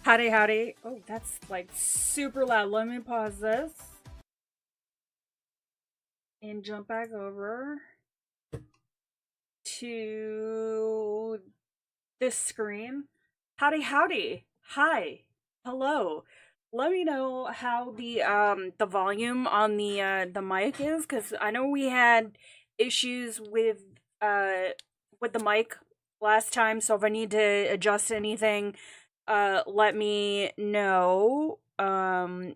Howdy, howdy. Oh, that's like super loud. Let me pause this and jump back over to this screen. Howdy, howdy. Hi. Hello. Let me know how the volume on the mic is, cuz I know we had issues with the mic last time, so if I need to adjust anything, let me know. I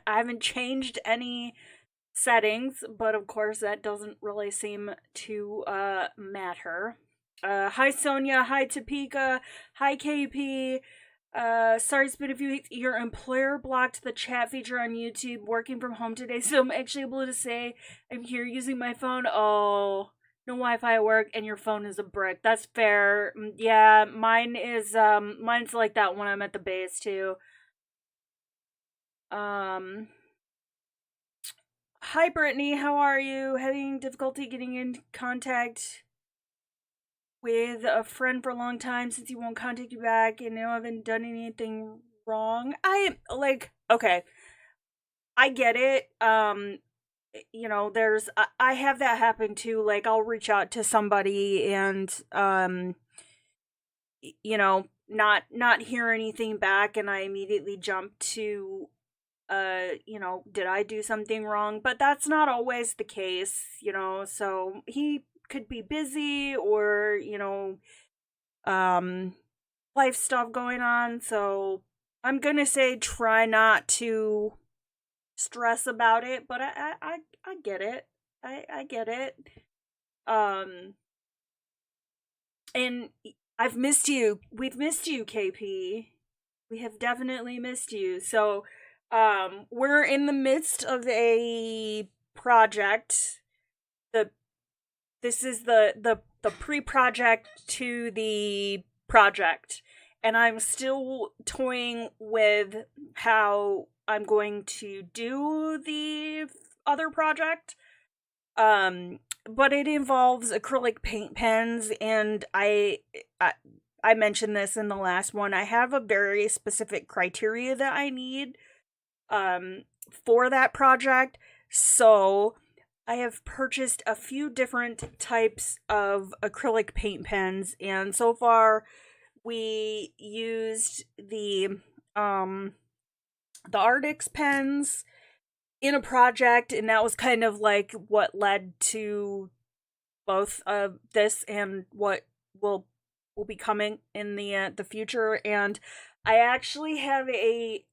haven't changed any settings, but of course that doesn't really seem to matter. Hi Sonia, hi Topeka, hi KP. Sorry it's been a few weeks. Your employer blocked the chat feature on YouTube. Working from home today, so I'm actually able to say I'm here using my phone. Oh, no Wi-Fi at work, and your phone is a brick. That's fair. Yeah, mine's like that when I'm at the base too. Um, Hi Brittany, how are you? Having difficulty getting in contact with a friend for a long time since he won't contact you back and I haven't done anything wrong. Okay, I get it. I have that happen too. Like I'll reach out to somebody and not hear anything back and I immediately jump to did I do something wrong? But that's not always the case, so he could be busy or, um, life stuff going on. So I'm gonna say try not to stress about it, but I get it. I get it. Um, and I've missed you. We've missed you, KP. We have definitely missed you. So, we're in the midst of a project. The This is the pre-project to the project, and I'm still toying with how I'm going to do the other project. But it involves acrylic paint pens, and I mentioned this in the last one. I have a very specific criteria that I need for that project. So I have purchased a few different types of acrylic paint pens, and so far we used the Arctic pens in a project, and that was kind of like what led to both of this and what will be coming in the future. And I actually have a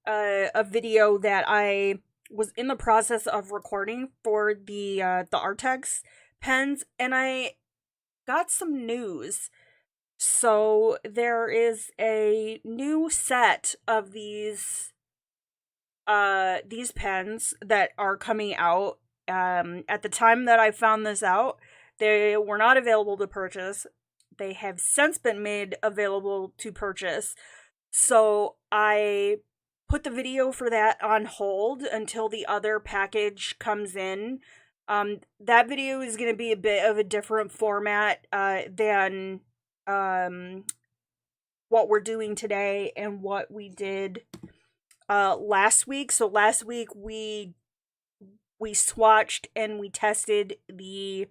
video that I was in the process of recording for the Artex pens, and I got some news. So there is a new set of these pens that are coming out. At the time that I found this out, they were not available to purchase. They have since been made available to purchase. So I put the video for that on hold until the other package comes in. That video is going to be a bit of a different format than what we're doing today and what we did last week. So last week we swatched and we tested the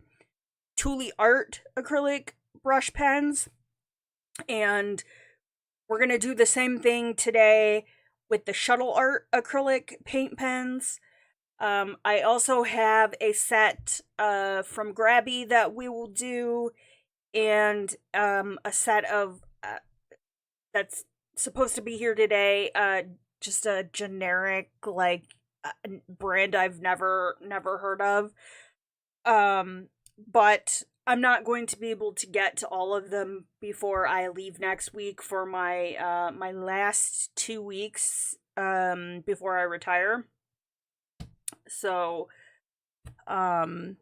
Shuttle Art acrylic brush pens, and we're going to do the same thing today with the Shuttle Art acrylic paint pens. I also have a set from Grabby that we will do, and a set of that's supposed to be here today, just a generic brand I've never heard of. But I'm not going to be able to get to all of them before I leave next week for my last 2 weeks before I retire. So I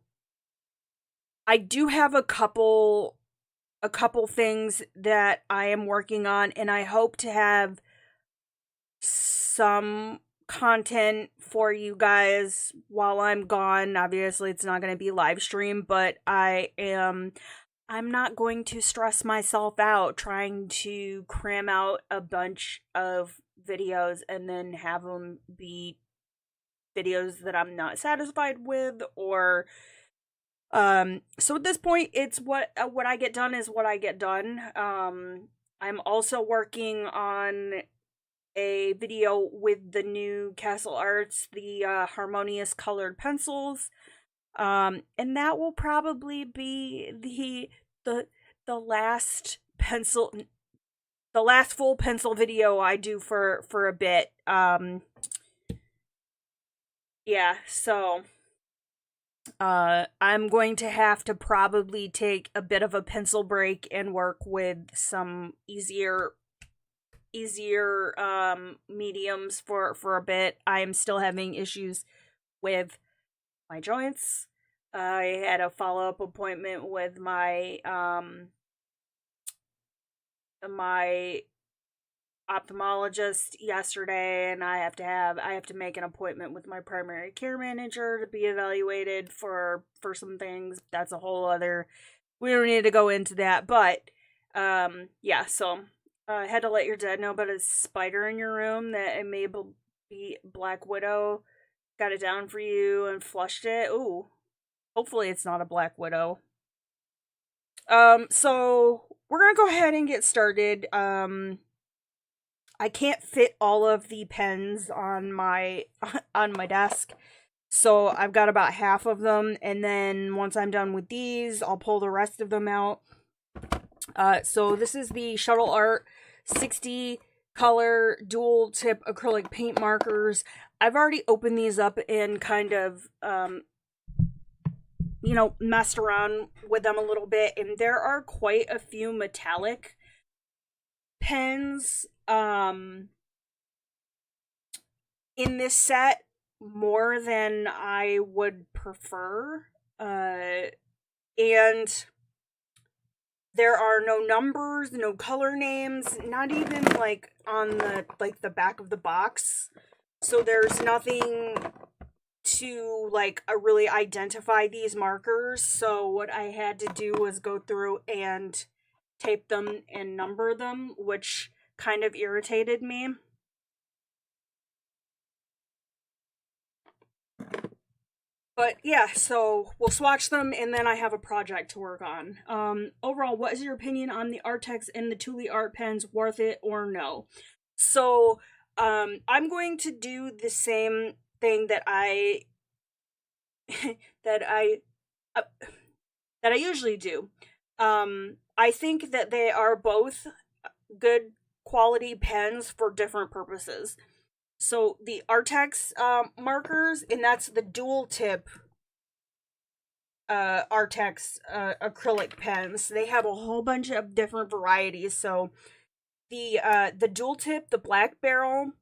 do have a couple things that I am working on, and I hope to have some content for you guys while I'm gone. Obviously, it's not going to be live stream, but I'm not going to stress myself out trying to cram out a bunch of videos and then have them be videos that I'm not satisfied with, or so at this point it's what I get done is what I get done. I'm also working on a video with the new Castle Arts, the harmonious colored pencils. And that will probably be the the last pencil the last full pencil video I do for a bit. Yeah, so I'm going to have to probably take a bit of a pencil break and work with some easier mediums for a bit. I am still having issues with my joints. I had a follow-up appointment with my ophthalmologist yesterday, and I have to make an appointment with my primary care manager to be evaluated for some things. That's a whole other, we don't need to go into that, but yeah, so I had to let your dad know about a spider in your room that it may be Black Widow. Got it down for you and flushed it. Ooh, hopefully it's not a Black Widow. So we're gonna go ahead and get started. I can't fit all of the pens on my on my desk, so I've got about half of them, and then once I'm done with these, I'll pull the rest of them out. So this is the Shuttle Art 60 color dual tip acrylic paint markers. I've already opened these up and kind of messed around with them a little bit, and there are quite a few metallic pens in this set, more than I would prefer. And there are no numbers, no color names, not even like on the back of the box. So there's nothing to really identify these markers. So what I had to do was go through and tape them and number them, which kind of irritated me. But yeah, so we'll swatch them, and then I have a project to work on. Overall, what is your opinion on the Artex and the Thule Art pens? Worth it or no? So, I'm going to do the same thing that I that I uh, that I usually do. I think that they are both good quality pens for different purposes. So the Artex markers, and that's the dual tip Artex acrylic pens. They have a whole bunch of different varieties. So the dual tip, the black barrel,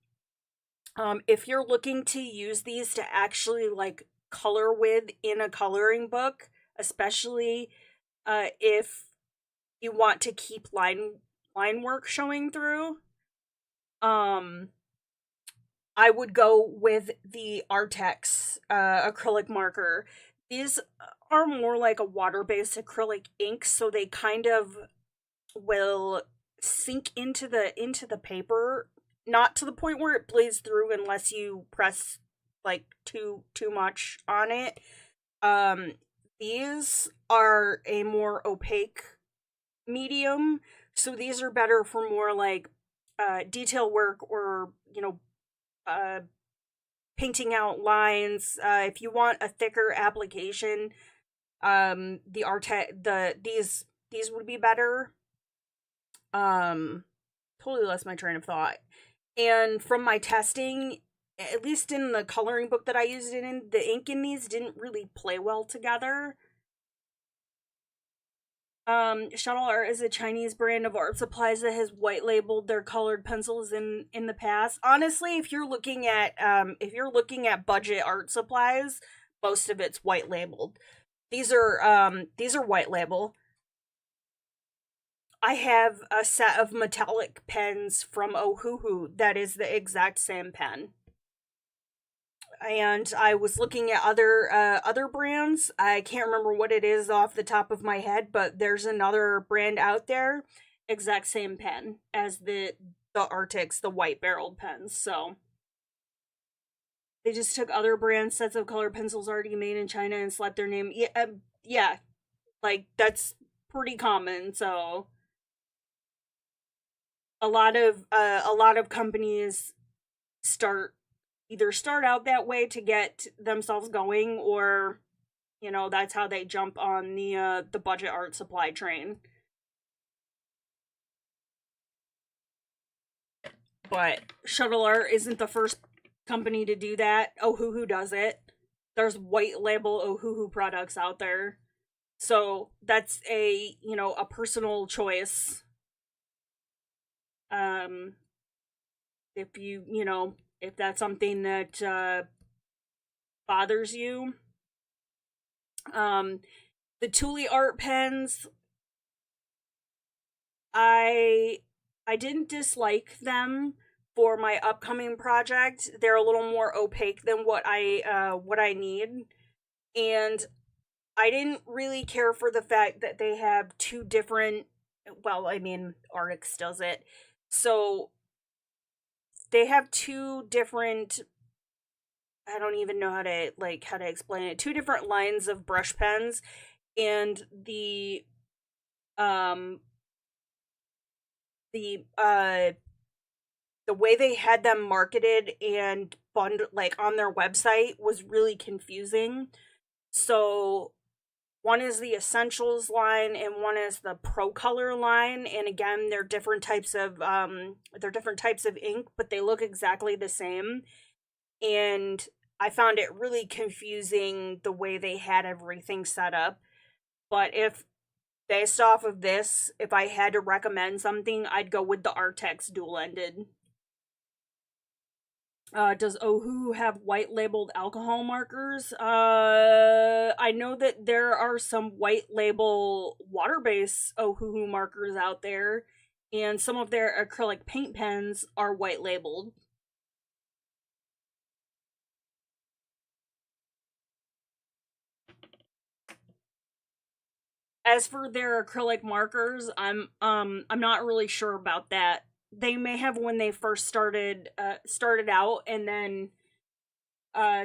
if you're looking to use these to actually color with in a coloring book, especially if you want to keep line work showing through, I would go with the Artex acrylic marker. These are more like a water-based acrylic ink, so they kind of will sink into the paper, not to the point where it bleeds through unless you press too much on it. These are a more opaque medium, so these are better for more detail work, or painting out lines. If you want a thicker application, these would be better. Totally lost my train of thought. And from my testing, at least in the coloring book that I used it in, the ink in these didn't really play well together. Shuttle Art is a Chinese brand of art supplies that has white labeled their colored pencils in the past. Honestly, if you're looking at budget art supplies, most of it's white labeled. These are white label. I have a set of metallic pens from Ohuhu that is the exact same pen. and I was looking at other brands. I can't remember what it is off the top of my head, but there's another brand out there, exact same pen as the Arctics, the white barreled pens. So they just took other brand sets of color pencils already made in China and slapped their name. Yeah, yeah, like that's pretty common. So a lot of companies start start out that way to get themselves going, or that's how they jump on the budget art supply train. But Shuttle Art isn't the first company to do that. Ohuhu does it. There's white label Ohuhu products out there. So that's a personal choice. Um if if that's something that bothers you. Um the Thule art pens, I I didn't dislike them for my upcoming project. They're a little more opaque than what I need, and I didn't really care for the fact that they have two different. Well, I mean, Arctic does it, so they have two different. I don't even know how to explain it. Two different lines of brush pens, and um the the way they had them marketed and bundled like on their website was really confusing. So one is the essentials line and one is the pro color line, and again they're different types of ink, but they look exactly the same. And I found it really confusing the way they had everything set up. But if based off of this, if I had to recommend something, I'd go with the Artex dual ended. Does Ohu have white labeled alcohol markers? I know that there are some white label water based Ohu markers out there, and some of their acrylic paint pens are white labeled. As for their acrylic markers, I'm not really sure about that. They may have when they first started out and then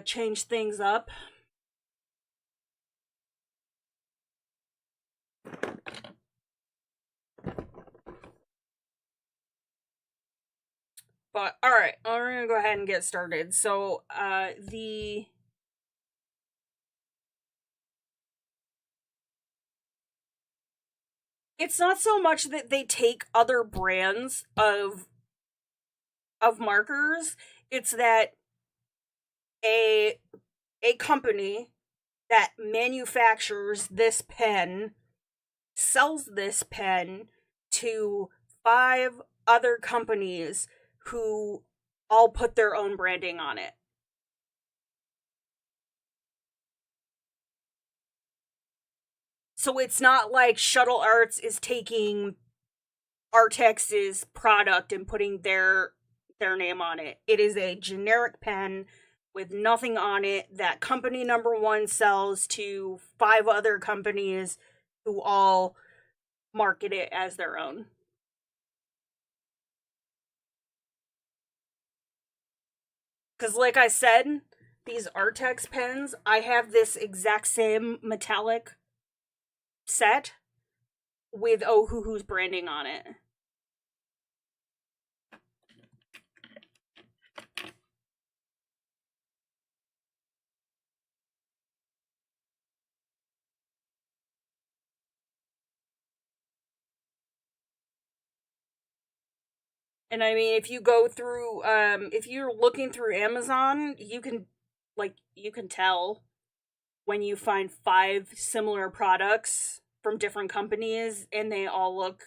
changed things up. But all right, we're gonna go ahead and get started. So the it's not so much that they take other brands of markers. It's that a a company that manufactures this pen sells this pen to five other companies who all put their own branding on it. So it's not like Shuttle Arts is taking Artex's product and putting their name on it. It is a generic pen with nothing on it that company number one sells to five other companies who all market it as their own. Because, like I said, these Artex pens, I have this exact same metallic set with Ohuhu's branding on it. And I mean, if you go through, if you're looking through Amazon, you can tell when you find five similar products from different companies and they all look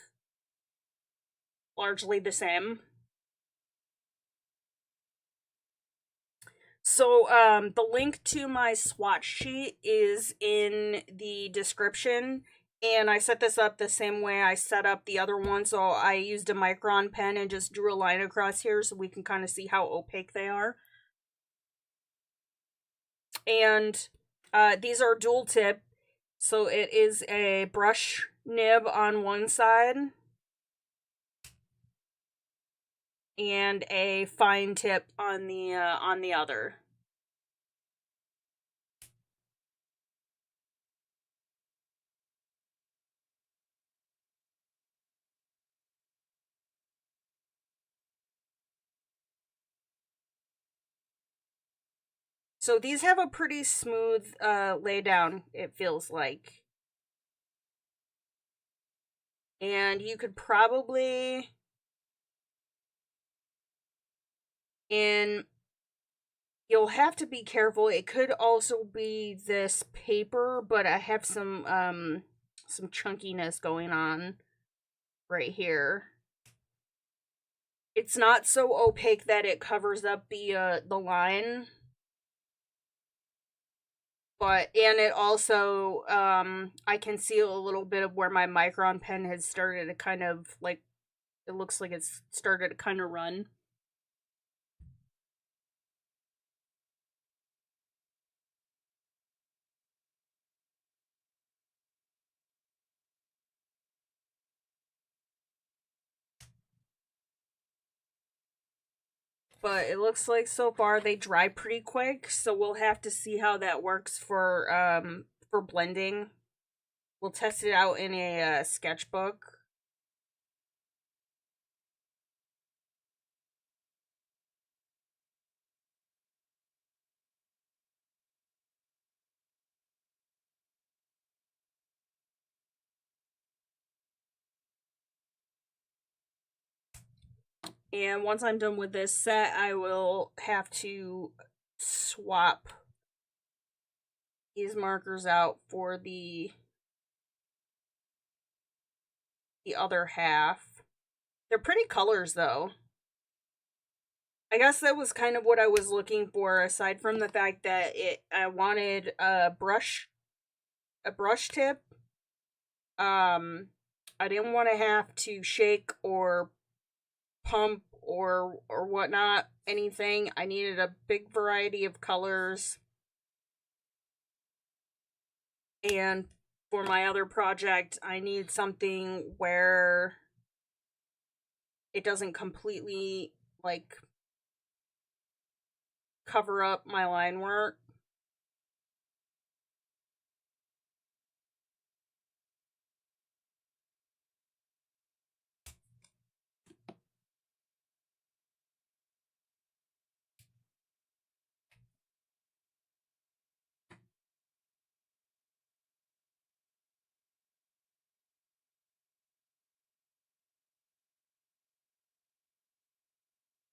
largely the same. So, the link to my swatch sheet is in the description, and I set this up the same way I set up the other one. So I used a micron pen and just drew a line across here so we can kind of see how opaque they are. And these are dual tip, so it is a brush nib on one side and a fine tip on the other. So these have a pretty smooth laydown, it feels like. And you could probably, in, you'll have to be careful. It could also be this paper, but I have some chunkiness going on right here. It's not so opaque that it covers up the line, but and it also I can see a little bit of where my micron pen has started to kind of like, it looks like it's started to kind of run. But it looks like so far they dry pretty quick, so we'll have to see how that works for blending. We'll test it out in a sketchbook. And once I'm done with this set, I will have to swap these markers out for the other half. They're pretty colors though. I guess that was kind of what I was looking for, aside from the fact that I wanted a brush tip. I didn't want to have to shake or pump or whatnot, anything. I needed a big variety of colors. And for my other project, I need something where it doesn't completely like cover up my line work.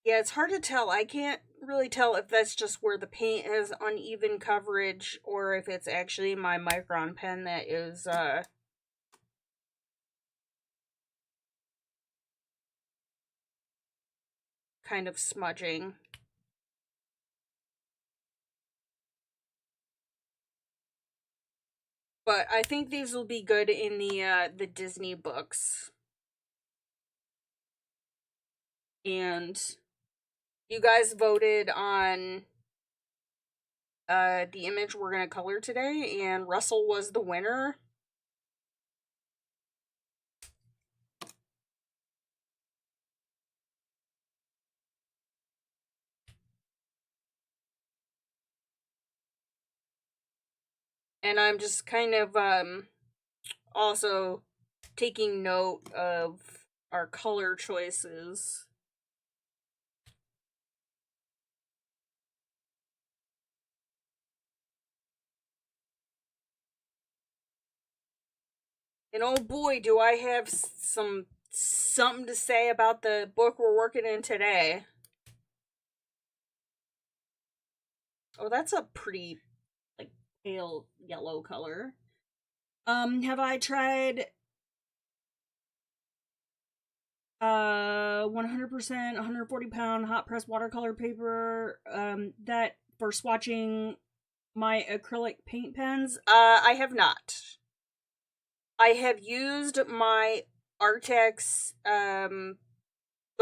Yeah, it's hard to tell. I can't really tell if that's just where the paint has uneven coverage or if it's actually my micron pen that is kind of smudging. But I think these will be good in the Disney books. And you guys voted on the image we're gonna color today, and Russell was the winner. And I'm just kind of also taking note of our color choices. And oh boy, do I have something to say about the book we're working in today. Oh, that's a pretty like pale yellow color. Have I tried 100% 140-pound hot press watercolor paper that for swatching my acrylic paint pens? I have not. I have used my Artex the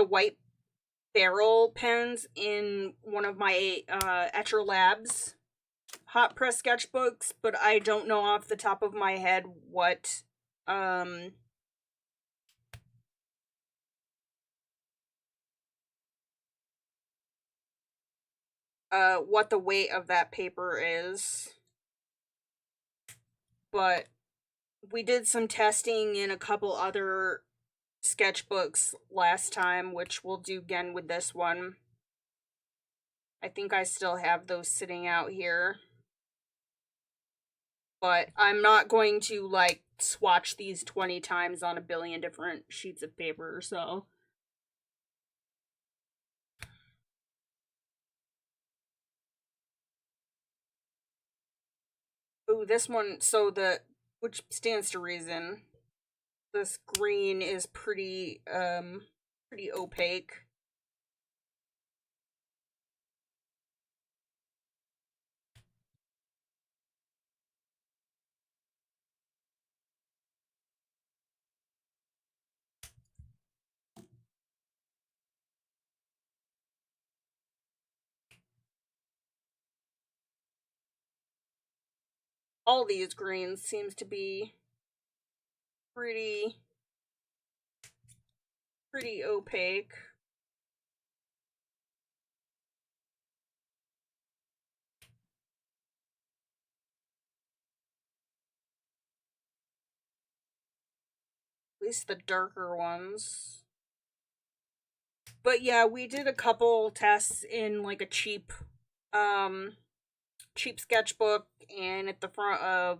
white barrel pens in one of my Etcher Labs hot press sketchbooks, but I don't know off the top of my head what the weight of that paper is. But we did some testing in a couple other sketchbooks last time, which we'll do again with this one. I think I still have those sitting out here. But I'm not going to, like, swatch these 20 times on a billion different sheets of paper, so. Ooh, this one, so which stands to reason, this green is pretty opaque. All these greens seems to be pretty opaque. At least the darker ones. But yeah, we did a couple tests in like a cheap sketchbook and at the front of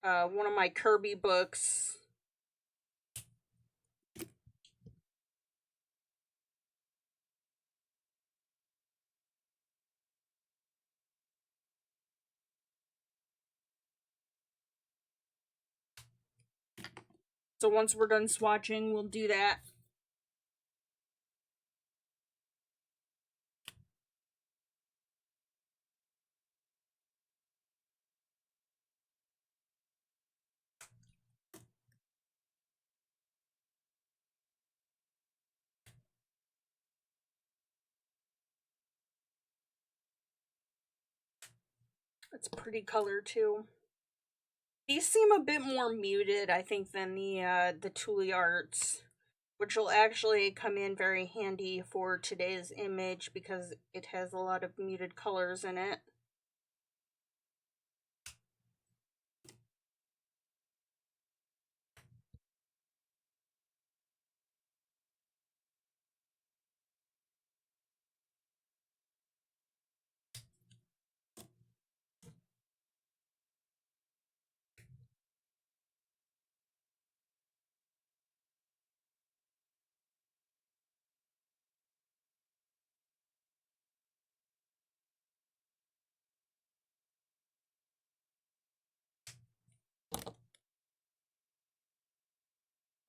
one of my Kirby books. So once we're done swatching, we'll do that. It's a pretty color too. These seem a bit more muted, I think, than the Shuttle Arts, which will actually come in very handy for today's image because it has a lot of muted colors in it.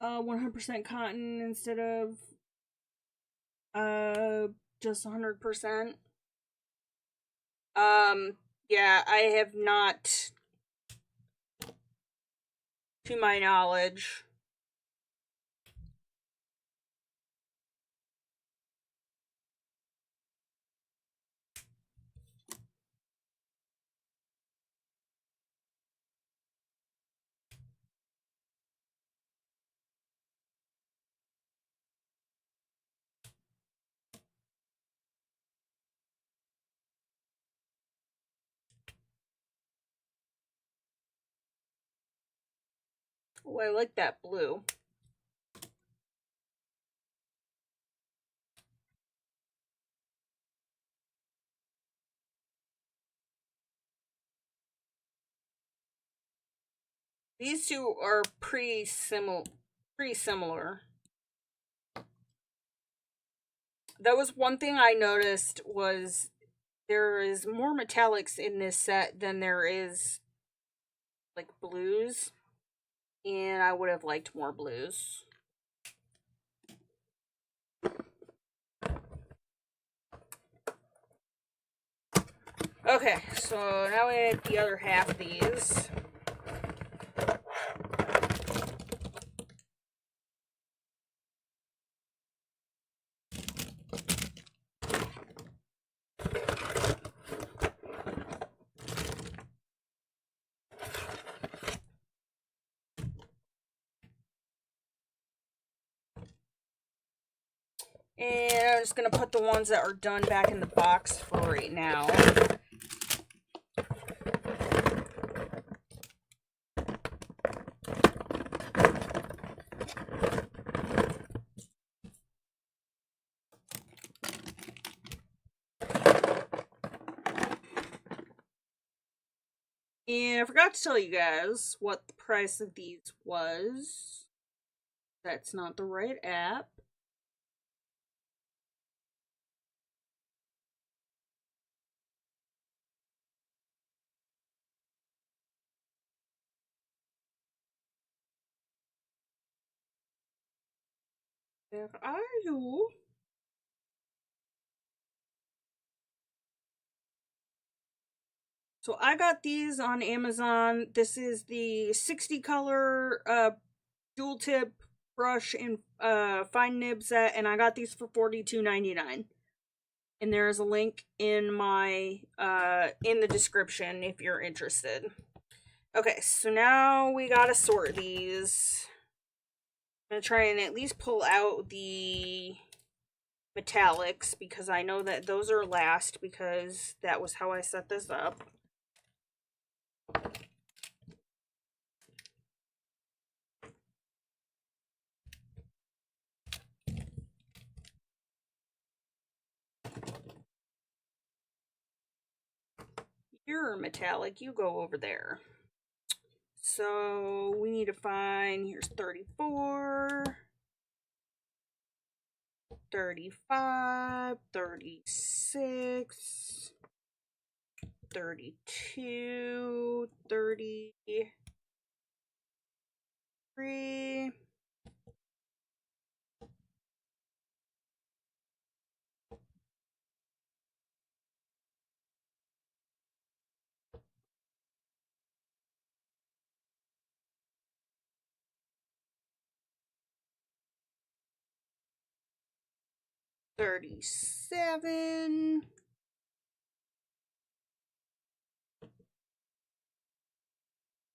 Uh, 100% cotton instead of just 100%. Yeah, I have not, to my knowledge. Oh, I like that blue. These two are pretty similar. That was one thing I noticed, was there is more metallics in this set than there is like blues, and I would have liked more blues. Okay, so now we have the other half of these. And I'm just going to put the ones that are done back in the box for right now. And I forgot to tell you guys what the price of these was. That's not the right app. Where are you? So I got these on Amazon. This is the 60 color dual tip brush and fine nib set, and I got these for $42.99. And there is a link in my in the description if you're interested. Okay, so now we gotta sort these. I'm gonna try and at least pull out the metallics because I know that those are last because that was how I set this up. You're metallic, you go over there. So we need to find, here's 34, 35, 36, 32, 33, 37,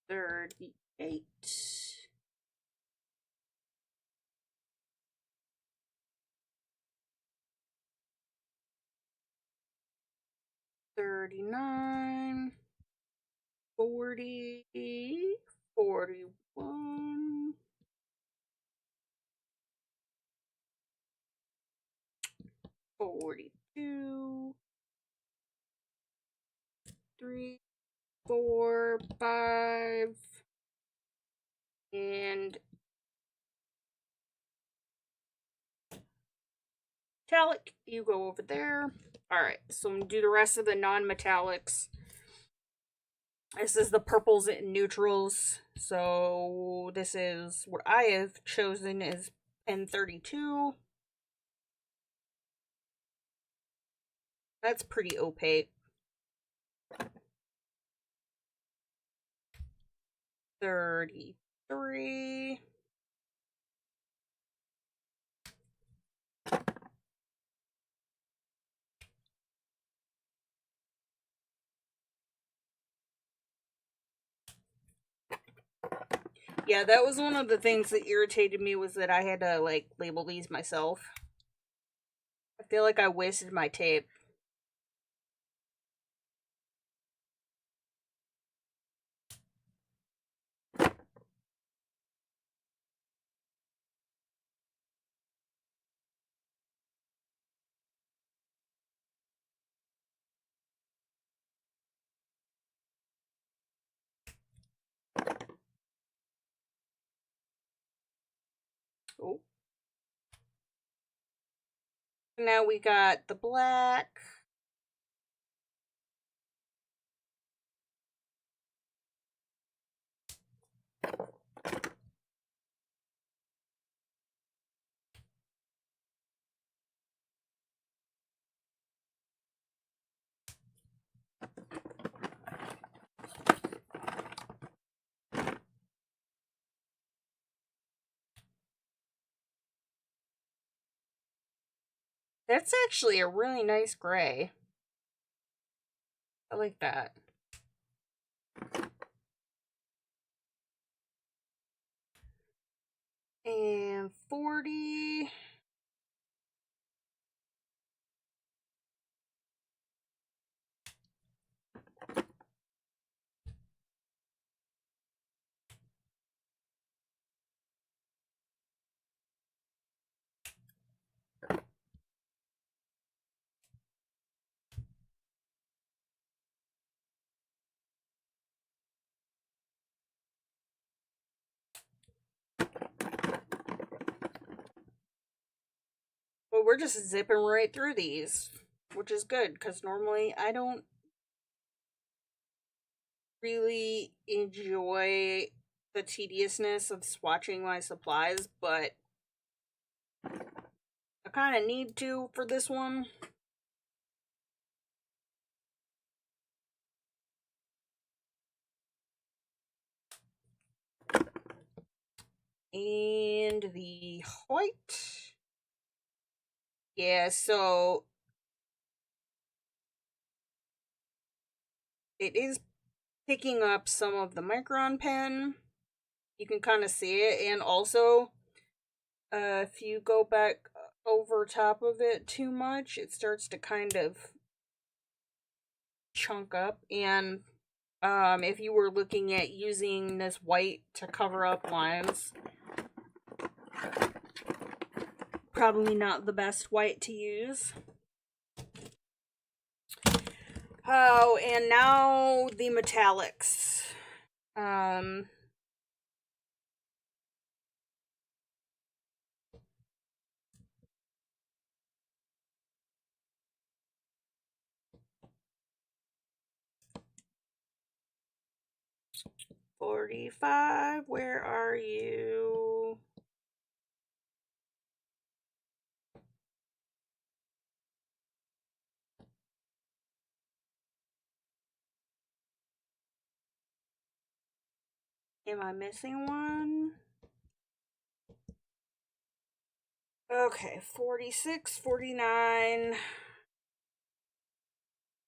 38, 39, 40, 41, 42, 3, 4, 5, and metallic, you go over there. Alright, so I'm going to do the rest of the non-metallics. This is the purples and neutrals. So this is what I have chosen is pen 32. That's pretty opaque. 33. Yeah, that was one of the things that irritated me was that I had to, like, label these myself. I feel like I wasted my tape. Oh. Now we got the black. That's actually a really nice gray. I like that. And 40. we're just zipping right through these, which is good, because normally I don't really enjoy the tediousness of swatching my supplies, but I kind of need to for this one. And the white. Yeah, so it is picking up some of the micron pen. You can kind of see it, and also if you go back over top of it too much, it starts to kind of chunk up. And if you were looking at using this white to cover up lines, probably not the best white to use. Oh, and now the metallics. Um, $45, where are you? Am I missing one? Okay, 46, 49,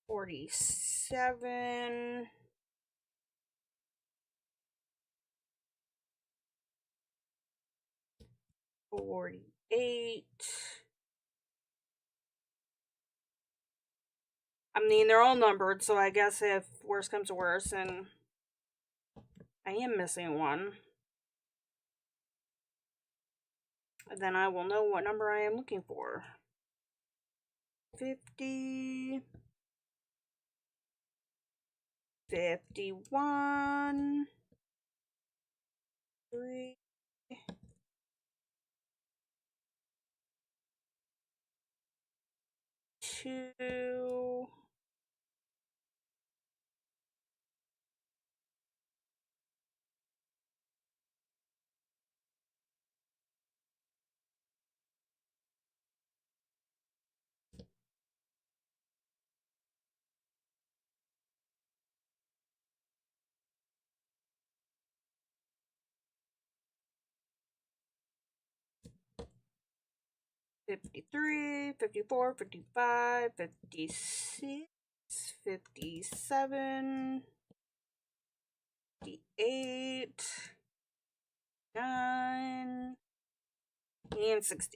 47, 48. I mean, they're all numbered, so I guess if worse comes to worse, and I am missing one, then I will know what number I am looking for. 50, 51, 3, 2, $53, $54, $55, $56, $57, $58, $9, and $60.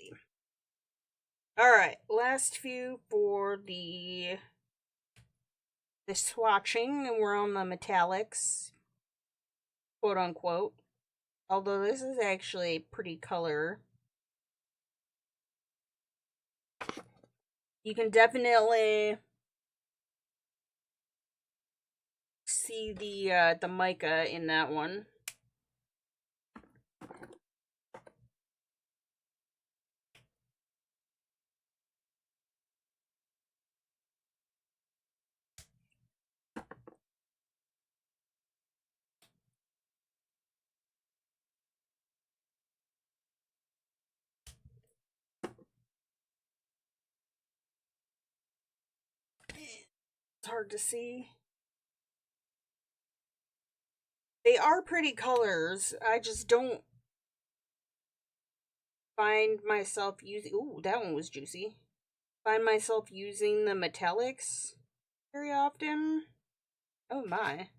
Alright, last few for the swatching, and we're on the metallics, quote unquote. Although this is actually pretty color. You can definitely see the mica in that one. It's hard to see. They are pretty colors. I just don't find myself using... Ooh, that one was juicy. Find myself using the metallics very often. Oh my.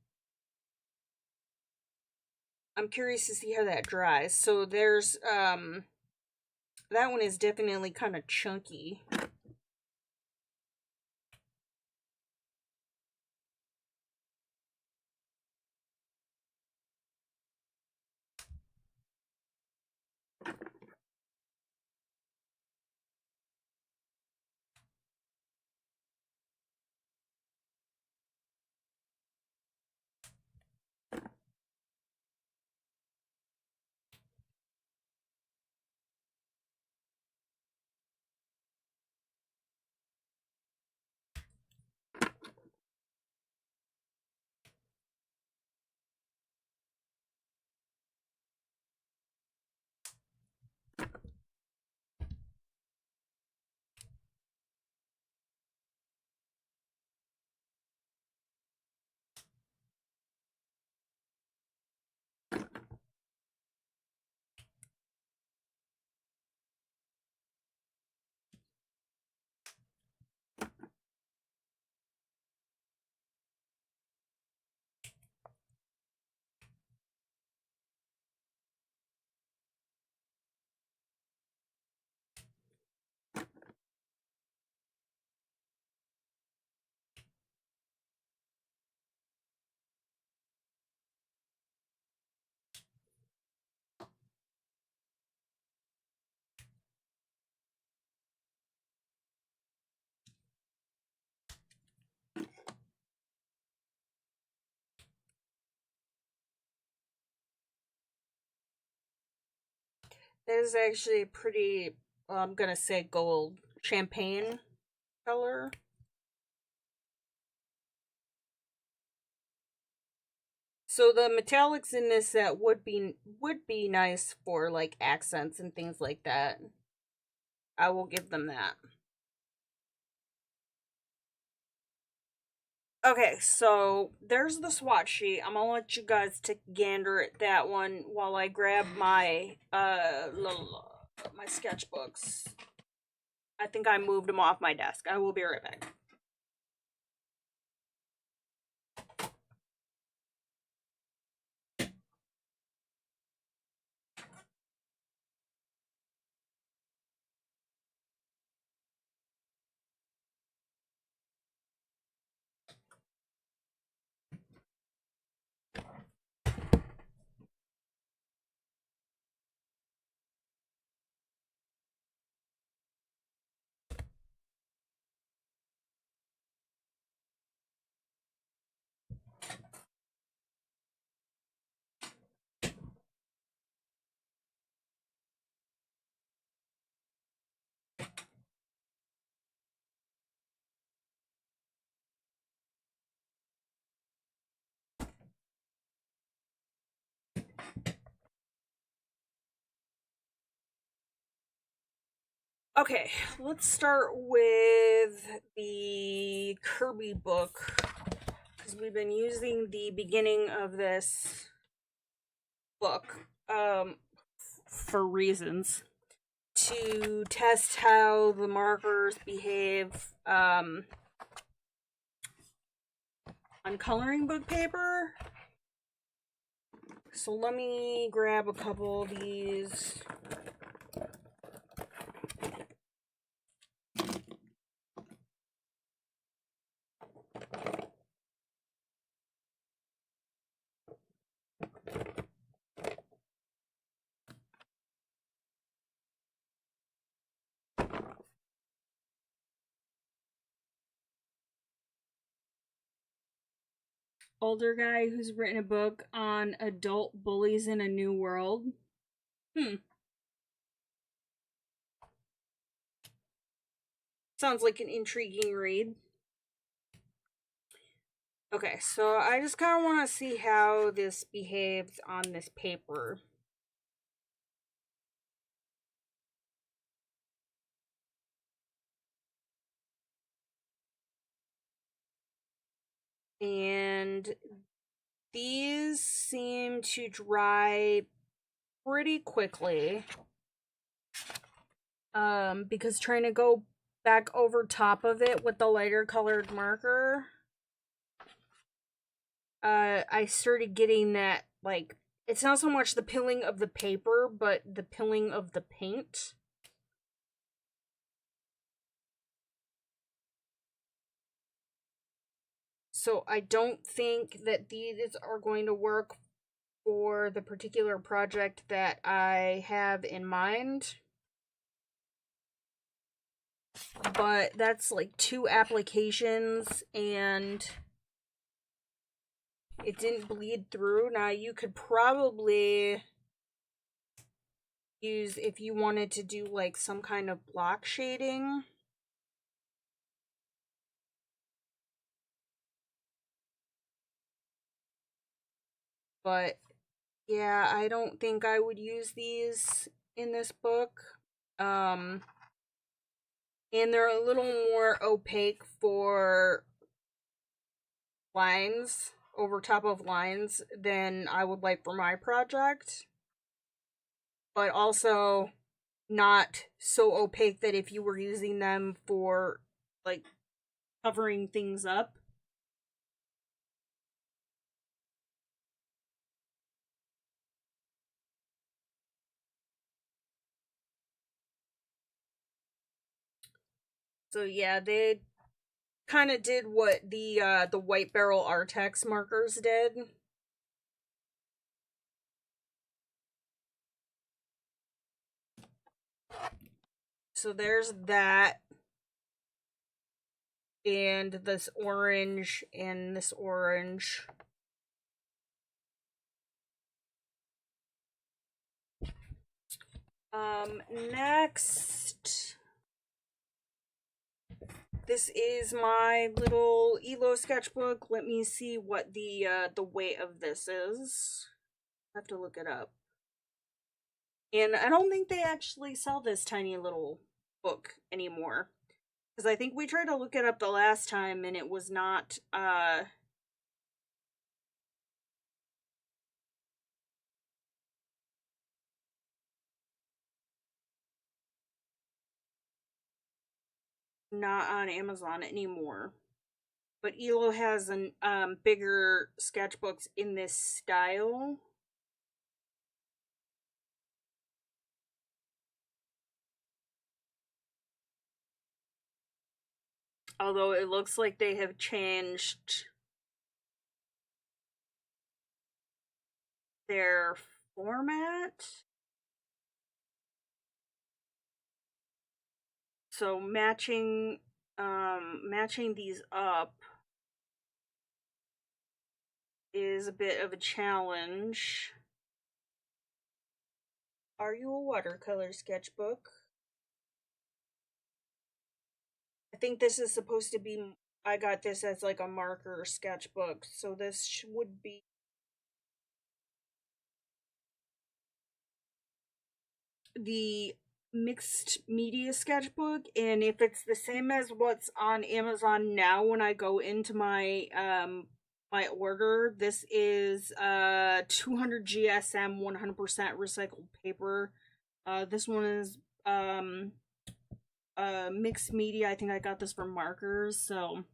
I'm curious to see how that dries. So there's, that one is definitely kind of chunky. That is actually a pretty, well, I'm gonna say gold, champagne color. So the metallics in this set would be nice for like accents and things like that. I will give them that. Okay, so there's the swatch sheet. I'm gonna let you guys take a gander at that one while I grab my sketchbooks. I think I moved them off my desk. I will be right back. Okay, let's start with the Kirby book because we've been using the beginning of this book for reasons to test how the markers behave on coloring book paper. So let me grab a couple of these. Older guy who's written a book on adult bullies in a new world. Sounds like an intriguing read. Okay, so I just kind of want to see how this behaves on this paper. And these seem to dry pretty quickly. Because trying to go back over top of it with the lighter colored marker, I started getting that, like, it's not so much the pilling of the paper, but the pilling of the paint. So I don't think that these are going to work for the particular project that I have in mind. But that's like 2 applications and it didn't bleed through. Now you could probably use, if you wanted to do like some kind of block shading, but yeah, I don't think I would use these in this book. And they're a little more opaque for lines, over top of lines, than I would like for my project. But also not so opaque that if you were using them for like covering things up. So yeah, they kind of did what the White Barrel Artex markers did. So there's that. And this orange and this orange. Next, this is my little ELO sketchbook. Let me see what the weight of this is. I have to look it up. And I don't think they actually sell this tiny little book anymore. Because I think we tried to look it up the last time and it was not not on Amazon anymore. But ELO has an bigger sketchbooks in this style. Although it looks like they have changed their format. So matching these up is a bit of a challenge. Are you a watercolor sketchbook? I think this is supposed to be, I got this as like a marker sketchbook, so this would be the mixed media sketchbook. And if it's the same as what's on Amazon now when I go into my my order, this is 200 GSM 100% recycled paper. This one is mixed media. I think I got this from Markers. So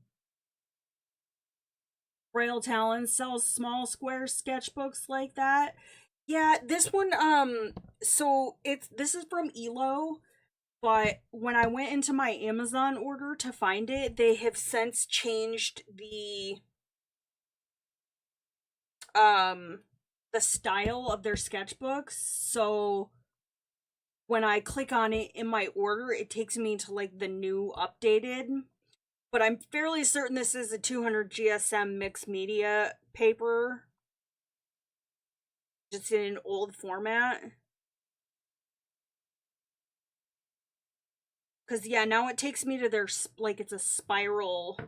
Braille Talon sells small square sketchbooks like that. Yeah, this one so this is from ELO, but when I went into my Amazon order to find it, they have since changed the style of their sketchbooks. So when I click on it in my order, it takes me to like the new updated. But I'm fairly certain this is a 200 GSM mixed media paper. Just in an old format. Because, yeah, now it takes me to their, like, it's a spiral.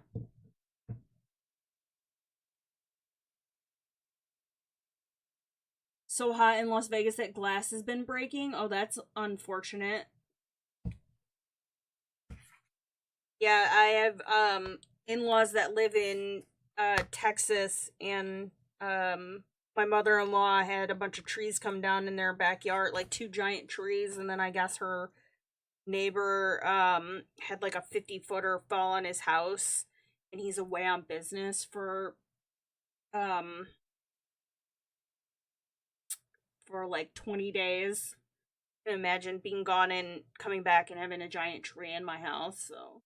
So hot in Las Vegas that glass has been breaking. Oh, that's unfortunate. Yeah, I have in-laws that live in Texas, and my mother-in-law had a bunch of trees come down in their backyard, like 2 giant trees, and then I guess her neighbor had like a 50-footer fall on his house, and he's away on business um for like 20 days. I can imagine being gone and coming back and having a giant tree in my house. So,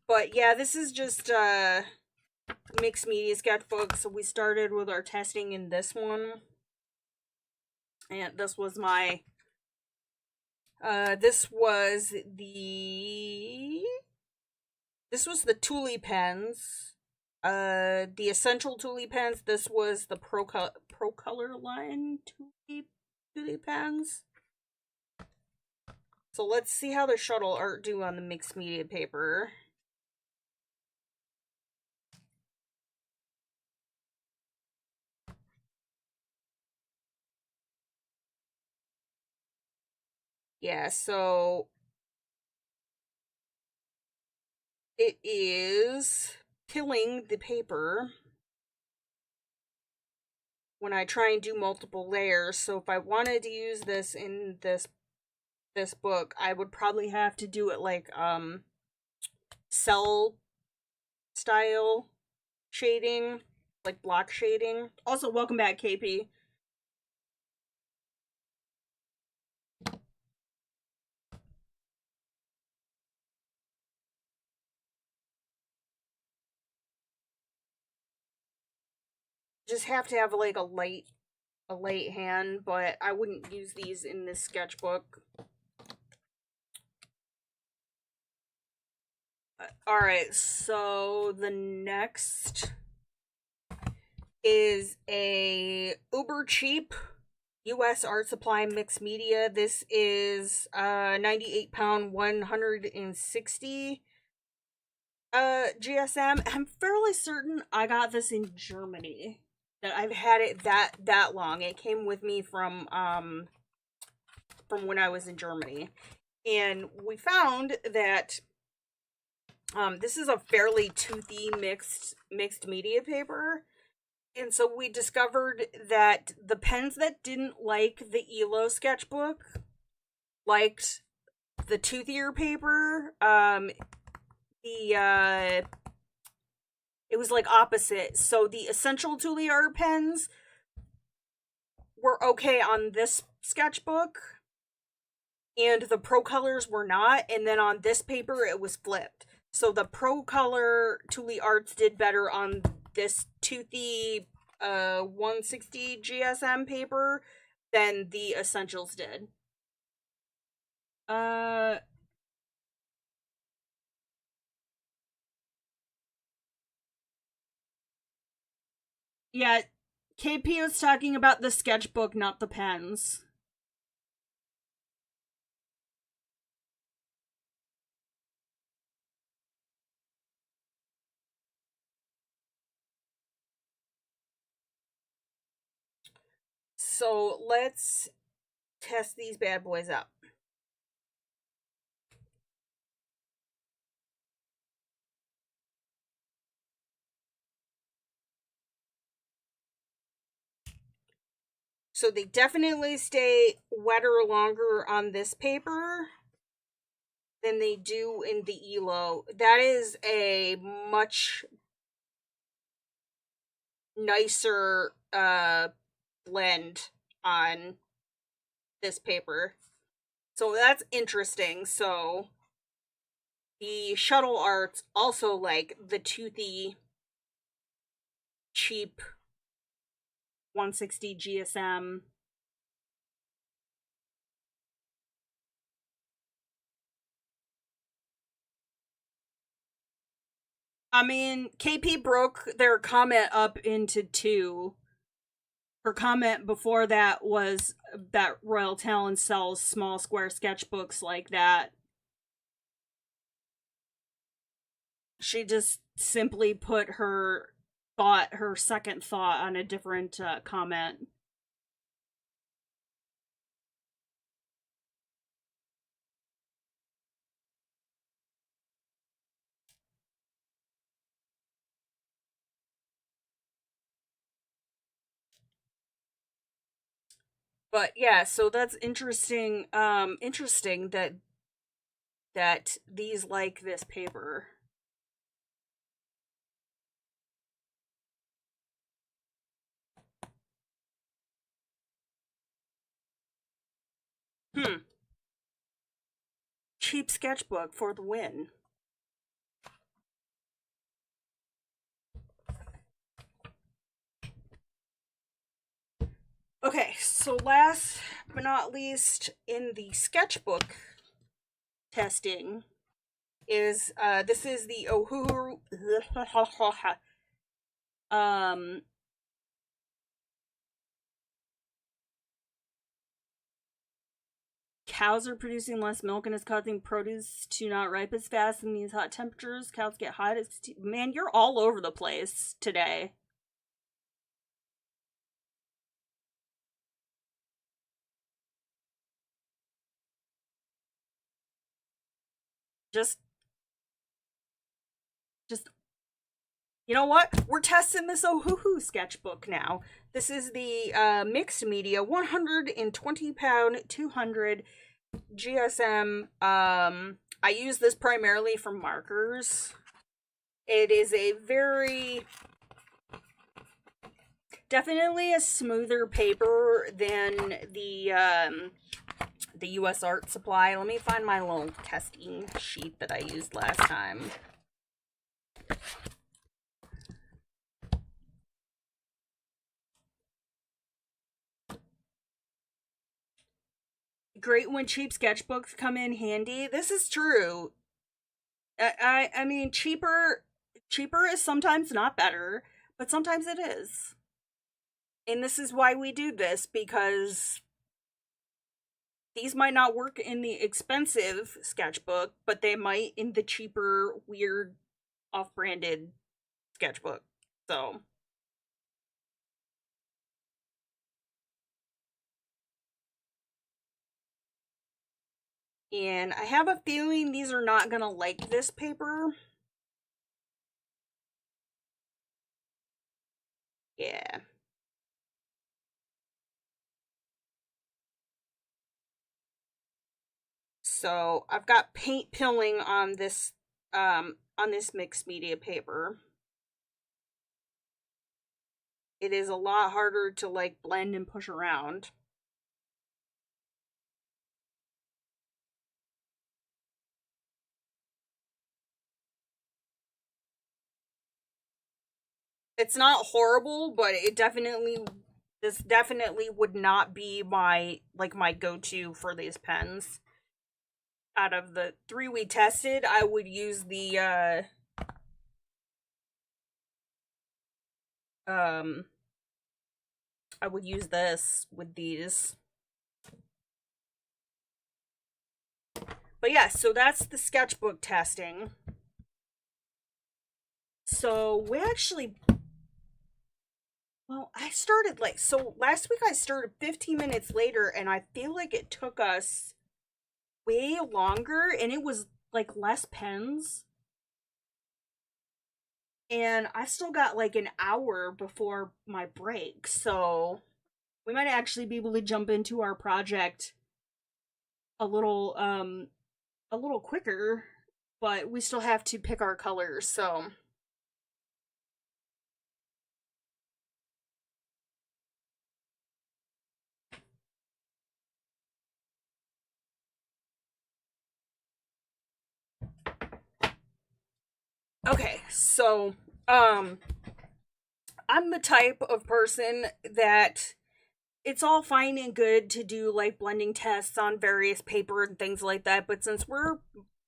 but yeah, this is just mixed media sketchbook. So we started with our testing in this one, and this was my this was the Tule pens. The essential Tule pens. This was the Pro Color line Tule pens. So let's see how the Shuttle Art do on the mixed media paper. Yeah, so it is killing the paper when I try and do multiple layers. So if I wanted to use this in this book, I would probably have to do it like cell style shading, like block shading. Also, welcome back, KP. Just have to have like a light hand, but I wouldn't use these in this sketchbook. Alright, so the next is a uber cheap US Art Supply Mixed Media. This is 98 pound, 160 GSM. I'm fairly certain I got this in Germany. That I've had it that long. It came with me from when I was in Germany. And we found that this is a fairly toothy mixed media paper. And so we discovered that the pens that didn't like the ELO sketchbook liked the toothier paper. The it was like opposite. So the essential Shuttle Art pens were okay on this sketchbook, and the Pro Colors were not. And then on this paper, it was flipped. So the Pro Color Shuttle Arts did better on this toothy 160 GSM paper than the Essentials did. Yeah, KP was talking about the sketchbook, not the pens. So let's test these bad boys up. So they definitely stay wetter longer on this paper than they do in the ELO. That is a much nicer blend on this paper. So that's interesting. So the Shuttle Arts also like the toothy, cheap 160 GSM. I mean, KP broke their comment up into two. Her comment before that was that Royal Talon sells small square sketchbooks like that. She just simply put her second thought on a different comment. But yeah, so that's interesting. Interesting that these like this paper. Hmm. Cheap sketchbook for the win. Okay, so last but not least, in the sketchbook testing, is this is the Ohuru um cows are producing less milk and it's causing produce to not ripe as fast in these hot temperatures. Cows get hot. Man, you're all over the place today. Just just you know what? We're testing this Ohuhu sketchbook now. This is the mixed media 120 pound 200 GSM. I use this primarily for markers. It is a very definitely a smoother paper than the US Art Supply. Let me find my little testing sheet that I used last time. Great when cheap sketchbooks come in handy. This is true. I mean cheaper is sometimes not better, but sometimes it is. And this is why we do this, because these might not work in the expensive sketchbook, but they might in the cheaper, weird, off-branded sketchbook. So, and I have a feeling these are not gonna like this paper. Yeah. So I've got paint pilling on this mixed media paper. It is a lot harder to like blend and push around. It's not horrible, but this definitely would not be my go-to for these pens. Out of the three we tested, um I would use this with these. But yeah, so that's the sketchbook testing. So we actually, well, I started like, so last week I started 15 minutes later, and I feel like it took us way longer, and it was like less pens. And I still got like an hour before my break, so we might actually be able to jump into our project a little a little quicker, but we still have to pick our colors. So okay, so um I'm the type of person that it's all fine and good to do like blending tests on various paper and things like that, but since we're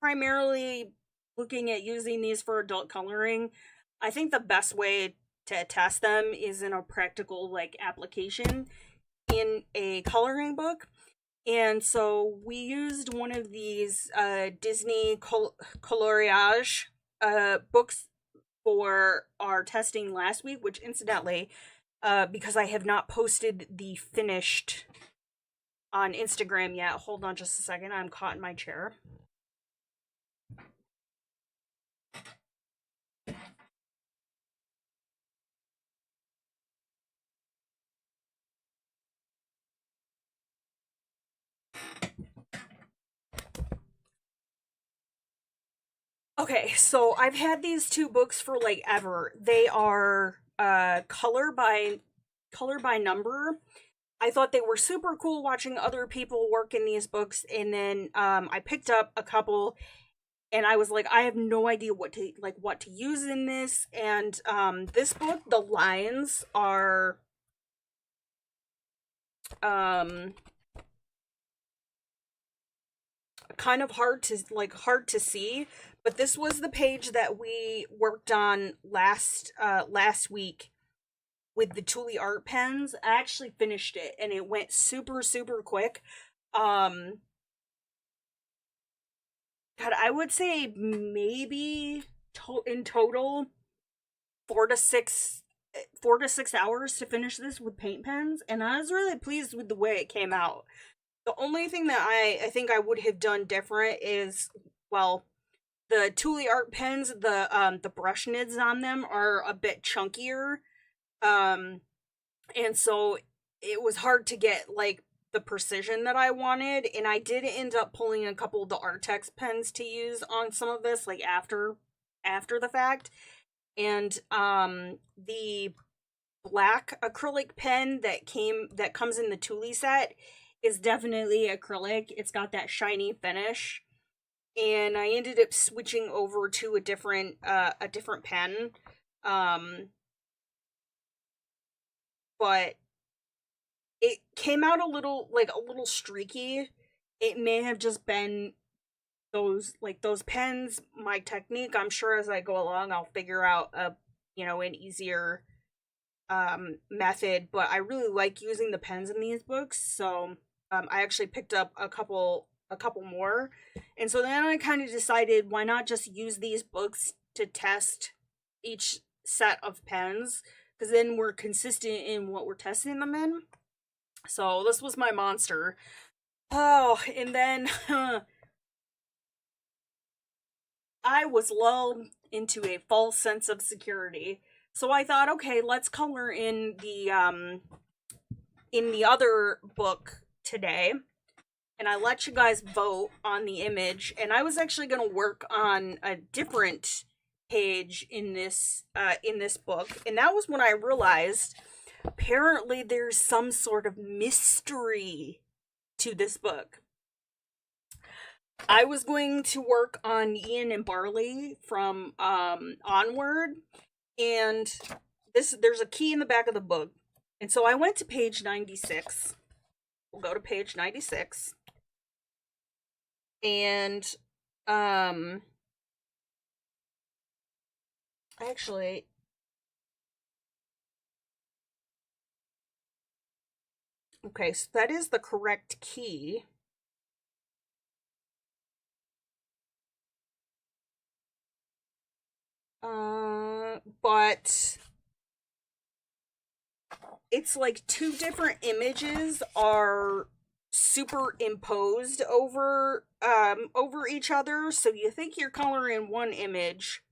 primarily looking at using these for adult coloring, I think the best way to test them is in a practical like application in a coloring book. And so we used one of these Disney Coloriage books for our testing last week, which incidentally, because I have not posted the finished on Instagram yet. Hold on just a second. I'm caught in my chair. Okay, so I've had these two books for like ever. They are color by number. I thought they were super cool watching other people work in these books, and then I picked up a couple, and I was like, I have no idea what to use in this. And this book, the lines are um kind of hard to see, but this was the page that we worked on last week with the Thule art pens. I actually finished it, and it went super quick. um God, I would say maybe in total 4 to 6 4 to 6 hours to finish this with paint pens, and I was really pleased with the way it came out. The only thing that I think I would have done different is, well, the Thule art pens, the brush nibs on them are a bit chunkier. Um and so it was hard to get like the precision that I wanted, and I did end up pulling a couple of the Artex pens to use on some of this like after the fact. And the black acrylic pen that comes in the Thule set is definitely acrylic. It's got that shiny finish, and I ended up switching over to a different pen. Um but it came out a little streaky. It may have just been those pens, my technique. I'm sure as I go along I'll figure out an easier method, but I really like using the pens in these books, so I actually picked up a couple more. And so then I kind of decided, why not just use these books to test each set of pens, because then we're consistent in what we're testing them in. So this was my monster. Oh, and then I was lulled into a false sense of security. So I thought, okay, let's color in the other book today. And I let you guys vote on the image, and I was actually going to work on a different page in this book, and that was when I realized apparently there's some sort of mystery to this book. I was going to work on Ian and Barley from Onward, and there's a key in the back of the book. And so I went to page 96. We'll go to page 96. And actually, okay, so that is the correct key. But it's like two different images are superimposed over each other, so you think you're coloring one image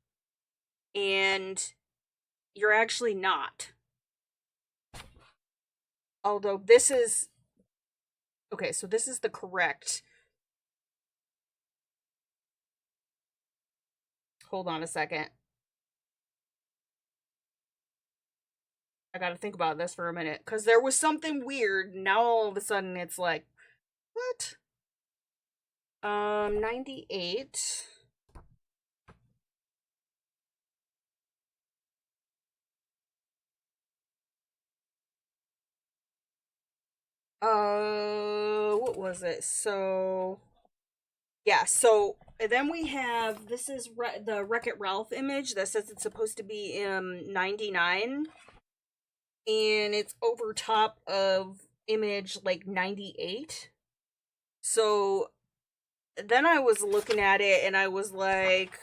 and you're actually not. Although this is okay, so this is the correct. Hold on a second. I gotta think about this for a minute, because there was something weird. Now all of a sudden it's like, what? 98. What was it? So, yeah, so then we have, this is the Wreck-It Ralph image that says it's supposed to be 99. And it's over top of image like 98. So then I was looking at it and I was like,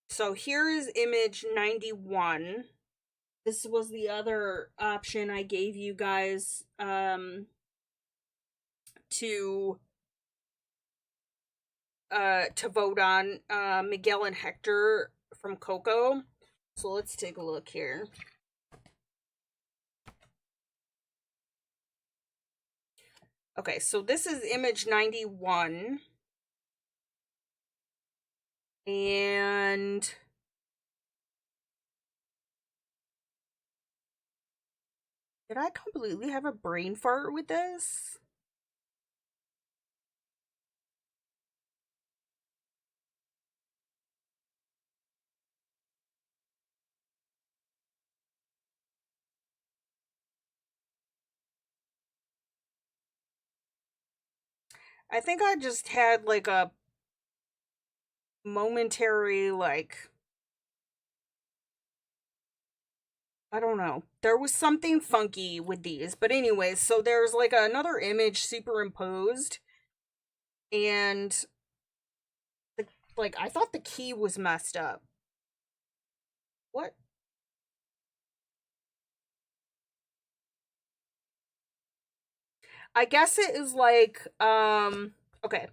so here is image 91. This was the other option I gave you guys to vote on, Miguel and Hector from Coco. So let's take a look here. Okay, so this is image 91. And did I completely have a brain fart with this? I think I just had like a momentary, like, I don't know. There was something funky with these. But anyways, so there's like another image superimposed. And like, I thought the key was messed up. What? I guess it is like, okay.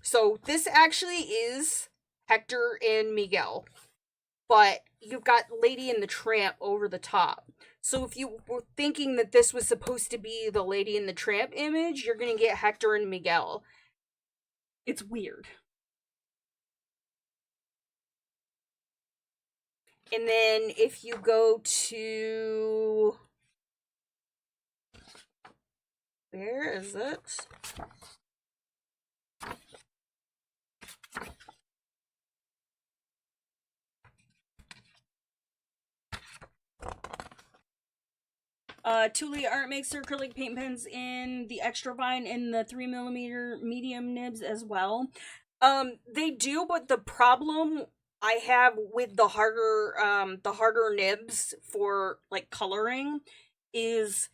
So this actually is Hector and Miguel, but you've got Lady and the Tramp over the top. So if you were thinking that this was supposed to be the Lady and the Tramp image, you're gonna get Hector and Miguel. It's weird. And then if you go to, where is it? Thule Art makes their acrylic paint pens in the extra fine and the 3mm medium nibs as well. They do, but the problem I have with the harder nibs for like coloring is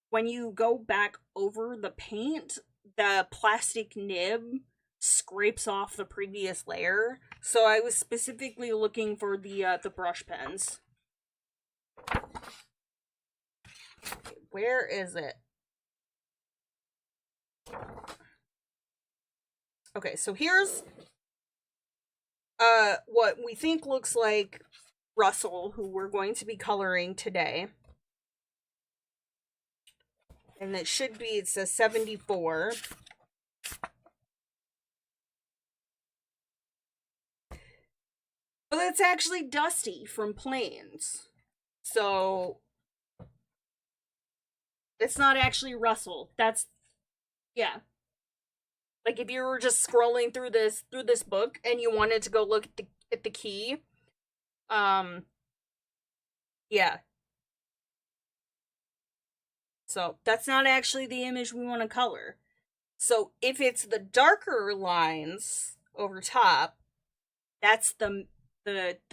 when you go back over the paint, the plastic nib scrapes off the previous layer. So I was specifically looking for the brush pens. Where is it? Okay, so here's what we think looks like Russell, who we're going to be coloring today. And it should be, it says 74. But it's actually Dusty from Plains. So it's not actually Russell. That's, yeah. Like if you were just scrolling through this book and you wanted to go look at the key, yeah. So that's not actually the image we want to color. So if it's the darker lines over top, that's the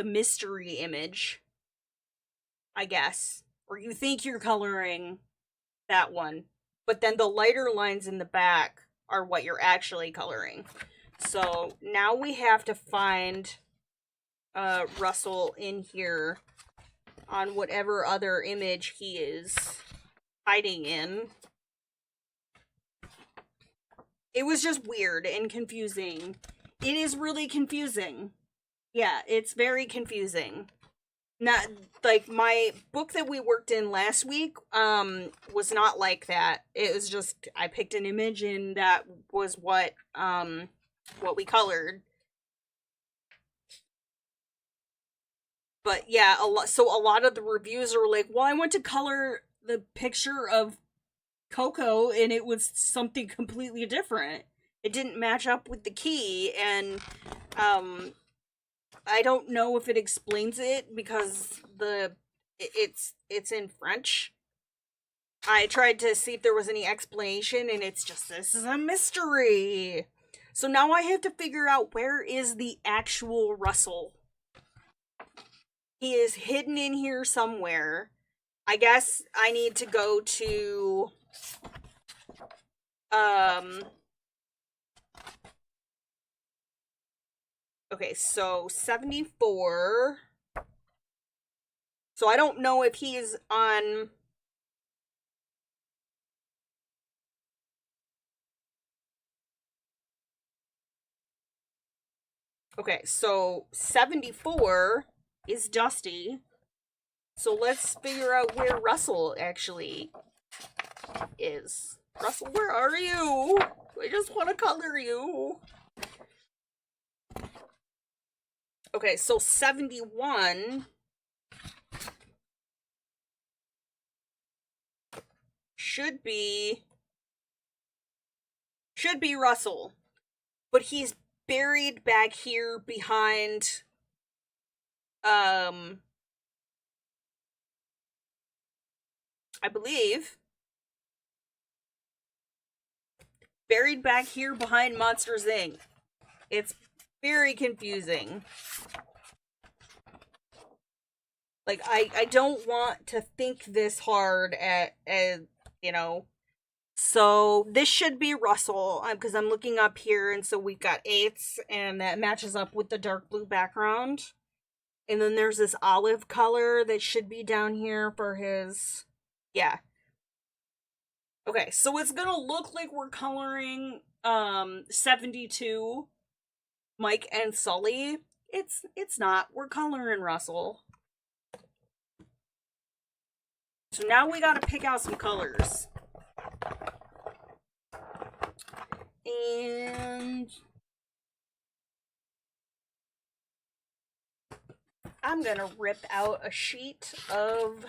mystery image, I guess. Or you think you're coloring that one, but then the lighter lines in the back are what you're actually coloring. So now we have to find Russell in here on whatever other image he is hiding in. It was just weird and confusing. It is really confusing. Yeah, it's very confusing. Not like my book that we worked in last week was not like that. It was just I picked an image and that was what we colored. But yeah, a lot of the reviews are like, "Well, I went to color the picture of Coco and it was something completely different. It didn't match up with the key and I don't know if it explains it because it's in French. I tried to see if there was any explanation and it's just this is a mystery. So now I have to figure out where is the actual Russell. He is hidden in here somewhere. I guess I need to go to okay, so 74. So I don't know if he is on okay, so 74 is Dusty. So let's figure out where Russell actually is. Russell, where are you? I just want to color you. Okay, so 71 should be Russell. But he's buried back here behind I believe buried back here behind Monsters Inc. It's very confusing. Like I don't want to think this hard at you know. So this should be Russell because I'm looking up here and so we've got 8s and that matches up with the dark blue background. And then there's this olive color that should be down here for his yeah. Okay, so it's gonna look like we're coloring 72 Mike and Sully. It's not. We're coloring Russell. So now we gotta pick out some colors. And I'm gonna rip out a sheet of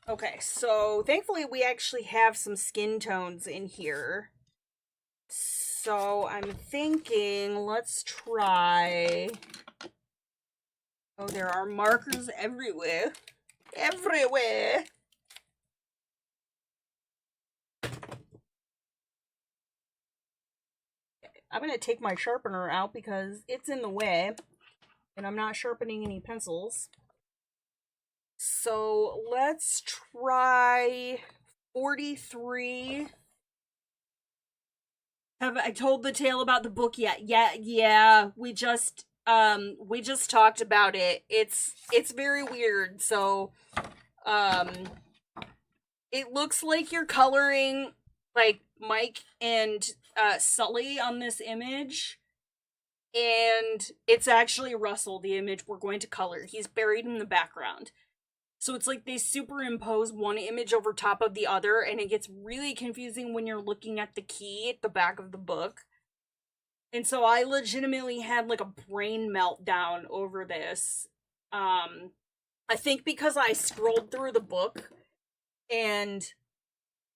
okay, so thankfully we actually have some skin tones in here. So I'm thinking let's try Oh, there are markers everywhere. Everywhere! I'm gonna take my sharpener out because it's in the way, and I'm not sharpening any pencils. So let's try 43. Have I told the tale about the book yet? Yeah. We just talked about it. It's very weird. So um it looks like you're coloring like Mike and Sully on this image, and it's actually Russell, the image we're going to color. He's buried in the background. So it's like they superimpose one image over top of the other, and it gets really confusing when you're looking at the key at the back of the book. And so I legitimately had like a brain meltdown over this. I think because I scrolled through the book and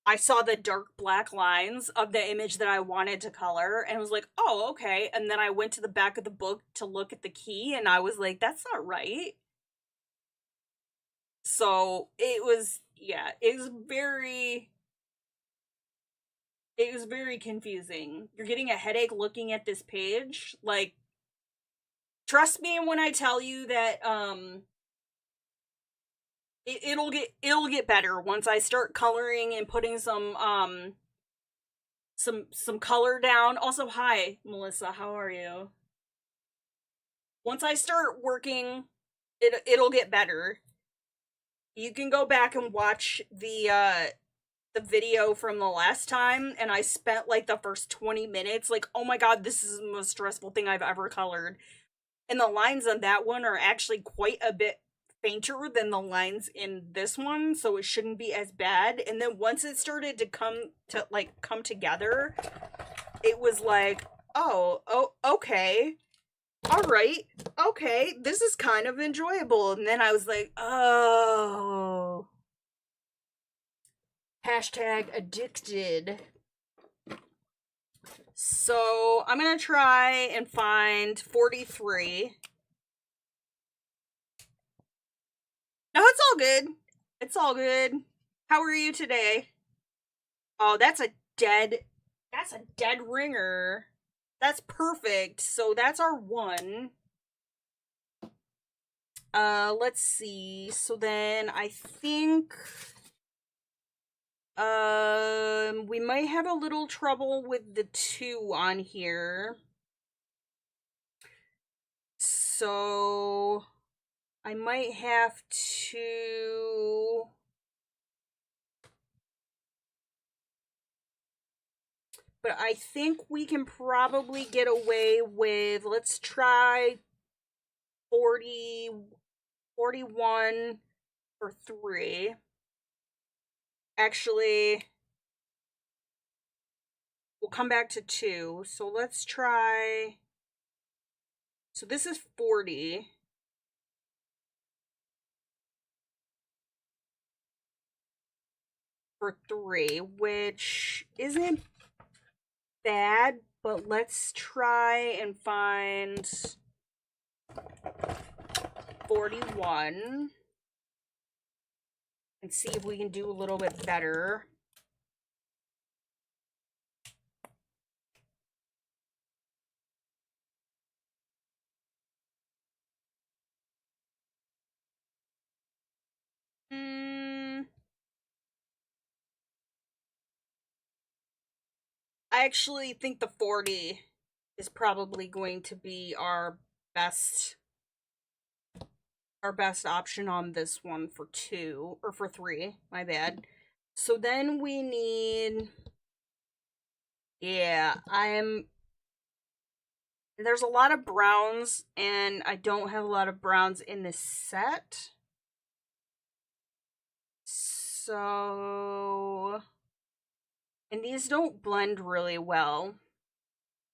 I saw the dark black lines of the image that I wanted to color and was like, oh, okay. And then I went to the back of the book to look at the key and I was like, that's not right. So it was, yeah, it was very confusing. You're getting a headache looking at this page. Like, trust me when I tell you that, it'll get better once I start coloring and putting some color down. Also, hi Melissa, how are you? Once I start working, it'll get better. You can go back and watch the video from the last time, and I spent like the first 20 minutes like, oh my god, this is the most stressful thing I've ever colored. And the lines on that one are actually quite a bit fainter than the lines in this one, so it shouldn't be as bad. And then once it started to come together, it was like, oh, okay. All right. Okay, this is kind of enjoyable. And then I was like, oh. Hashtag addicted. So I'm gonna try and find 43. No, it's all good. It's all good. How are you today? Oh, that's a dead ringer. That's perfect. So that's our one. Let's see. So then I think we might have a little trouble with the 2 on here. So I might have to but I think we can probably get away with, let's try 40 41 for 3. Actually, we'll come back to 2. So let's try. So this is 40. For 3, which isn't bad, but let's try and find 41 and see if we can do a little bit better. I actually think the 40 is probably going to be best our best option on this one for 2 or for 3, my bad. So then we need, yeah, there's a lot of browns and I don't have a lot of browns in this set. So, and these don't blend really well.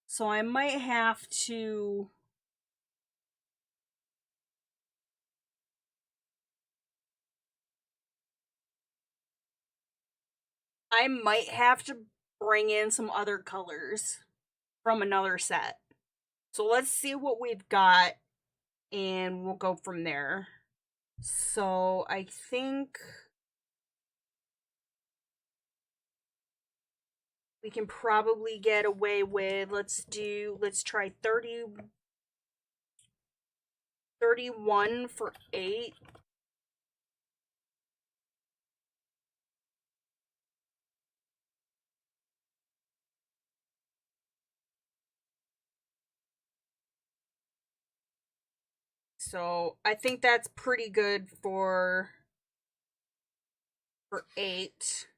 So I might have to bring in some other colors from another set. So let's see what we've got. and we'll go from there. So I think we can probably get away with, let's try 31 for 8. So I think that's pretty good for 8.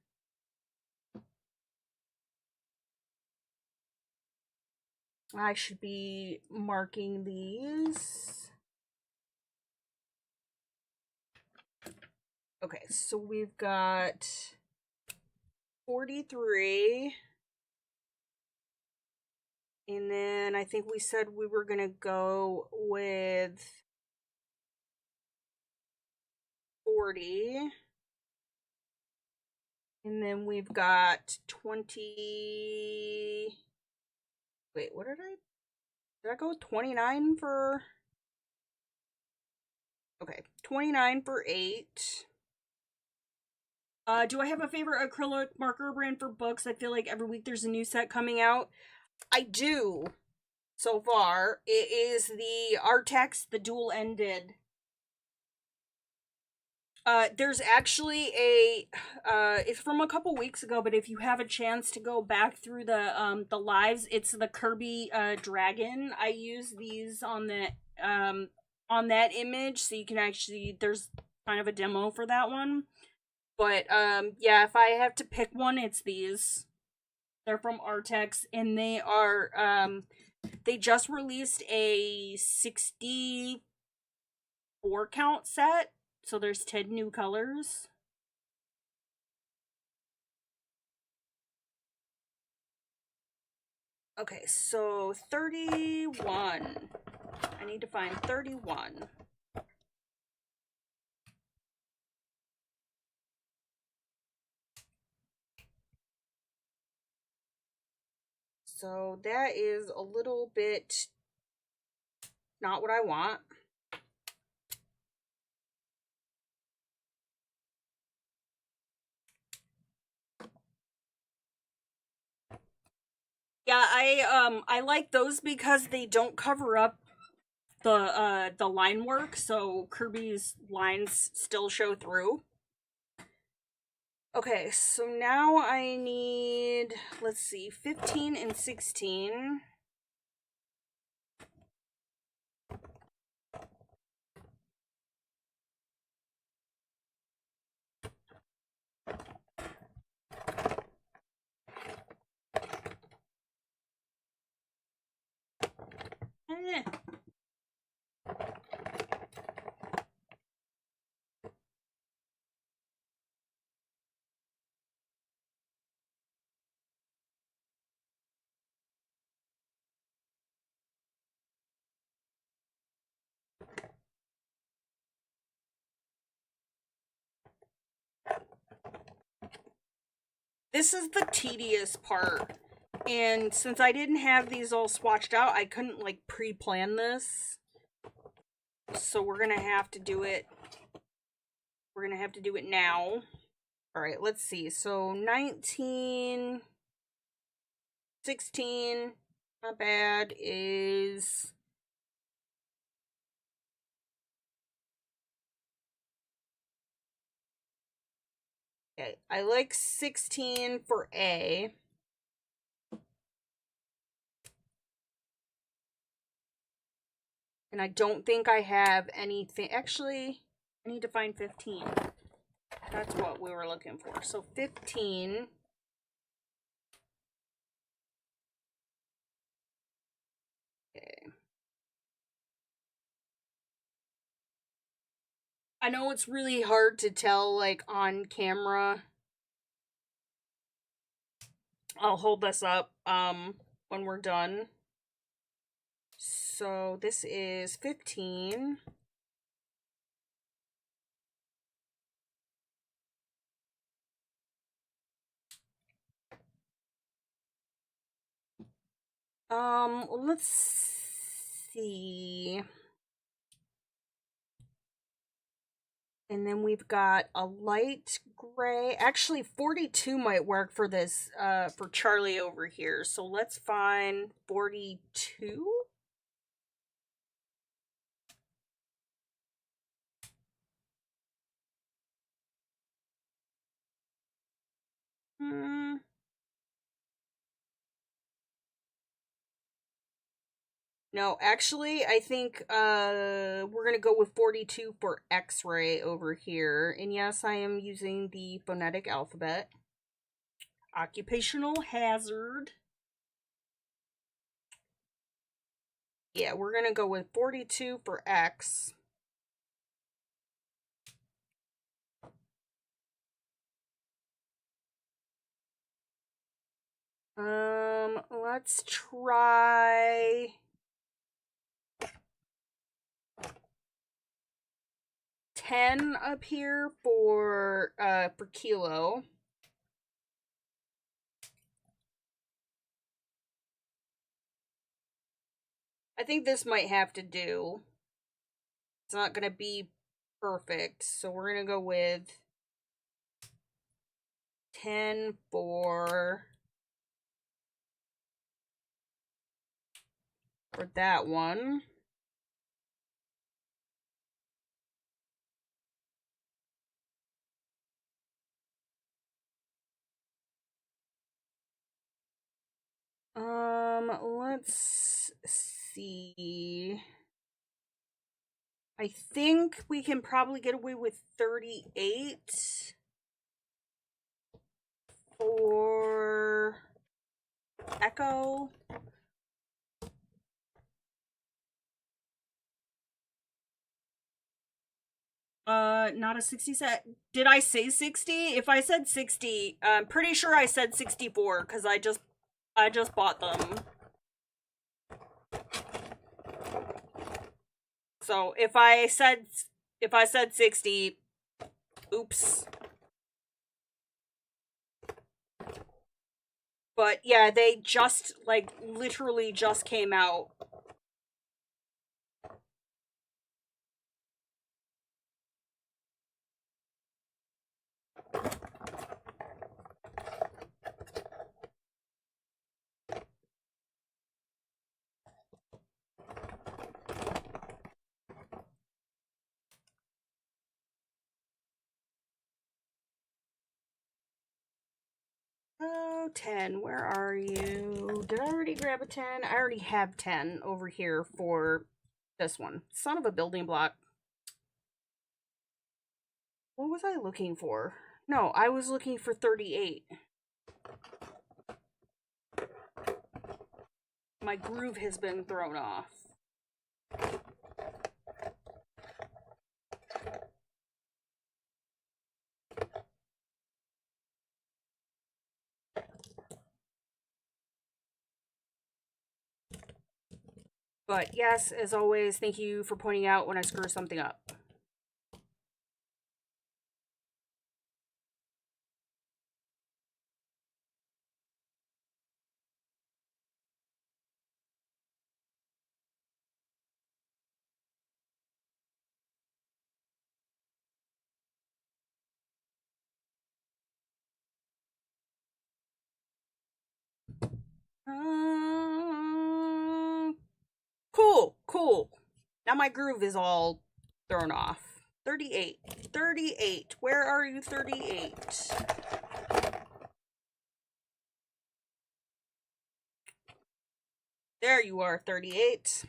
I should be marking these. Okay, so we've got 43. And then I think we said we were going to go with 40. And then we've got 20. Wait, what did I go with 29 for? Okay, 29 for 8. Do I have a favorite acrylic marker brand for books? I feel like every week there's a new set coming out. I do. So far, it is the Artex, the dual-ended. There's actually it's from a couple weeks ago, but if you have a chance to go back through the lives, it's the Kirby dragon. I use these on that image, so you can actually, there's kind of a demo for that one. But yeah, if I have to pick one, it's these. They're from Artex, and they are they just released a 64 count set. So there's 10 new colors. Okay, so 31. I need to find 31. So that is a little bit not what I want. Yeah, I like those because they don't cover up the line work, so Kirby's lines still show through. Okay, so now I need, let's see, 15 and 16. Eh. This is the tedious part. And since I didn't have these all swatched out, I couldn't like pre-plan this. So we're gonna have to do it. We're gonna have to do it now. Alright, let's see. So 19, 16, not bad, is okay. I like 16 for A. And I don't think I have anything. Actually, I need to find 15. That's what we were looking for. So 15. Okay. I know it's really hard to tell, like, on camera. I'll hold this up, when we're done. So this is 15. Let's see. And then we've got a light gray. Actually, 42 might work for this, for Charlie over here. So let's find 42. Hmm. No, actually, I think we're gonna go with 42 for X-ray over here. And yes, I am using the phonetic alphabet. Occupational hazard. Yeah, we're gonna go with 42 for X. Let's try 10 up here for kilo. I think this might have to do. It's not gonna be perfect, so we're gonna go with 10 for that one. Let's see. I think we can probably get away with 38 for Echo. Not a 60 set. Did I say 60? If I said 60, I'm pretty sure I said 64 because I just bought them. So if I said 60, oops. But yeah, they just like literally just came out. Oh, 10. Where are you? Did I already grab a 10? I already have 10 over here for this one. Son of a building block. What was I looking for? No, I was looking for 38. My groove has been thrown off. But yes, as always, thank you for pointing out when I screw something up. Cool, cool. Now my groove is all thrown off. 38. 38. Where are you, 38? There you are, 38.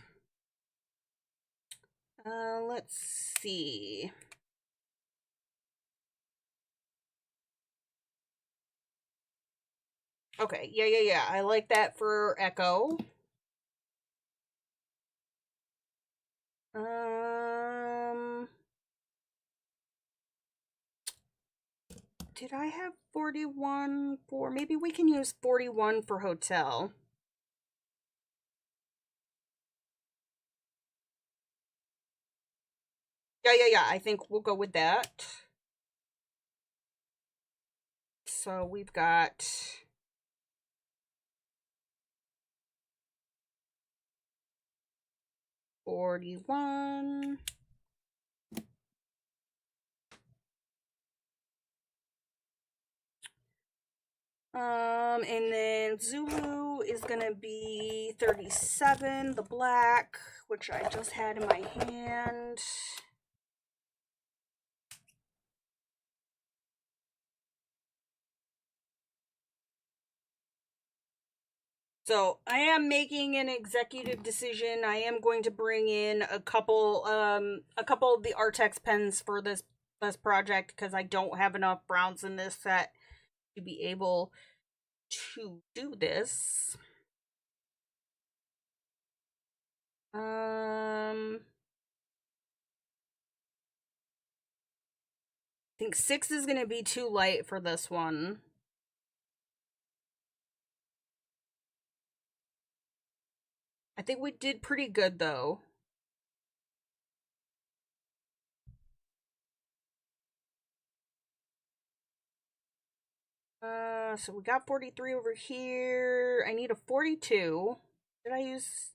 Let's see. Okay, yeah. I like that for Echo. Did I have 41 for... Maybe we can use 41 for hotel. Yeah. I think we'll go with that. So we've got... 41. And then Zulu is gonna be 37, the black, which I just had in my hand. So I am making an executive decision. I am going to bring in a couple of the Artex pens for this project because I don't have enough browns in this set to be able to do this. I think 6 is gonna be too light for this one. I think we did pretty good though. So we got 43 over here. I need a 42. Did I use...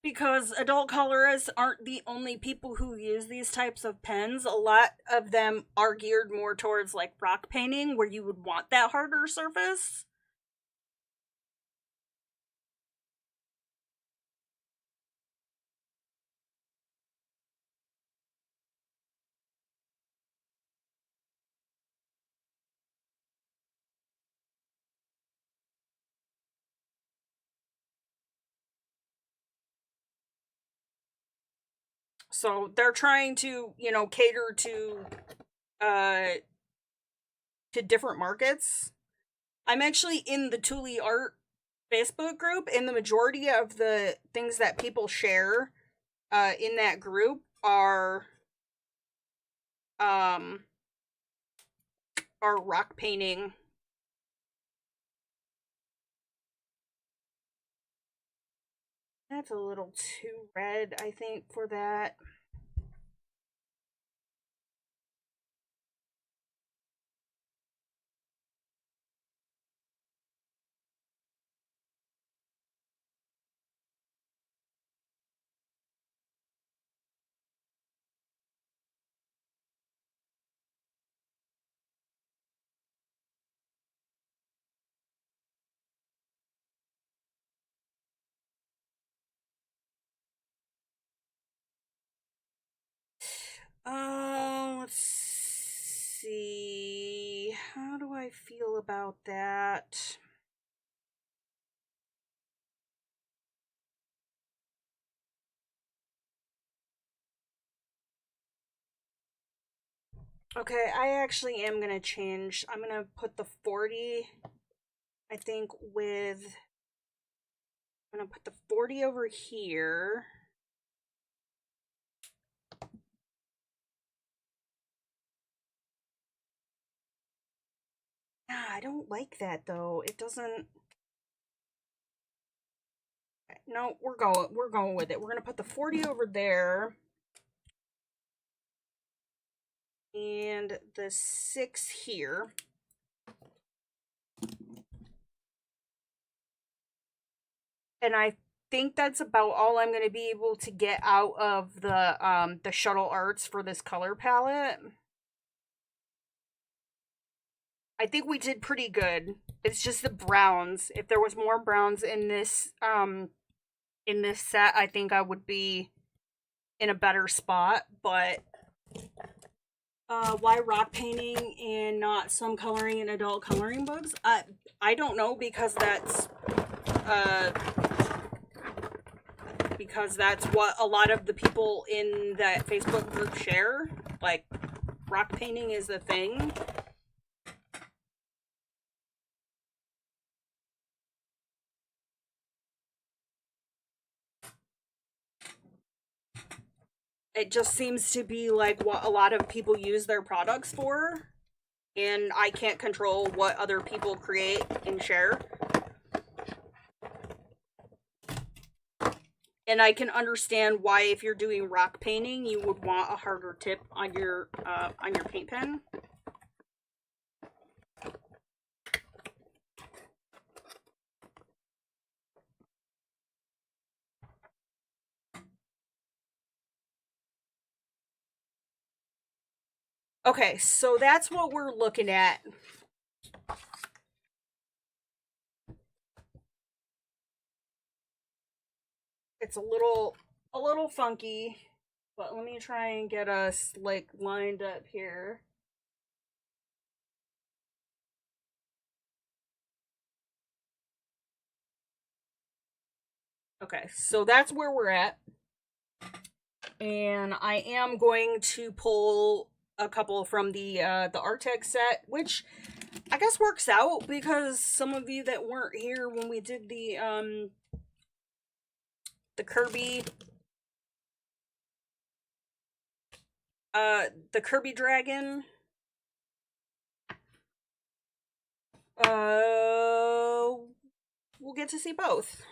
Because adult colorists aren't the only people who use these types of pens. A lot of them are geared more towards like rock painting, where you would want that harder surface. So they're trying to, cater uh to different markets. I'm actually in the Thule Art Facebook group, and the majority of the things that people share in that group um are rock painting. That's a little too red, I think, for that. Let's see. How do I feel about that? Okay, I actually am gonna change. I'm gonna put the 40, I think, with. I'm gonna put the 40 over here. I don't like that though. It doesn't. No, we're going with it. We're gonna put the 40 over there. And the 6 here. And I think that's about all I'm going to be able to get out of the Shuttle Arts for this color palette. I think we did pretty good. It's just the browns. If there was more browns in this set, I think I would be in a better spot, but why rock painting and not some coloring in adult coloring books? I don't know, because uh that's what a lot of the people in that Facebook group share. Like, rock painting is a thing. It just seems to be like what a lot of people use their products for. and I can't control what other people create and share. And I can understand why, if you're doing rock painting, you would want a harder tip on your paint pen. Okay, so that's what we're looking at. It's a little funky, but let me try and get us like lined up here. Okay, so that's where we're at. And I am going to pull a couple from the Artec set, which I guess works out because some of you that weren't here when we did the Kirby the Kirby Dragon we'll get to see both.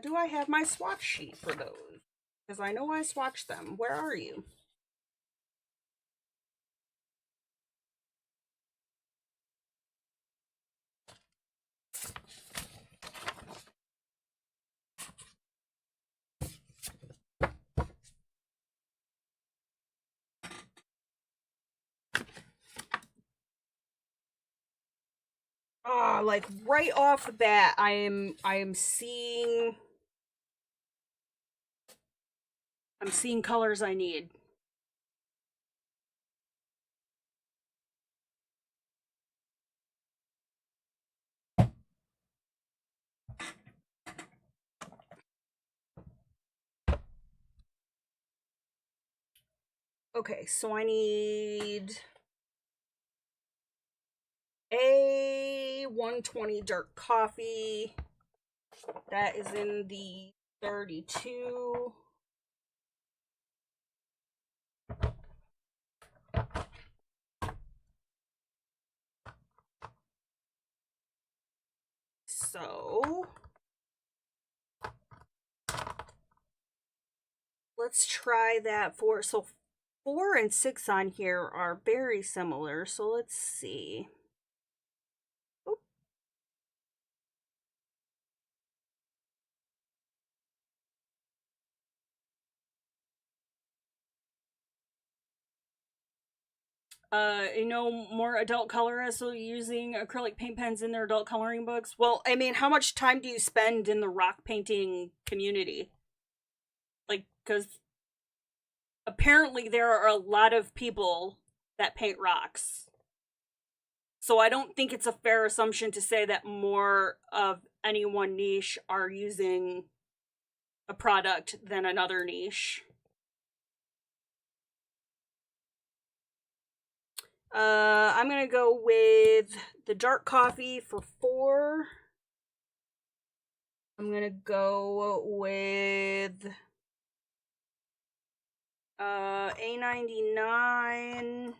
Do I have my swatch sheet for those? Because I know I swatched them. Where are you? Ah, like right off the bat, I am seeing colors I need. Okay, so I need a 120 dark coffee. That is in the 32. So let's try that for, so 4 and 6 on here are very similar, so let's see. More adult colorists are using acrylic paint pens in their adult coloring books. Well, I mean, how much time do you spend in the rock painting community? Like, because apparently there are a lot of people that paint rocks. So I don't think it's a fair assumption to say that more of any one niche are using a product than another niche. I'm gonna go with the dark coffee for 4. I'm gonna go with A99.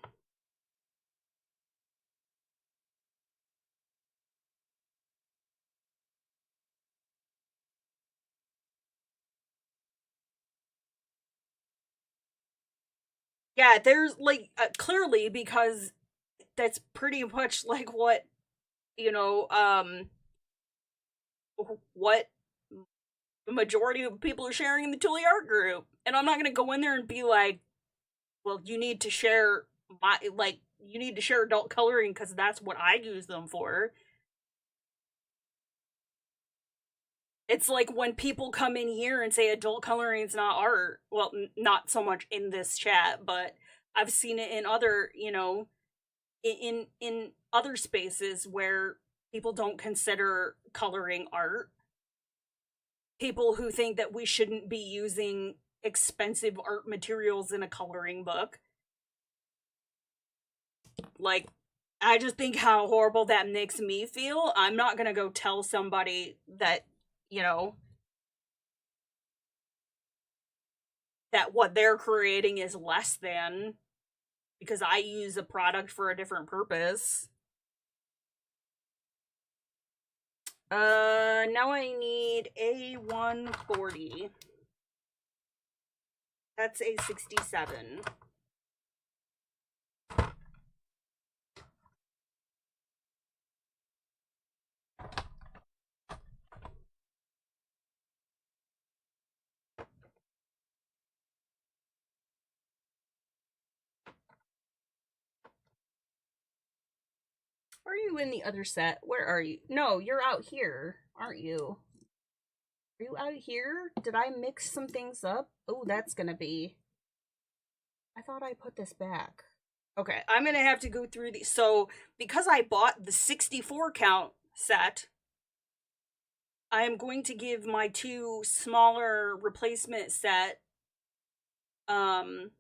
Yeah, there's like clearly, because that's pretty much like what what the majority of people are sharing in the Tully Art group. And I'm not gonna go in there and be like, well, you need to share adult coloring because that's what I use them for. It's like when people come in here and say adult coloring is not art. Well, not so much in this chat, but I've seen it in other, in other spaces where people don't consider coloring art. People who think that we shouldn't be using expensive art materials in a coloring book. Like, I just think how horrible that makes me feel. I'm not gonna go tell somebody that, that what they're creating is less than. because I use a product for a different purpose. Now I need a 140. That's a 67. Are you in the other set? Where are you? No, you're out here, aren't you? Are you out here? Did I mix some things up? Oh, that's gonna be... I thought I put this back. Okay, I'm gonna have to go through these. So, because I bought the 64 count set, I am going to give my two smaller replacement set um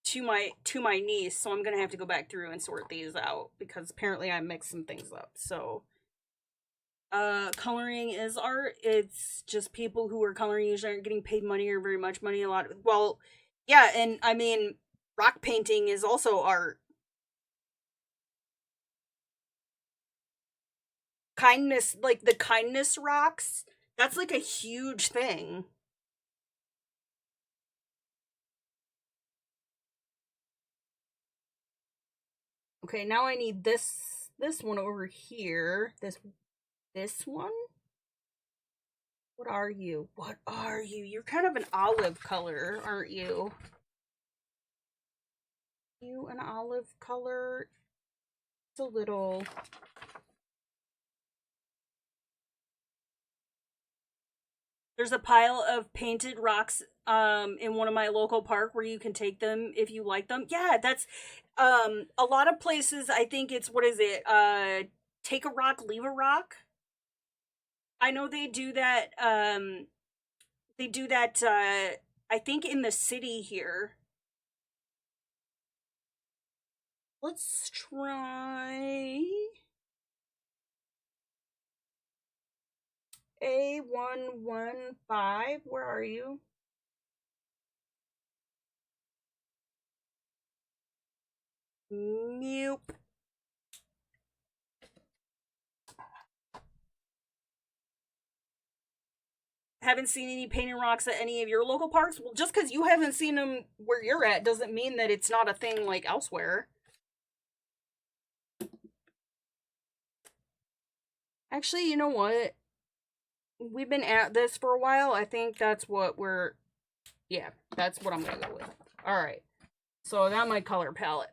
to my niece, so I'm gonna have to go back through and sort these out because apparently I mixed some things up. So coloring is art. It's just people who are coloring usually aren't getting paid money or very much money. A lot of, well, yeah, and I mean rock painting is also art. Kindness, like the kindness rocks, that's like a huge thing. Okay, now I need this one over here. This one? What are you? What are you? You're kind of an olive color, aren't you? You an olive color? It's a little... There's a pile of painted rocks in one of my local park where you can take them if you like them. Yeah, that's a lot of places. I think it's, what is it? Take a rock, leave a rock. I know they do that. They do that. I think in the city here. Let's try A115. Where are you? Nope. Haven't seen any painted rocks at any of your local parks? Well, just because you haven't seen them where you're at doesn't mean that it's not a thing like elsewhere. Actually, you know what? We've been at this for a while. I think that's what we're... Yeah, that's what I'm gonna go with. Alright. So that my color palette.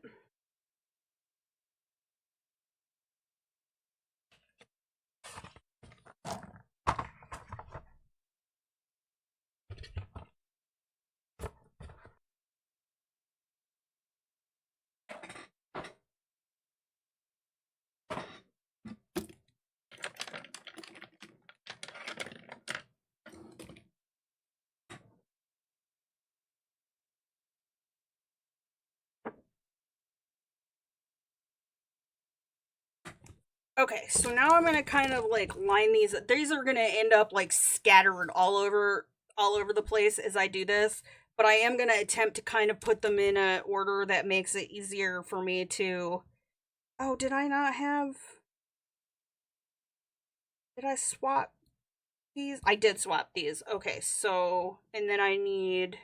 Okay, so now I'm gonna kind of like line these. These are gonna end up like scattered all over the place as I do this, but I am gonna attempt to kind of put them in a order that makes it easier for me to... Oh, did I not have... Did I swap these? I did swap these. Okay, so, and then I need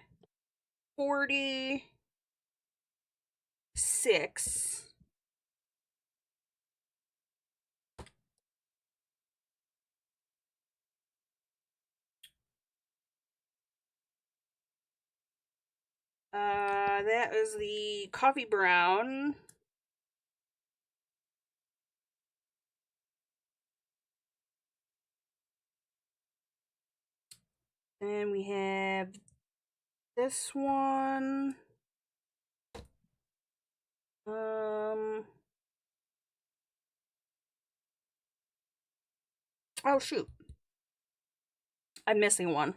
46. That is the coffee brown. And we have this one. Oh shoot. I'm missing one.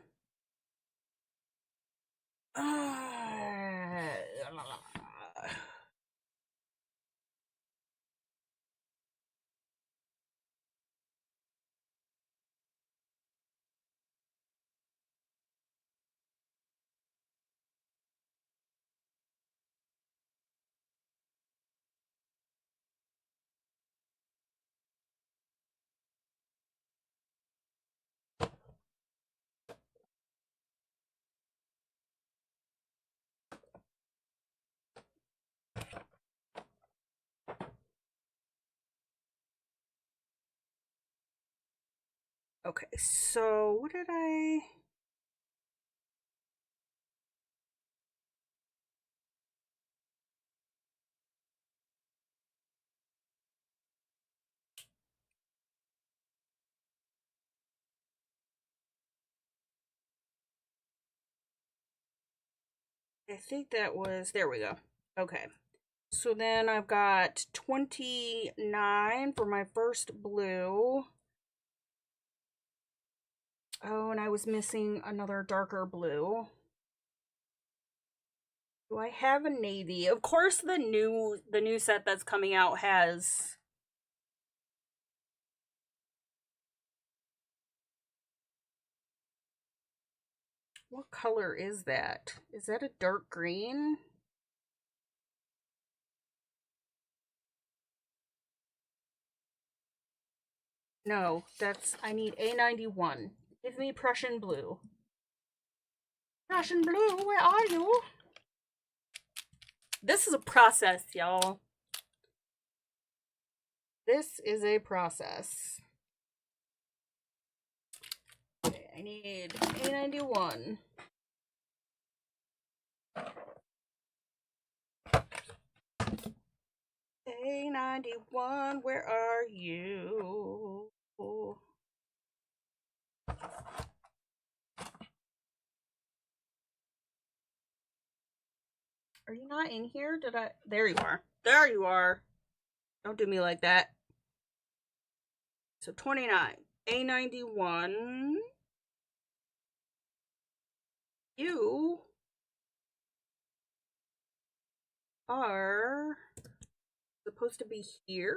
Okay, so what did I think that was, there we go. Okay. So then I've got 29 for my first blue. Oh, and I was missing another darker blue. Do I have a navy? Of course the new set that's coming out has. What color is that? Is that a dark green? No, that's, I need A91. Give me Prussian blue. Prussian blue, where are you? This is a process, y'all. This is a process. Okay, I need A91. A91, where are you? Are you not in here? Did I? There you are. There you are. Don't do me like that. So 29. A91. You are supposed to be here?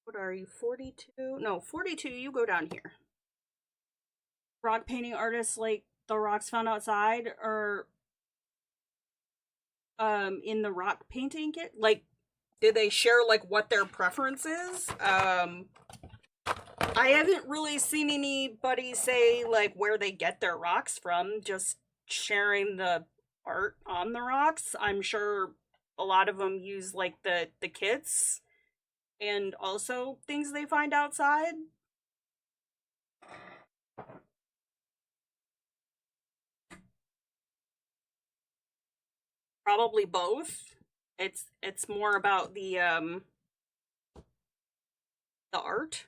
What are you, 42? No, 42, you go down here. Rock painting artists like the rocks found outside or in the rock painting kit? Like, did they share like what their preference is? I haven't really seen anybody say like where they get their rocks from, just sharing the art on the rocks. I'm sure a lot of them use like the kits and also things they find outside. Probably both. It's more about the art.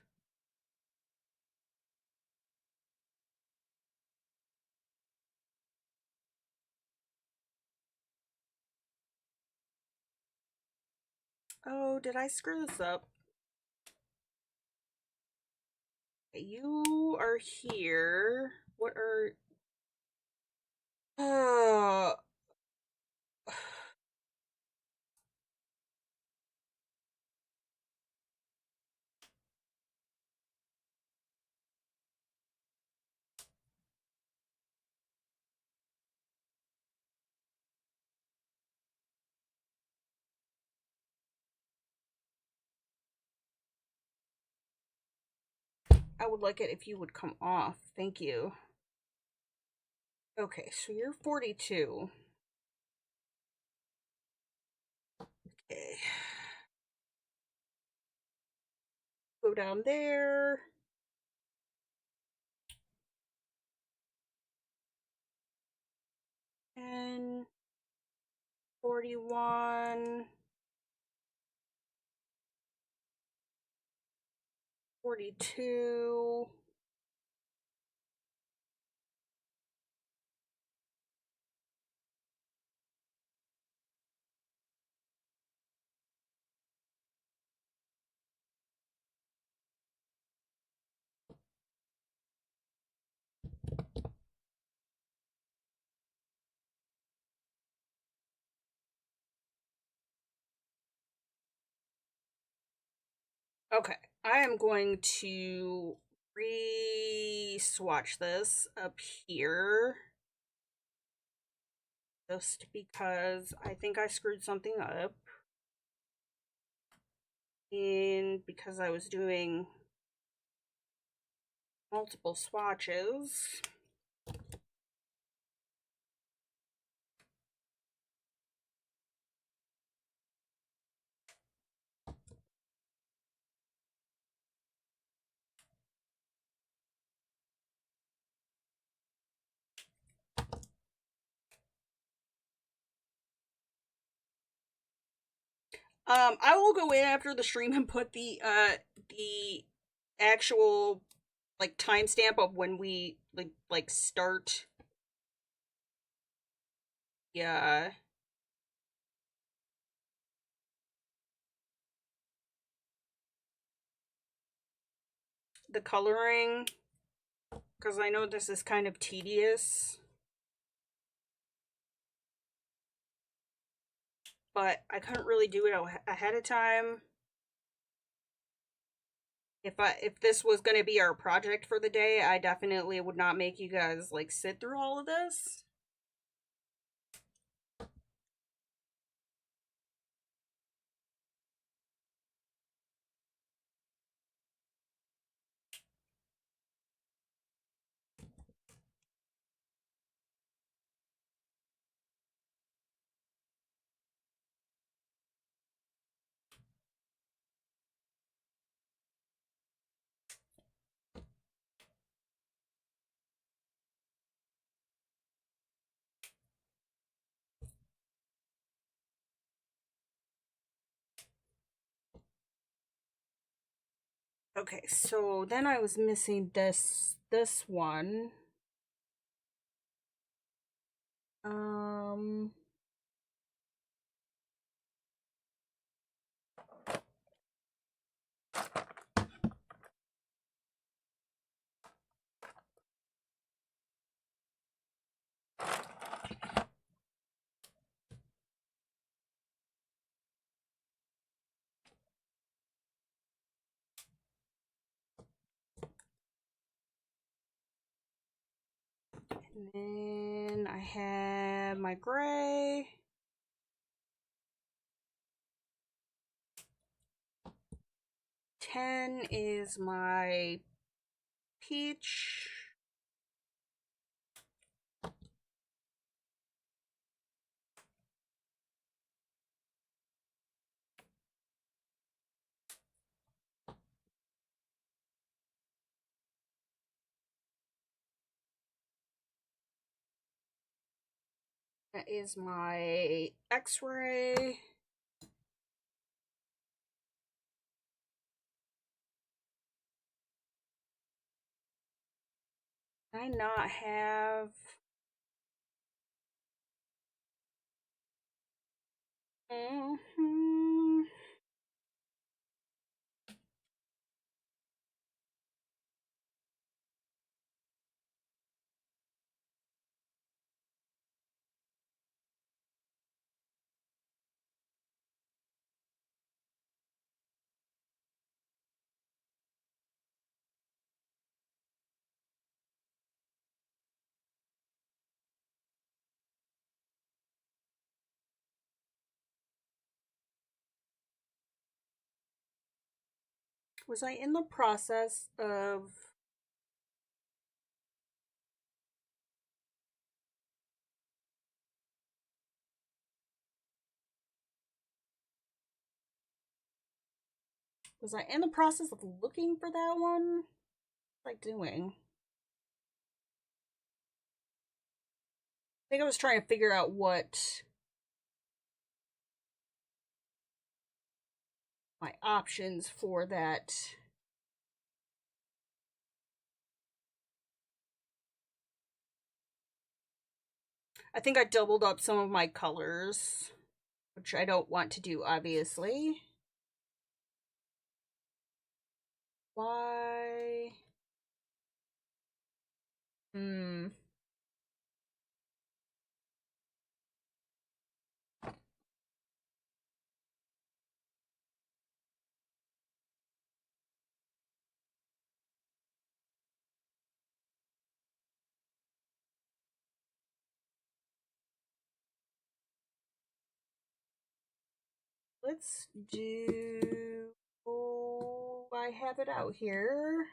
Oh, did I screw this up? You are here. What are uh I would like it if you would come off. Thank you. Okay, so you're 42. Okay. Go down there. And 41. 42. Okay, I am going to re-swatch this up here. Just because I think I screwed something up. And because I was doing multiple swatches. I will go in after the stream and put the actual like timestamp of when we like start. Yeah. The coloring, because I know this is kind of tedious, but I couldn't really do it ahead of time. If this was going to be our project for the day, I definitely would not make you guys like sit through all of this. Okay, so then I was missing this one. Um and then I have my gray. Ten is my peach. That is my X-ray. I not have Was I in the process of looking for that one? What was I doing? I think I was trying to figure out what my options for that. I think I doubled up some of my colors, which I don't want to do, obviously. Why? Hmm. Let's do. Oh, I have it out here.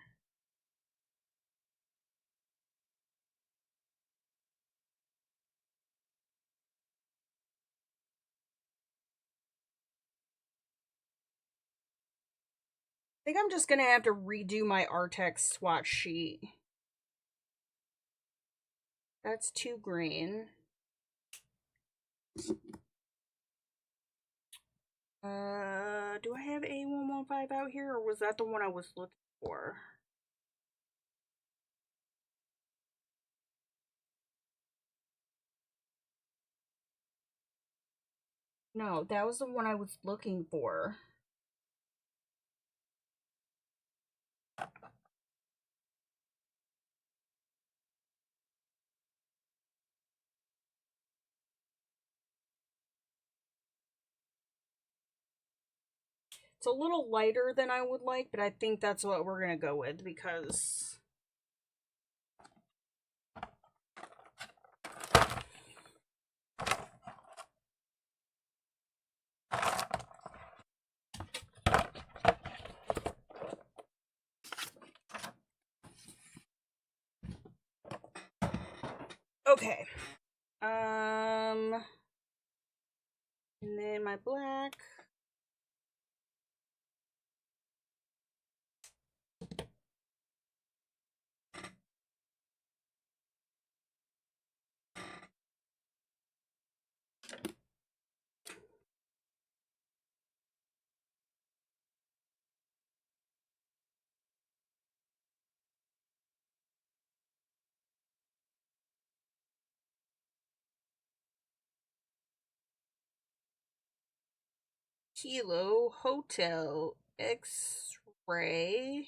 I think I'm just gonna have to redo my Artex swatch sheet. That's too green. do I have A115 out here, or was that the one I was looking for? No, that was the one I was looking for. It's a little lighter than I would like, but I think that's what we're gonna go with because okay. And then my black. Kilo Hotel X-Ray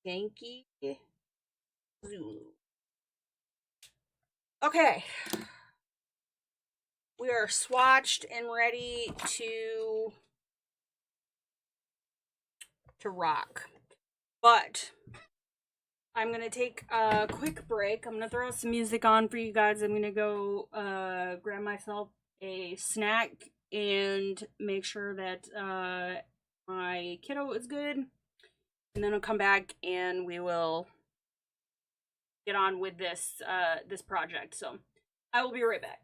Yankee Zulu. Okay. We are swatched and ready to rock. But I'm gonna take a quick break. I'm gonna throw some music on for you guys. I'm gonna go grab myself a snack and make sure that my kiddo is good. And then I'll come back and we will get on with this project. So I will be right back.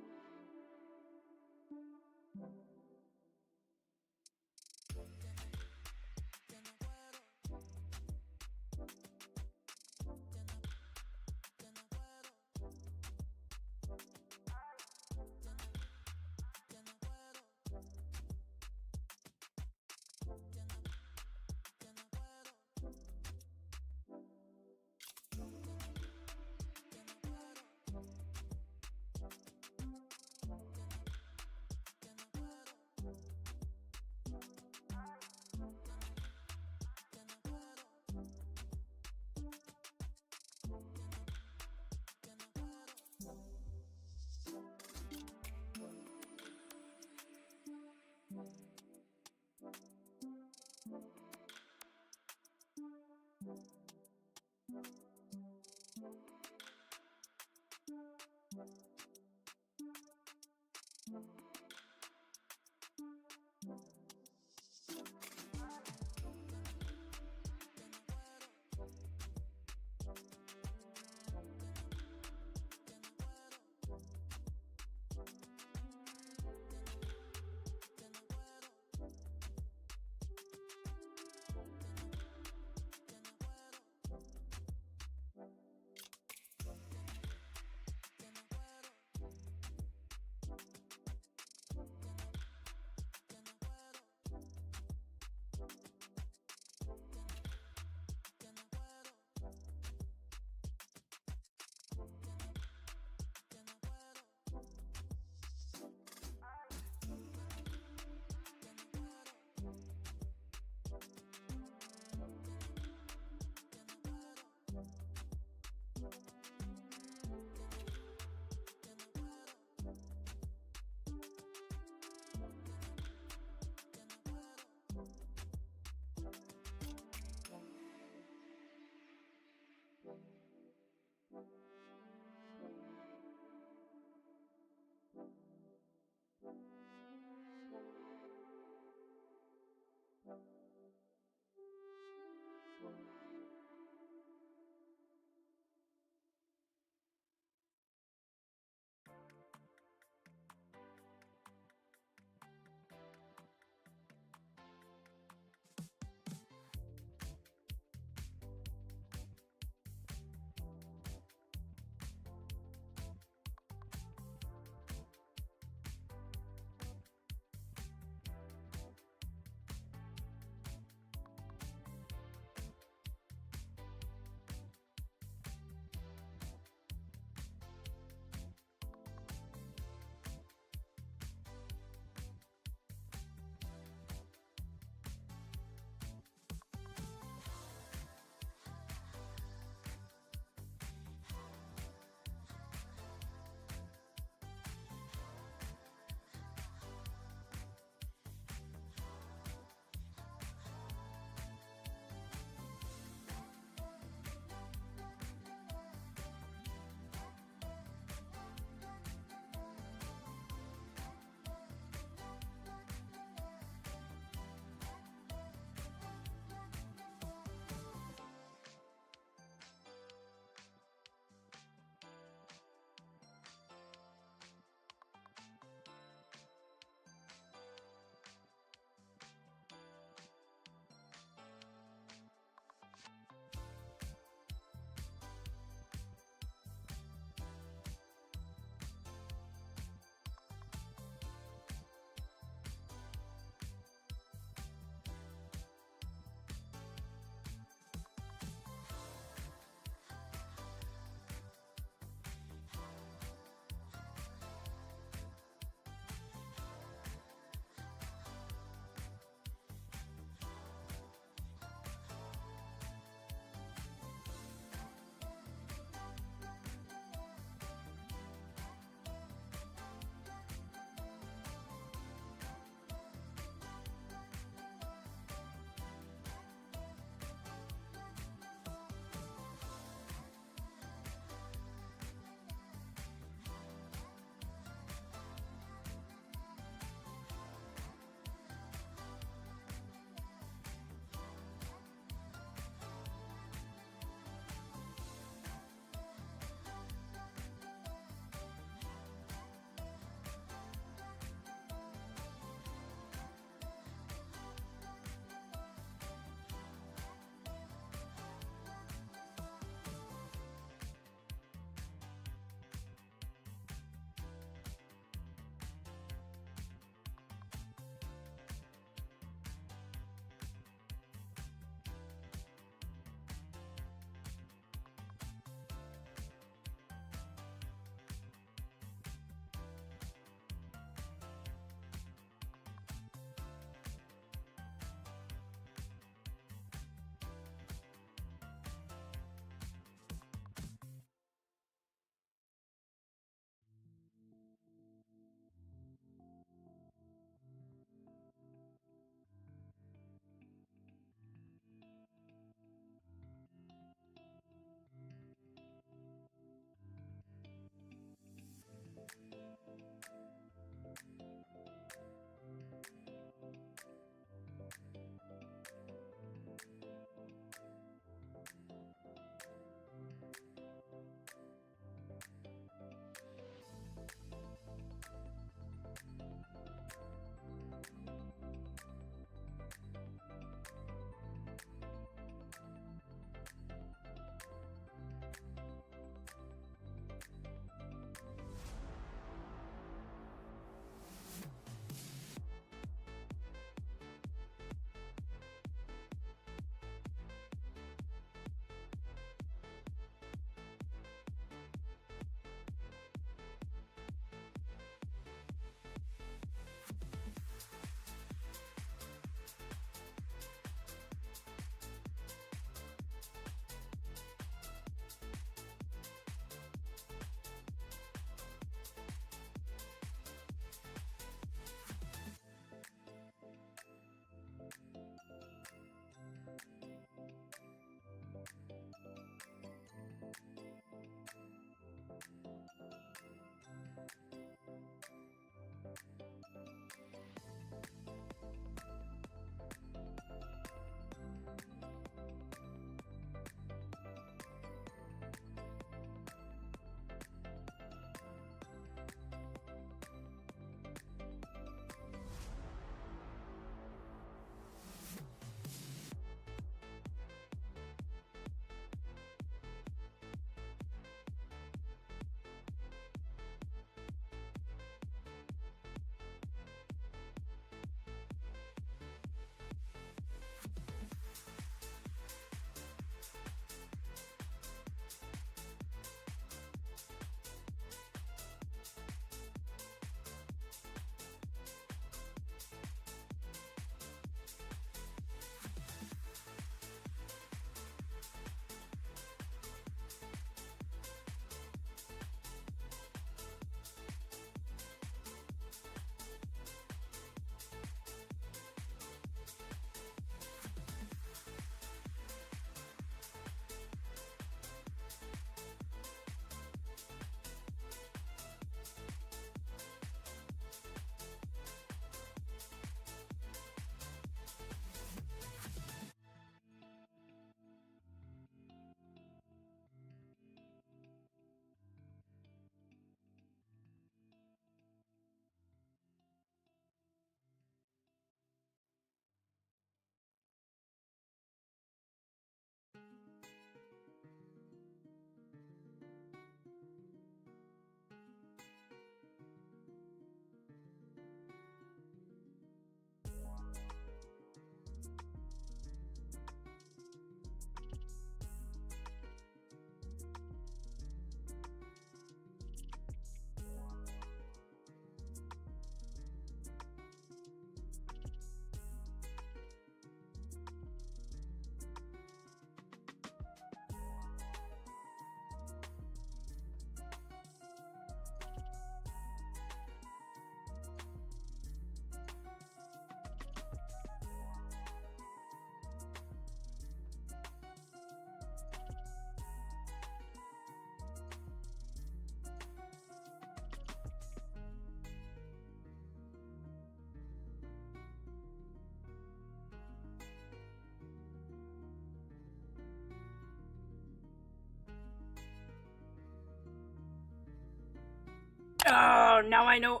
Oh, now I know.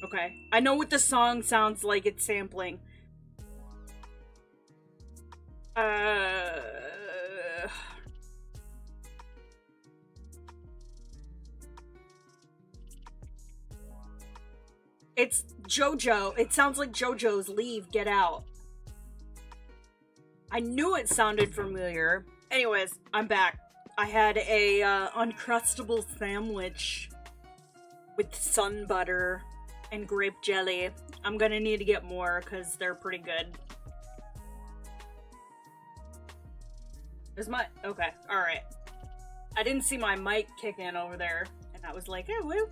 Okay. I know what the song sounds like it's sampling. Uh. It's JoJo. It sounds like JoJo's Leave, Get Out. I knew it sounded familiar. Anyways, I'm back. I had a Uncrustable sandwich with sun butter and grape jelly. I'm gonna need to get more because they're pretty good. Is my okay? All right. I didn't see my mic kick in over there, and I was like, "Hey, woo."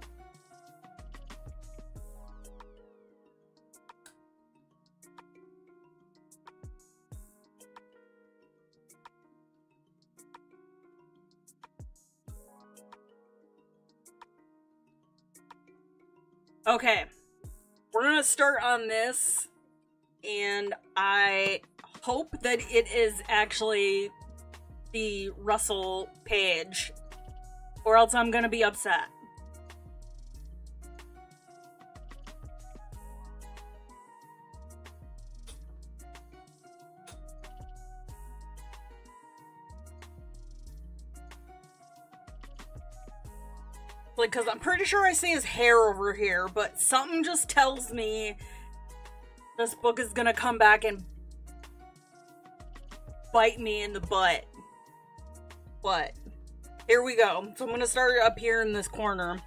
Okay, we're gonna start on this, and I hope that it is actually the Russell page, or else I'm gonna be upset. Like, because I'm pretty sure I see his hair over here, but something just tells me this book is gonna come back and bite me in the butt. But here we go. So I'm gonna start up here in this corner.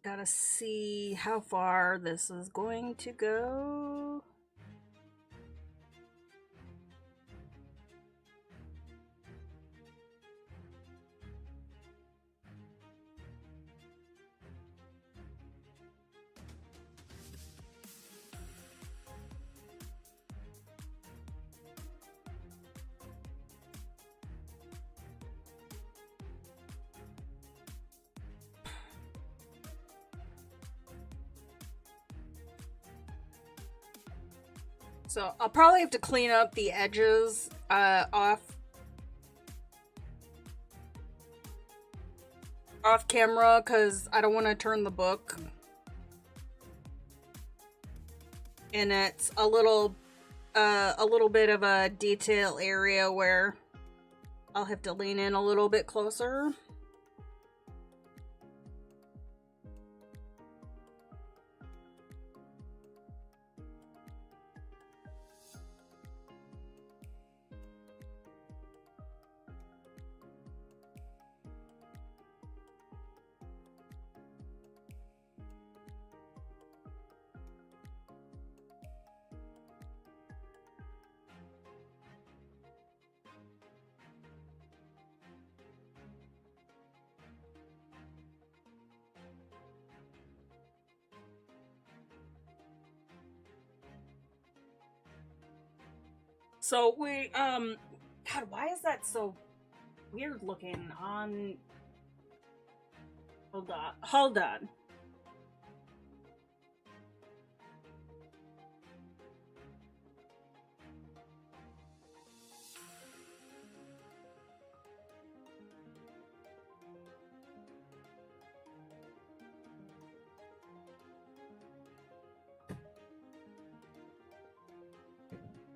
Gotta see how far this is going to go. So I'll probably have to clean up the edges off camera because I don't want to turn the book. And it's a little bit of a detail area where I'll have to lean in a little bit closer. So we, God, why is that so weird looking on? Hold on.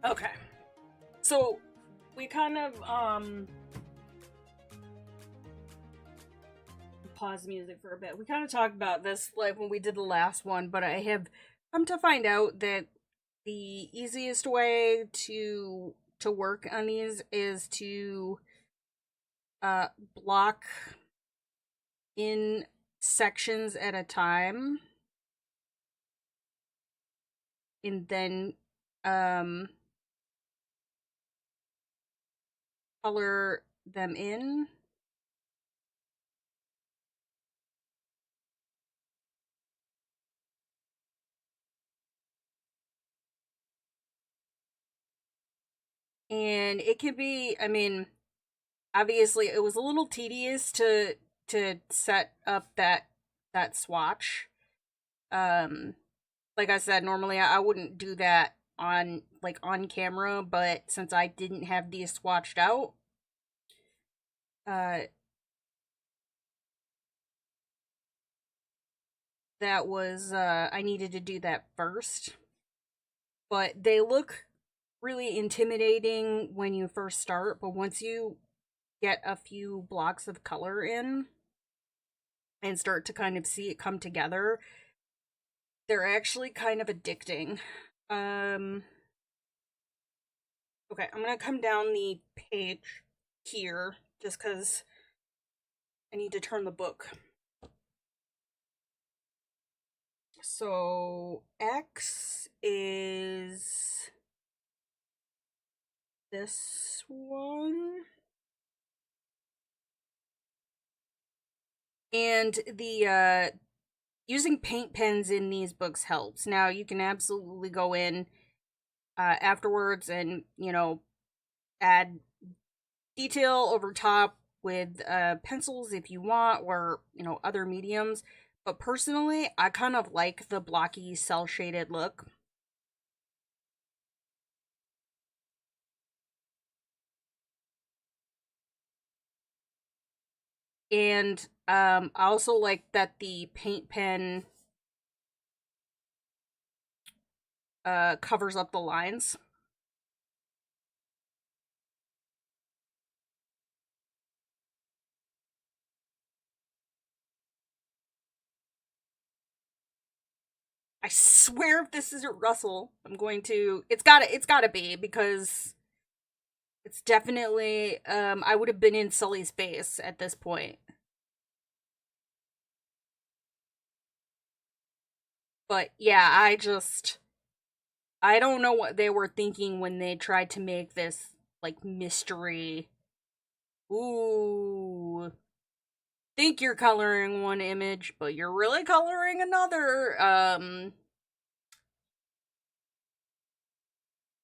Okay. So we kind of pause music for a bit. We kind of talked about this like when we did the last one, but I have come to find out that the easiest way to work on these is to block in sections at a time and then color them in. And it can be, I mean, obviously it was a little tedious to set up that swatch. Um like I said, normally I wouldn't do that on on camera, but since I didn't have these swatched out, uh that was I needed to do that first. But they look really intimidating when you first start, but once you get a few blocks of color in and start to kind of see it come together, they're actually kind of addicting. Um okay, I'm going to come down the page here just cuz I need to turn the book. So X is this one. And the using paint pens in these books helps. Now you can absolutely go in afterwards and, you know, add detail over top with pencils if you want, or, you know, other mediums. But personally, I kind of like the blocky cell shaded look. And I also like that the paint pen covers up the lines. I swear if this isn't Russell, I'm going to it's gotta be because it's definitely I would have been in Sully's face at this point. But yeah, I don't know what they were thinking when they tried to make this like mystery. Ooh, think you're coloring one image, but you're really coloring another.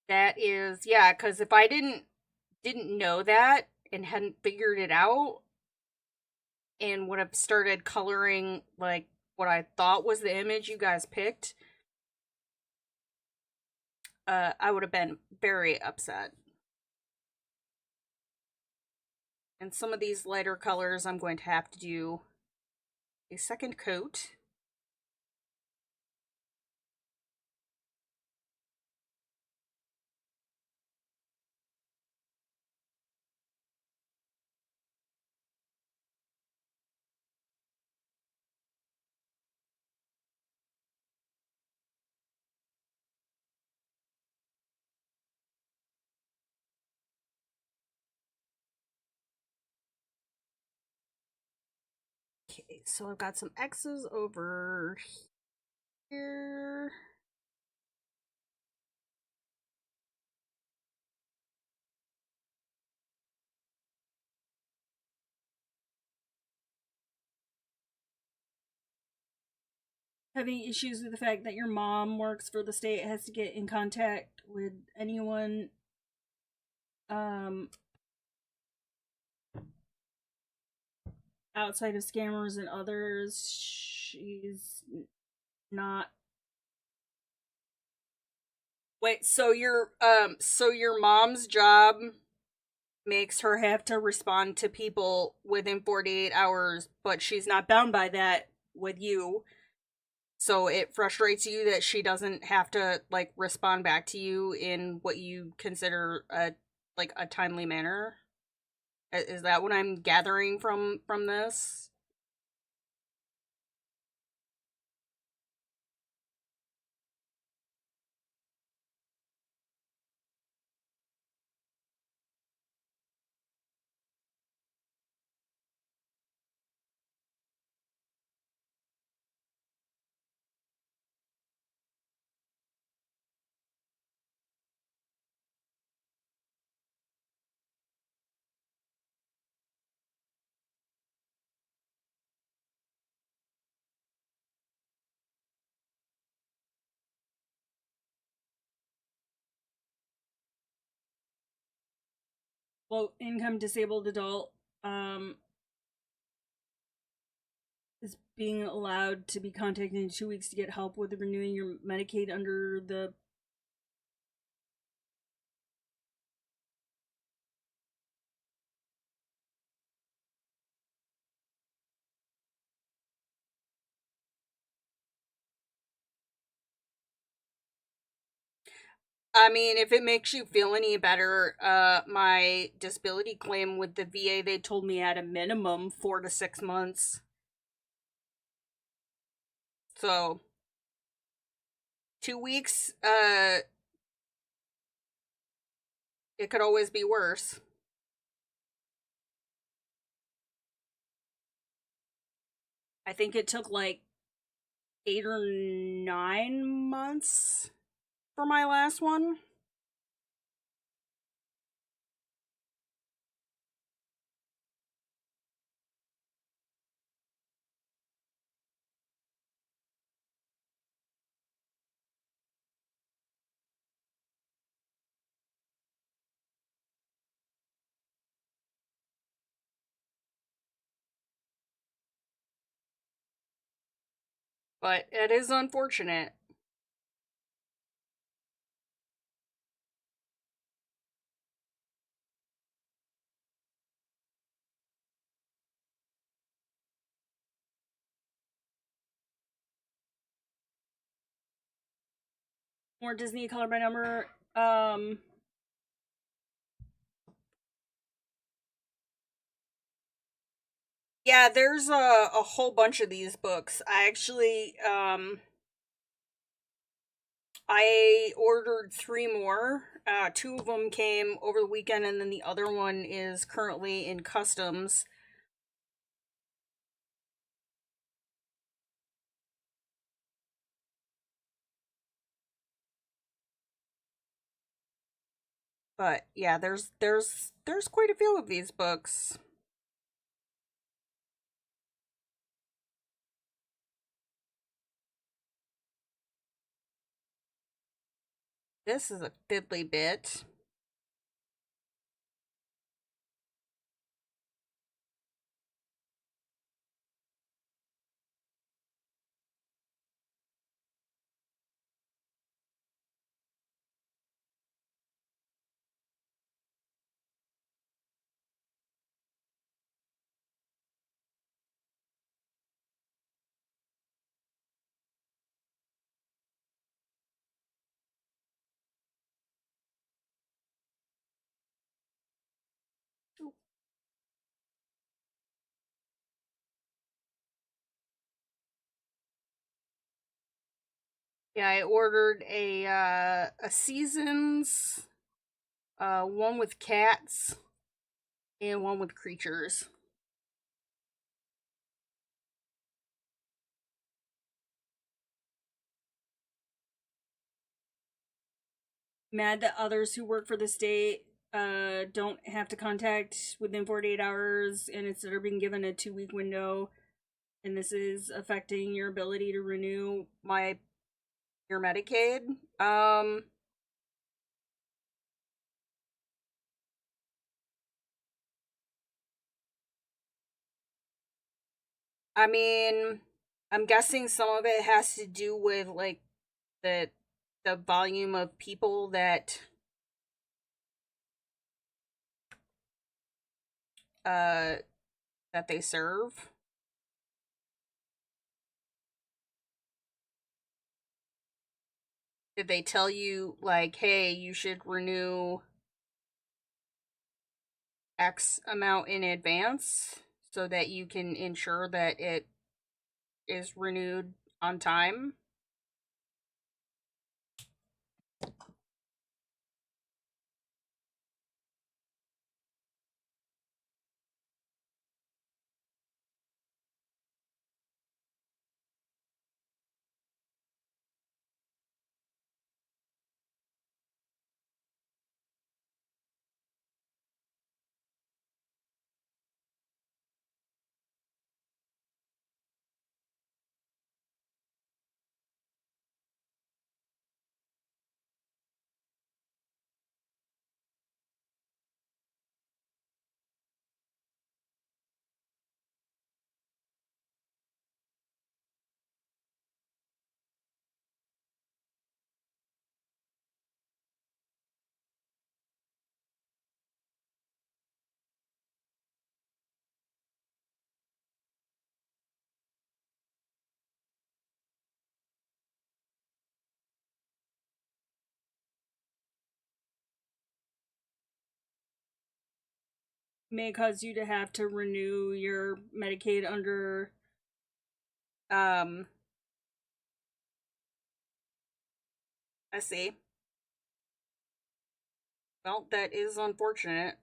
That is, yeah, cuz if I didn't know that and hadn't figured it out and would have started coloring like what I thought was the image you guys picked, I would have been very upset. And some of these lighter colors I'm going to have to do a second coat. Okay, so I've got some X's over here. Having issues with the fact that your mom works for the state, has to get in contact with anyone um outside of scammers and others. She's not. Wait, so your mom's job makes her have to respond to people within 48 hours, but she's not bound by that with you. So it frustrates you that she doesn't have to like respond back to you in what you consider a timely manner. Is that what I'm gathering from this? low income disabled adult is being allowed to be contacted in 2 weeks to get help with renewing your Medicaid under the. I mean, if it makes you feel any better, my disability claim with the VA, they told me at a minimum 4 to 6 months. So 2 weeks, it could always be worse. I think it took like 8 or 9 months for my last one. But it is unfortunate. More Disney color by number. Yeah, there's a whole bunch of these books. I ordered three more. Two of them came over the weekend, and then the other one is currently in customs. But yeah, there's quite a few of these books. This is a fiddly bit. Yeah, I ordered a seasons, one with cats and one with creatures. Mad that others who work for the state don't have to contact within 48 hours and instead are being given a 2 week window, and this is affecting your ability to renew your Medicaid. I mean, I'm guessing some of it has to do with like the the volume of people uh that they serve. Did they tell you like, hey, you should renew X amount in advance so that you can ensure that it is renewed on time? may cause you to have to renew your Medicaid under um I see. Well, that is unfortunate.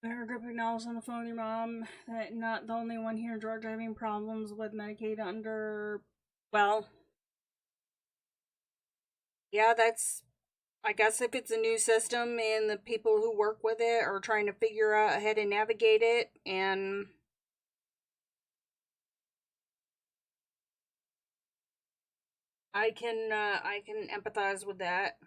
Her group acknowledged on the phone with your mom that not the only one here drug driving problems with Medicaid under. Well, yeah, that's. I guess if it's a new system and the people who work with it are trying to figure out how to navigate it, and I can empathize with that.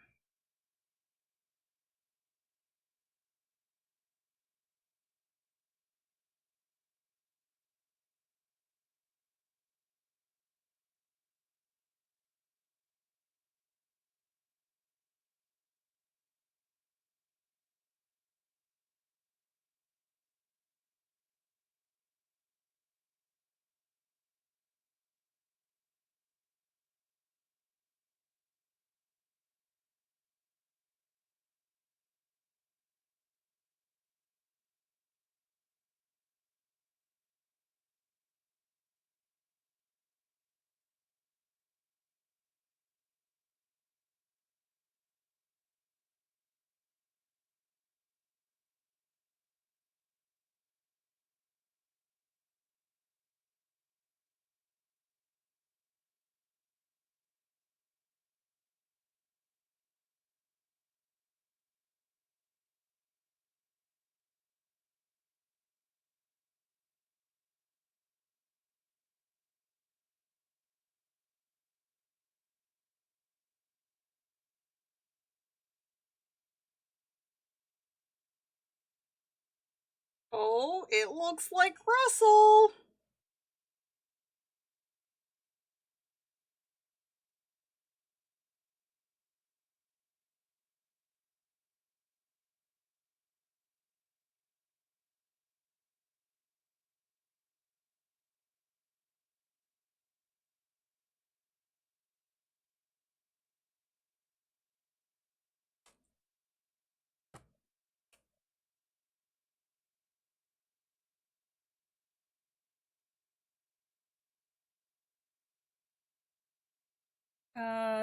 Oh, it looks like Russell.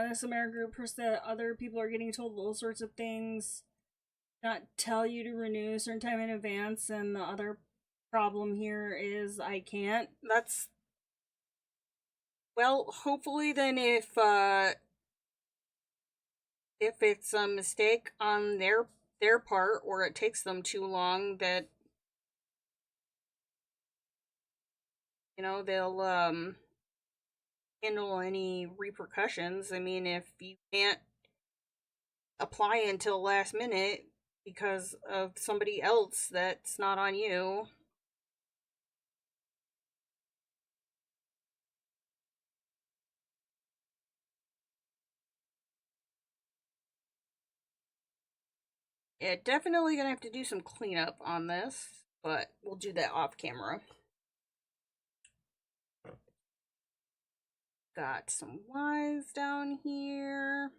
This American group that other people are getting told all sorts of things, not tell you to renew a certain time in advance, and the other problem here is I can't. That's well, hopefully then if it's a mistake on their part or it takes them too long that they'll handle any repercussions. I mean, if you can't apply until last minute because of somebody else, that's not on you. Yeah, definitely gonna have to do some cleanup on this, but we'll do that off camera. Got some Y's down here.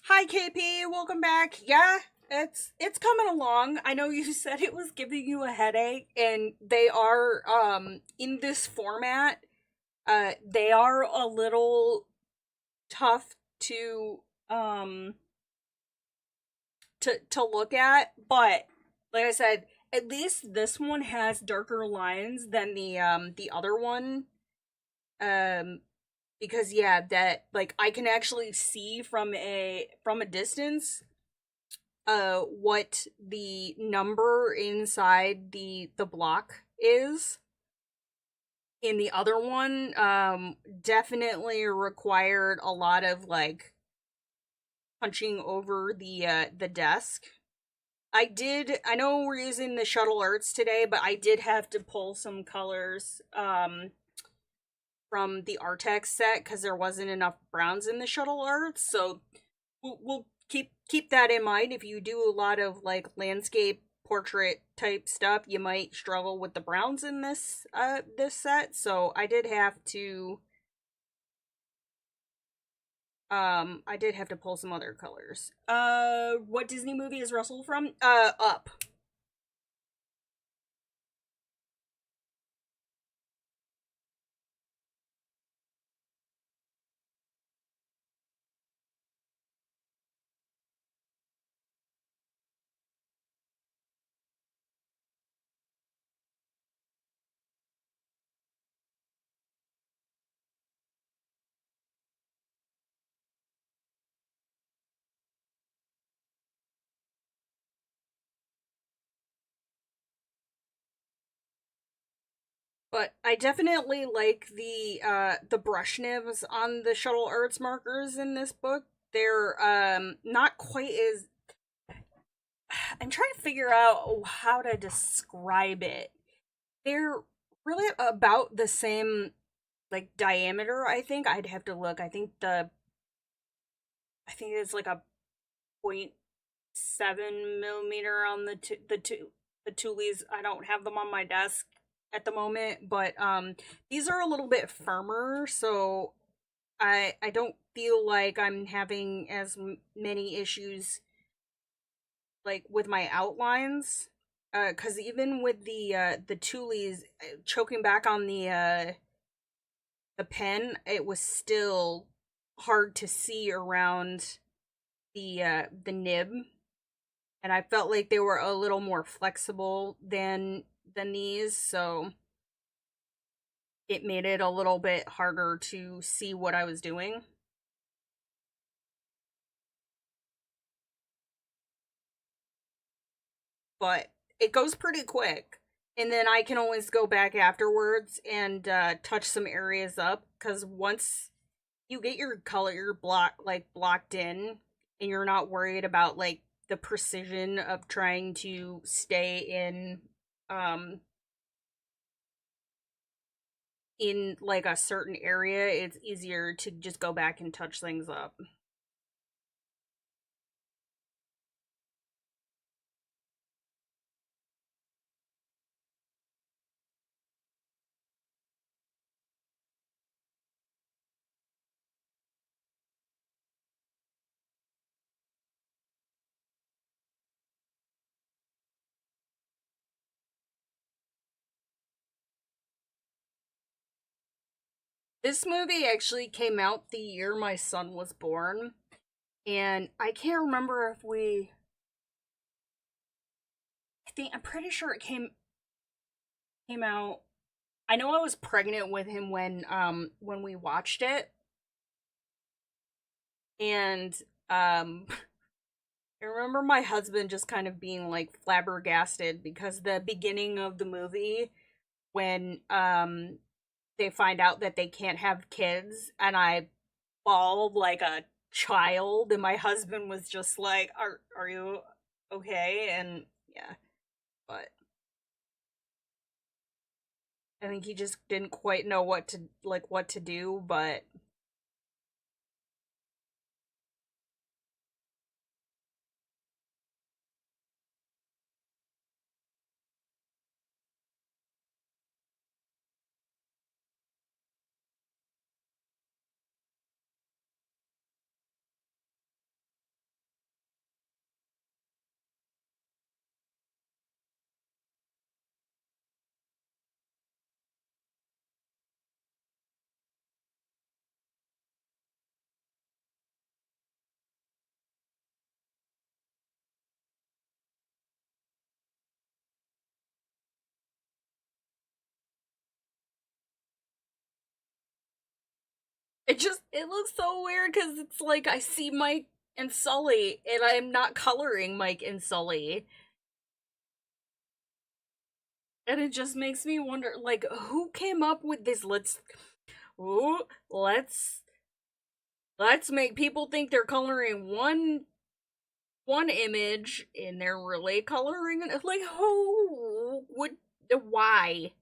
Hi KP, welcome back. Yeah, it's coming along. I know you said it was giving you a headache and they are in this format. They are a little tough to um to look at, but like I said, at least this one has darker lines than the other one. Um because yeah, that like I can actually see from a distance what the number inside the block is. In the other one, definitely required a lot of like punching over the desk. I know we're using the Shuttle Arts today, but I did have to pull some colors from the Artex set because there wasn't enough browns in the Shuttle Arts. So we'll keep that in mind. If you do a lot of like landscape portrait type stuff, you might struggle with the browns in this set. So I did have to pull some other colors. What Disney movie is Russell from? Up. But I definitely like the brush nibs on the Shuttle Arts markers in this book. They're not quite as I'm trying to figure out how to describe it. They're really about the same like diameter, I think. I'd have to look. I think it's like a point 7 millimeter on the tulies. I don't have them on my desk at the moment, but these are a little bit firmer, so I don't feel like I'm having as many issues like with my outlines. Cause even with the tulies choking back on the pen, it was still hard to see around the nib, and I felt like they were a little more flexible than these, so it made it a little bit harder to see what I was doing. But it goes pretty quick. And then I can always go back afterwards and touch some areas up because once you get your color blocked in and you're not worried about like the precision of trying to stay um in like a certain area, it's easier to just go back and touch things up. This movie actually came out the year my son was born, and I can't remember if I'm pretty sure it came out. I know I was pregnant with him when we watched it, and um I remember my husband just kind of being like flabbergasted because the beginning of the movie when they find out that they can't have kids and I bawled like a child and my husband was just like are you okay? And yeah, but I think he just didn't quite know what to do, but it looks so weird because it's like I see Mike and Sully, and I'm not coloring Mike and Sully. And it just makes me wonder, like, who came up with this? Ooh, let's let's make people think they're coloring one image, and they're really coloring it. Like, who would? Why?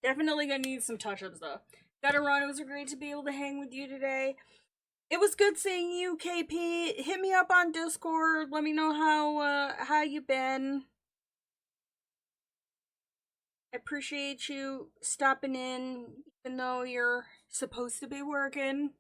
Definitely gonna need some touch-ups though. Gotta run. It was great to be able to hang with you today. It was good seeing you, KP. Hit me up on Discord. Let me know how you been. I appreciate you stopping in, even though you're supposed to be working.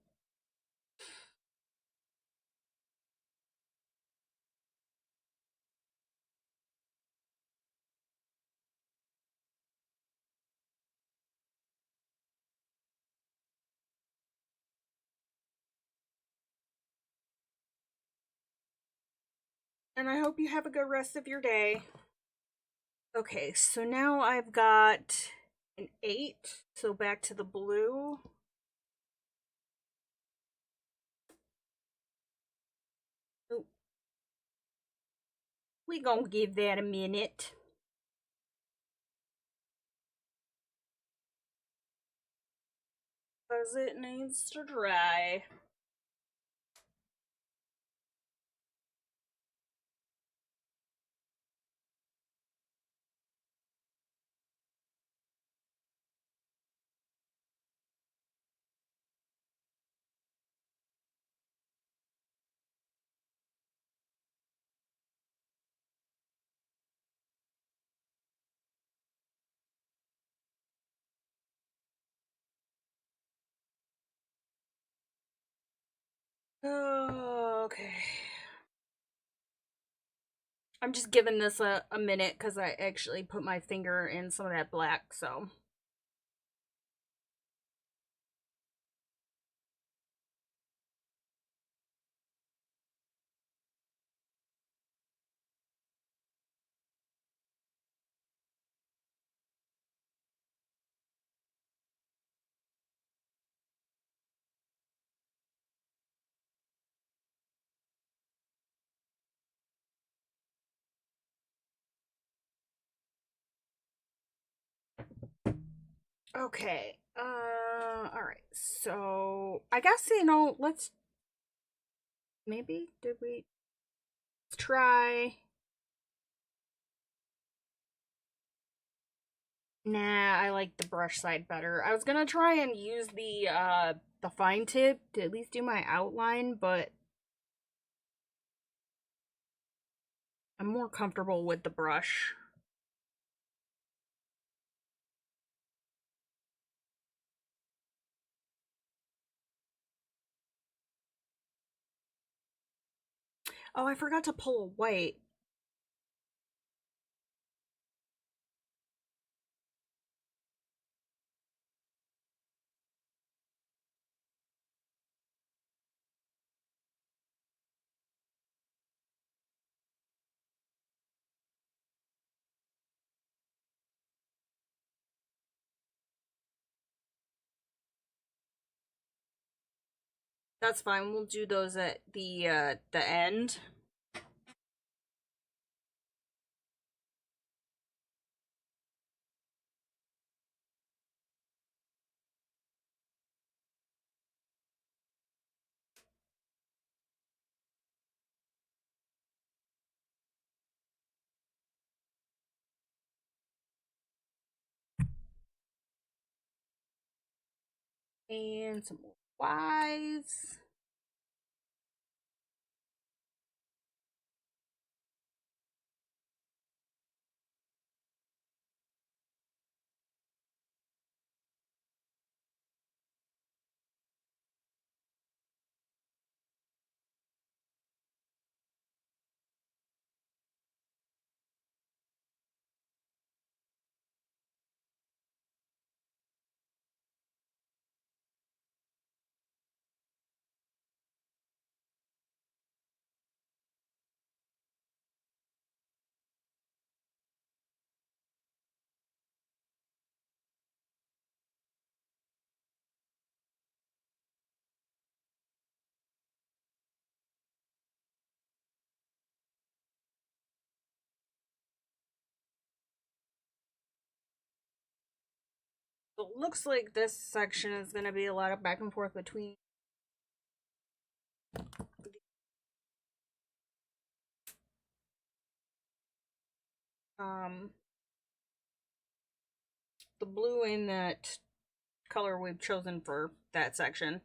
And I hope you have a good rest of your day. Okay, so now I've got an 8. So back to the blue. Oh, we gonna give that a minute. Because it needs to dry. Oh, okay. I'm just giving this a minute because I actually put my finger in some of that black, so. Okay. Alright. So, I guess, let's maybe, did we try? Nah, I like the brush side better. I was gonna try and use the fine tip to at least do my outline, but I'm more comfortable with the brush. Oh, I forgot to pull a white. That's fine. We'll do those at the end. And some more Y's. So it looks like this section is going to be a lot of back and forth between um the blue in that color we've chosen for that section.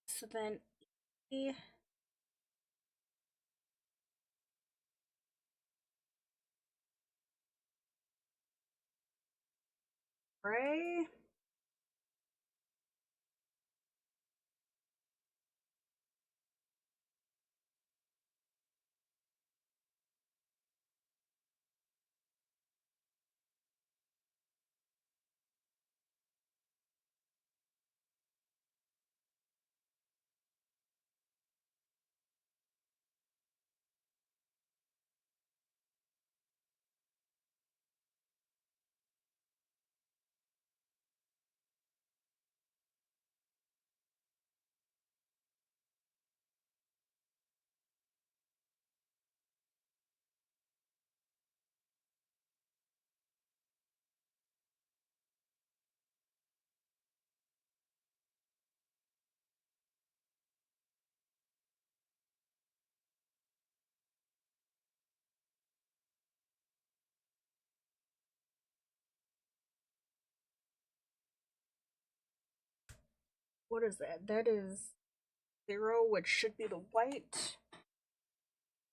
So then E, gray. What is that? That is 0, which should be the white.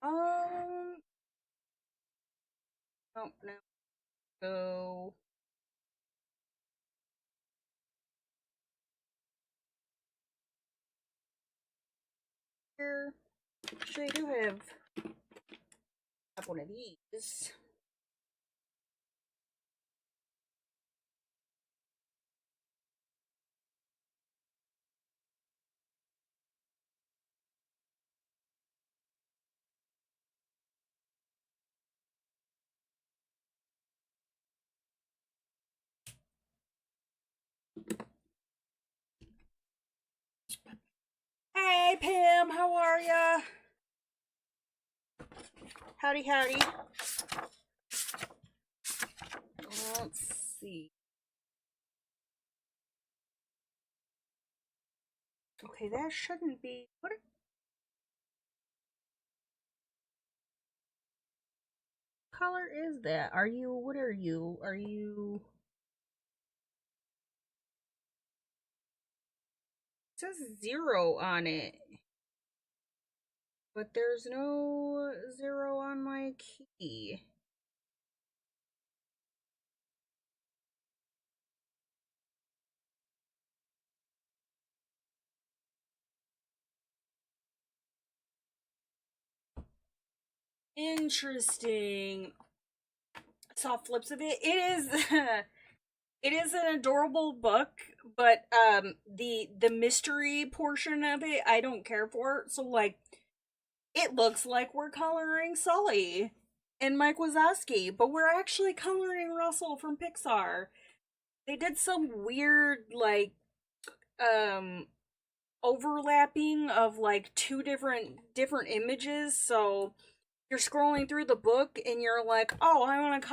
Um, oh no. Go here. Actually, I do have one of these. Hey Pam, how are ya? Howdy, howdy. Let's see. Okay, that shouldn't be. What color is that? Are you? What are you? Are you? It says 0 on it, but there's no 0 on my key. Interesting. Saw flips of it. It is. It is an adorable book, but the mystery portion of it I don't care for. So like it looks like we're coloring Sully and Mike Wazowski, but we're actually coloring Russell from Pixar. They did some weird like um overlapping of like two different images, so you're scrolling through the book and you're like, "Oh, I want to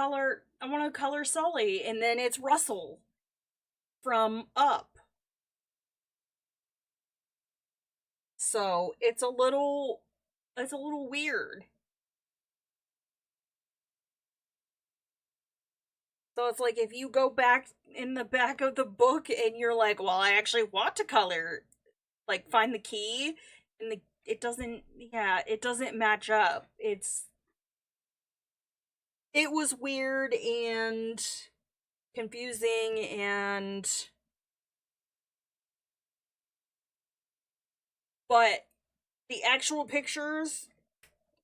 color Sully," and then it's Russell from Up. So, it's a little weird. So it's like if you go back in the back of the book and you're like, well, I actually want to color, like find the key, and it doesn't, yeah, it doesn't match up. It was weird and confusing, and but the actual pictures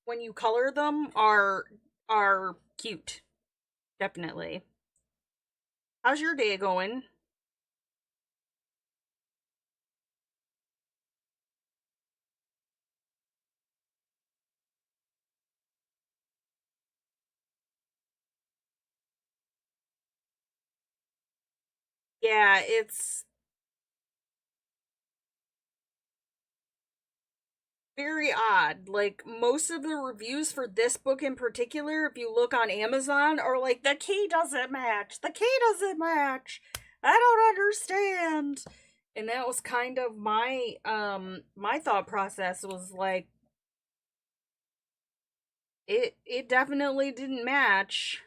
when you color them are cute, definitely. How's your day going? Yeah, it's very odd. Like most of the reviews for this book in particular, if you look on Amazon, are like the key doesn't match. The key doesn't match. I don't understand. And that was kind of my thought process was like it definitely didn't match.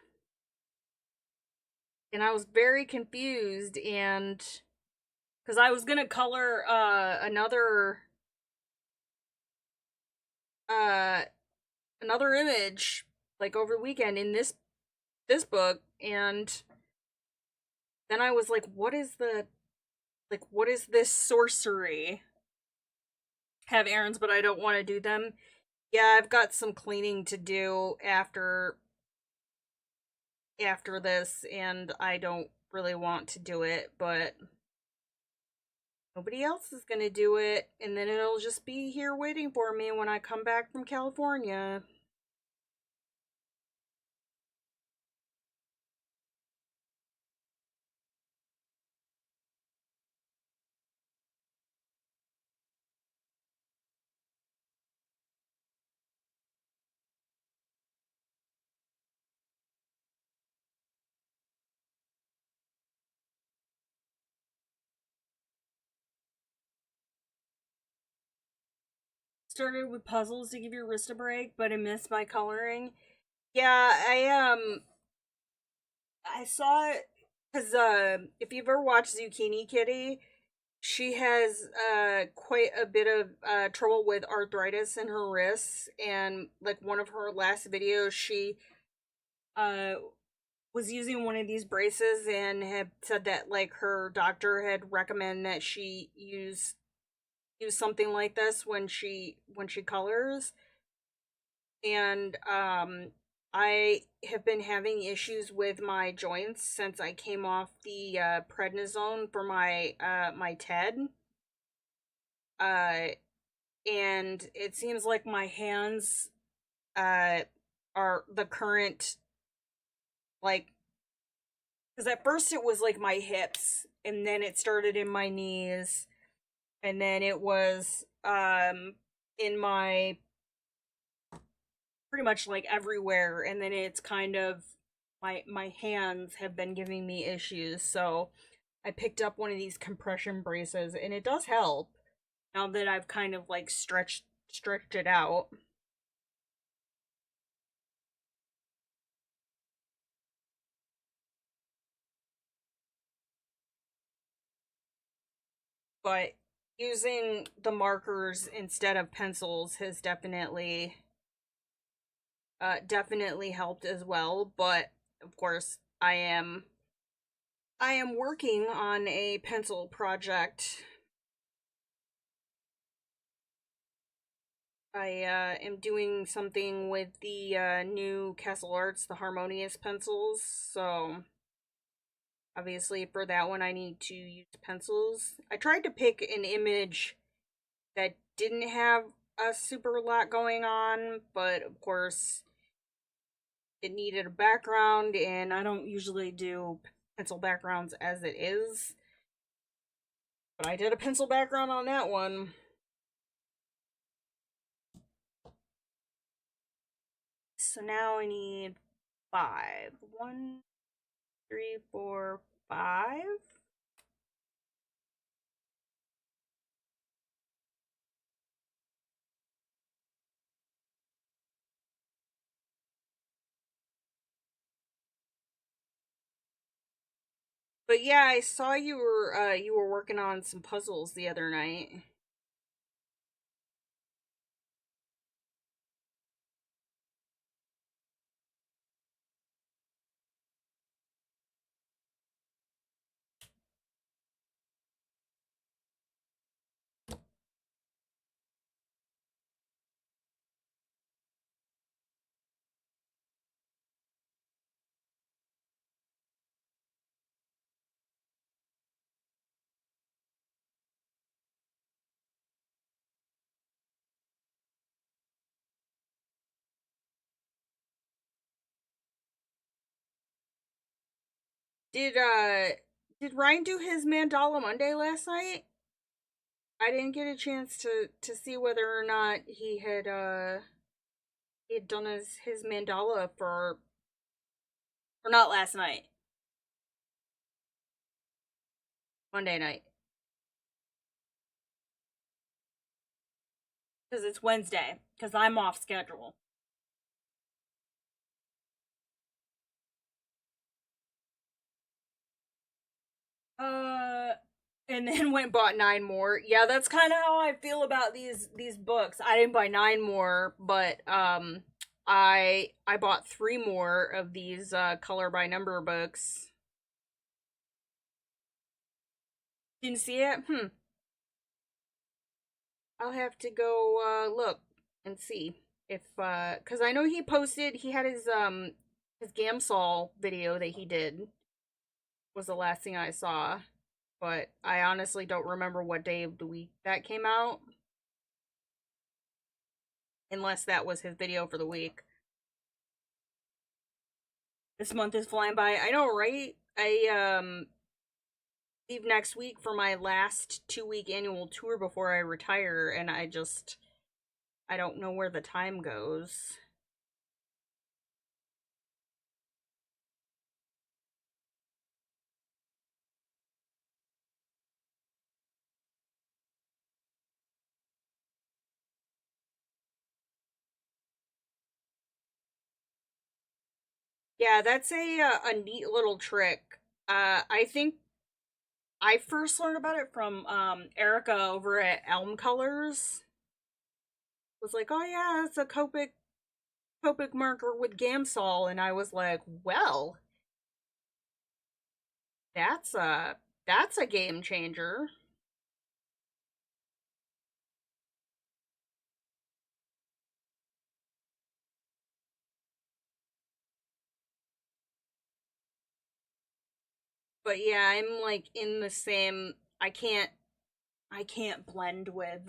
And I was very confused and cuz I was going to color uh another image like over the weekend in this book, and then I was like, what is this sorcery? Have errands, but I don't want to do them. Yeah, I've got some cleaning to do after this, and I don't really want to do it, but nobody else is gonna do it, and then it'll just be here waiting for me when I come back from California. Started with puzzles to give your wrist a break, but I missed my coloring. Yeah, I saw it because if you've ever watched Zucchini Kitty, she has quite a bit of trouble with arthritis in her wrists, and like one of her last videos, she uh was using one of these braces and had said that like her doctor had recommended that she use something like this when she colors, and I have been having issues with my joints since I came off the prednisone for my TED. Uh and it seems like my hands uh are the current, like, because at first it was like my hips, and then it started in my knees, and then it was in my pretty much like everywhere, and then it's kind of my hands have been giving me issues, so I picked up one of these compression braces, and it does help now that I've kind of like stretched it out. But using the markers instead of pencils has definitely helped as well. But of course, I am working on a pencil project. I am doing something with the new Castle Arts, the Harmonious pencils. So obviously for that one I need to use pencils. I tried to pick an image that didn't have a super lot going on, but of course it needed a background, and I don't usually do pencil backgrounds as it is. But I did a pencil background on that one. So now I need 5. 1, 3, 4, 5. But yeah, I saw you were working on some puzzles the other night. Did did Ryan do his Mandala Monday last night? I didn't get a chance to see whether or not he had done his mandala for or not last night. Monday night. Because it's Wednesday. Because I'm off schedule. Uh, and then went and bought 9 more. Yeah, that's kind of how I feel about these books. I didn't buy 9 more, but I bought 3 more of these color by number books. Didn't see it? I'll have to go look and see if because I know he had his Gamsol video that he did was the last thing I saw, but I honestly don't remember what day of the week that came out, unless that was his video for the week. This month is flying by. I know, right? I leave next week for my last 2-week annual tour before I retire, and I don't know where the time goes. Yeah, that's a neat little trick. I think I first learned about it from Erica over at Elm Colors. Was like, oh yeah, it's a Copic marker with Gamsol, and I was like, well, that's a game changer. But yeah, I'm like in the same. I can't blend with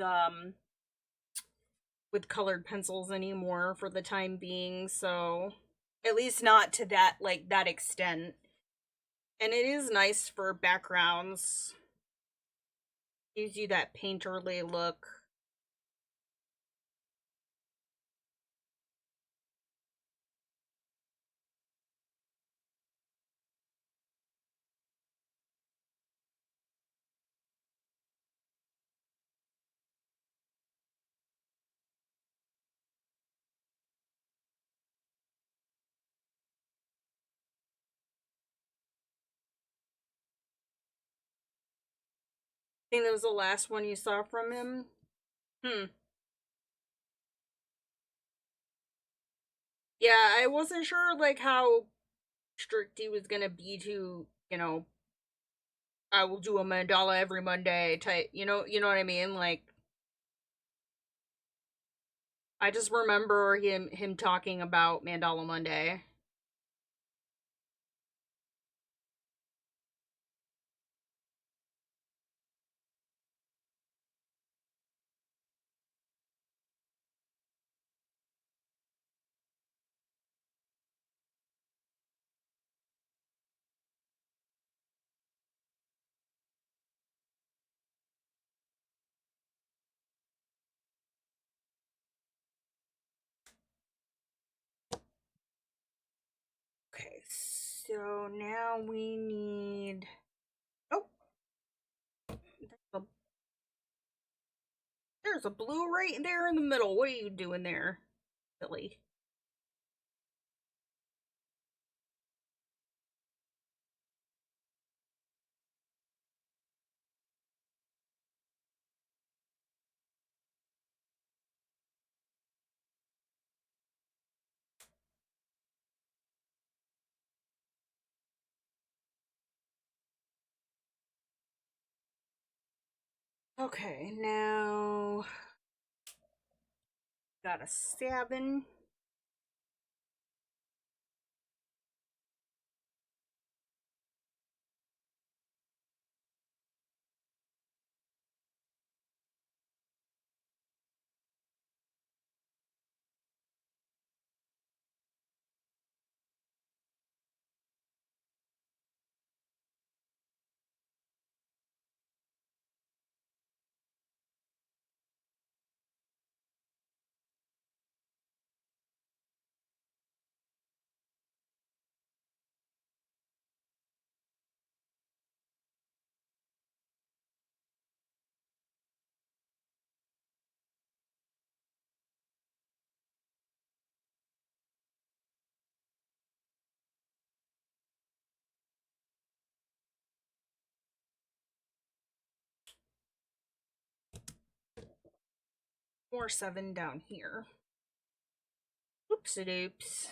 colored pencils anymore for the time being. So at least not to that extent. And it is nice for backgrounds. Gives you that painterly look. think that was the last one you saw from him? Hmm. Yeah, I wasn't sure like how strict he was gonna be to, I will do a mandala every Monday type, you know what I mean? Like I just remember him talking about Mandala Monday. Okay, so now we need. Oh, there's a, there's a blue right there in the middle. What are you doing there, silly? Okay, now got a 7. More 7 down here. Oopsie doops.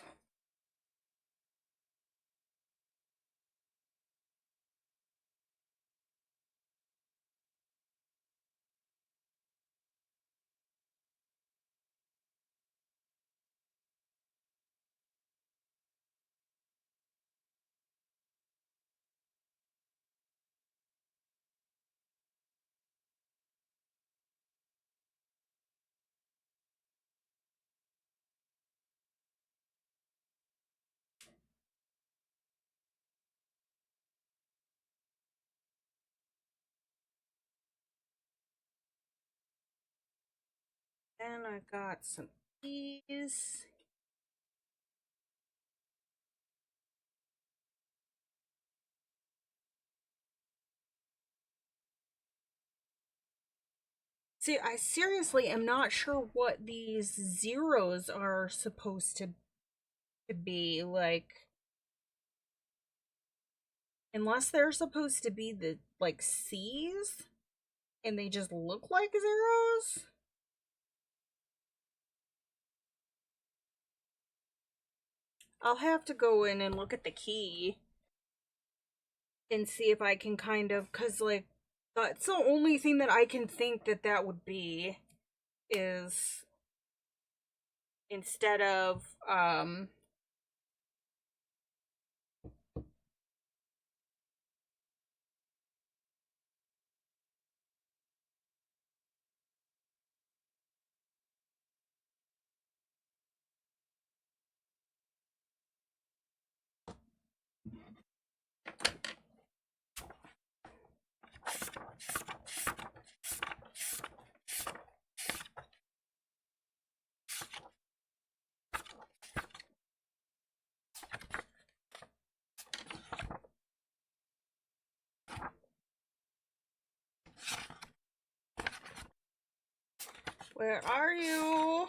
Then I got some keys. See, I seriously am not sure what these zeros are supposed to be. Like, unless they're supposed to be the, like, C's, and they just look like zeros? I'll have to go in and look at the key and see if I can kind of, because, like, that's the only thing that I can think that that would be, is instead of, where are you?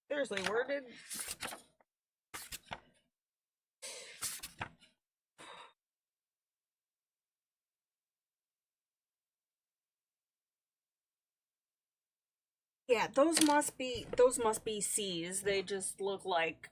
Seriously, where did... Yeah, those must be C's. They just look like.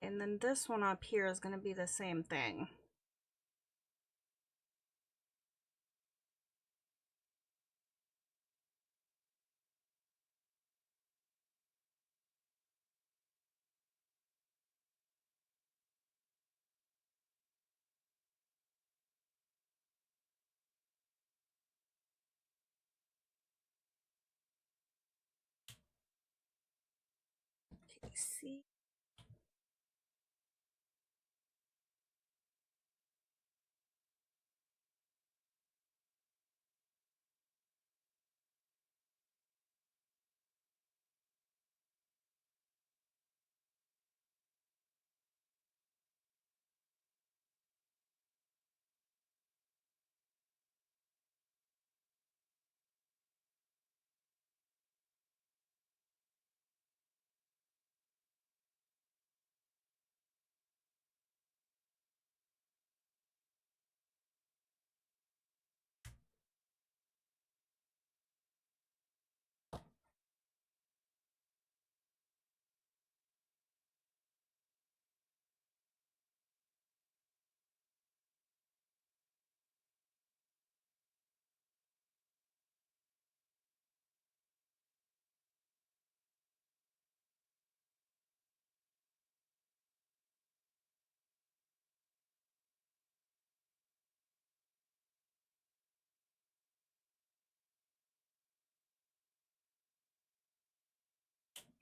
And then this one up here is going to be the same thing. Okay, see.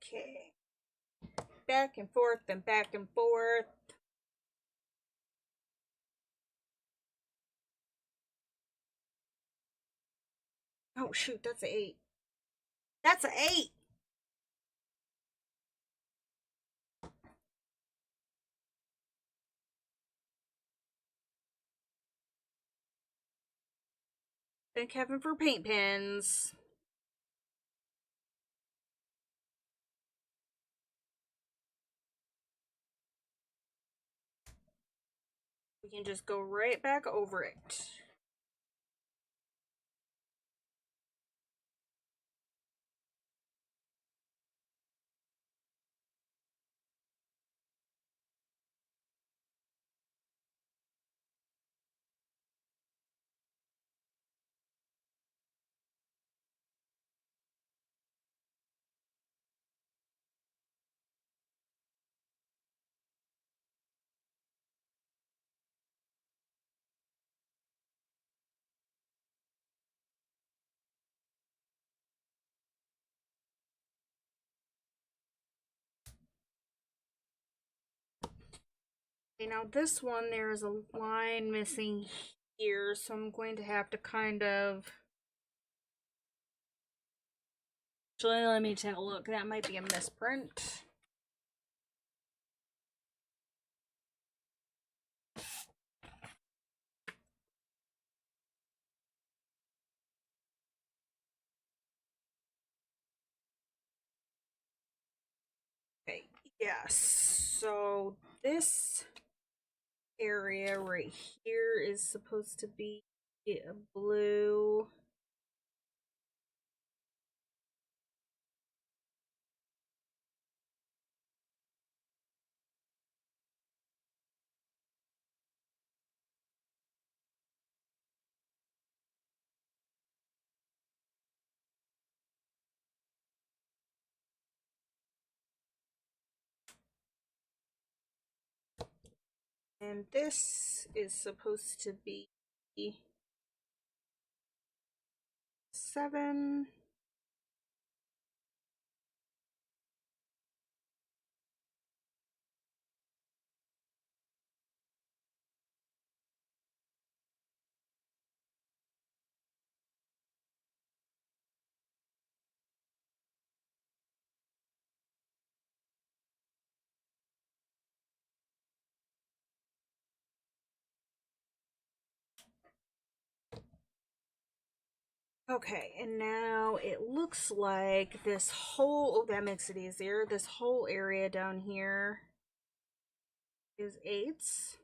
Okay. Back and forth and back and forth. Oh shoot, that's an 8. That's an 8! Thank heaven for paint pens. We can just go right back over it. Okay, now this one, there's a line missing here, so I'm going to have to kind of... Actually, let me take a look. That might be a misprint. Okay, yes. So this area right here is supposed to be a blue. And this is supposed to be 7. Okay, and now it looks like this whole, oh, that makes it easier. This whole area down here is eights.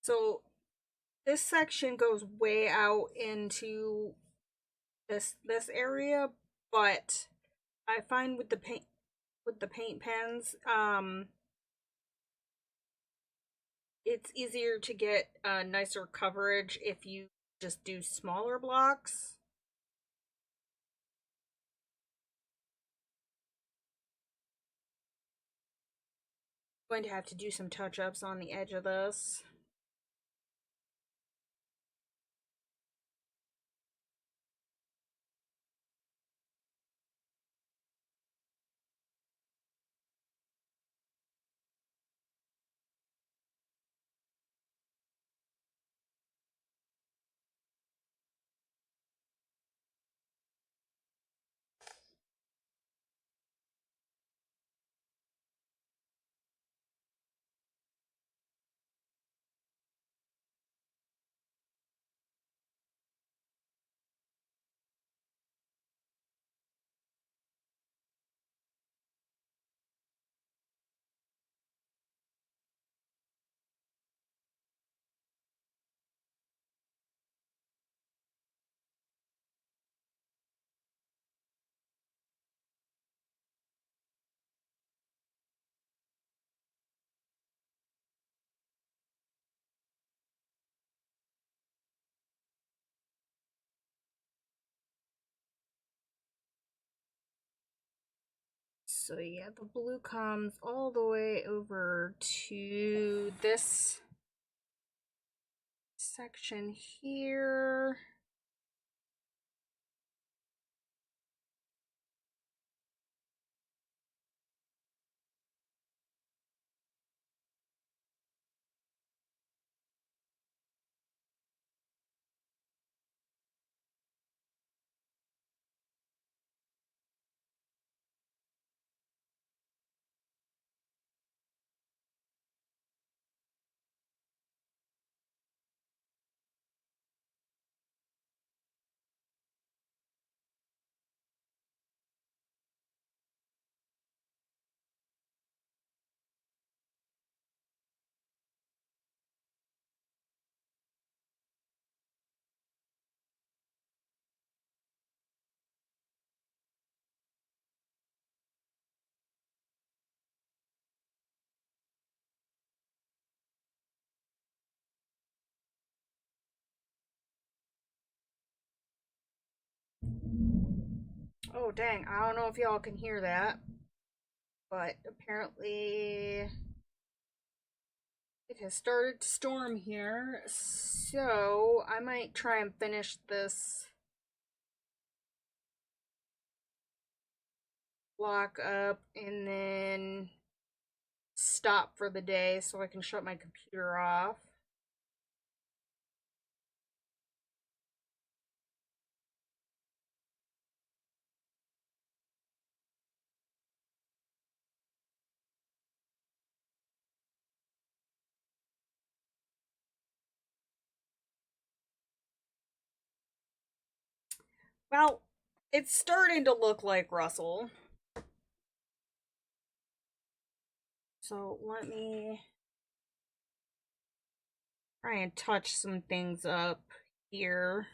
So this section goes way out into this area, but I find with the paint pens, it's easier to get nicer coverage if you just do smaller blocks. I'm going to have to do some touch-ups on the edge of this. So yeah, the blue comes all the way over to this section here. Oh dang, I don't know if y'all can hear that, but apparently it has started to storm here, so I might try and finish this block up and then stop for the day so I can shut my computer off. Well, it's starting to look like Russell. So let me try and touch some things up here.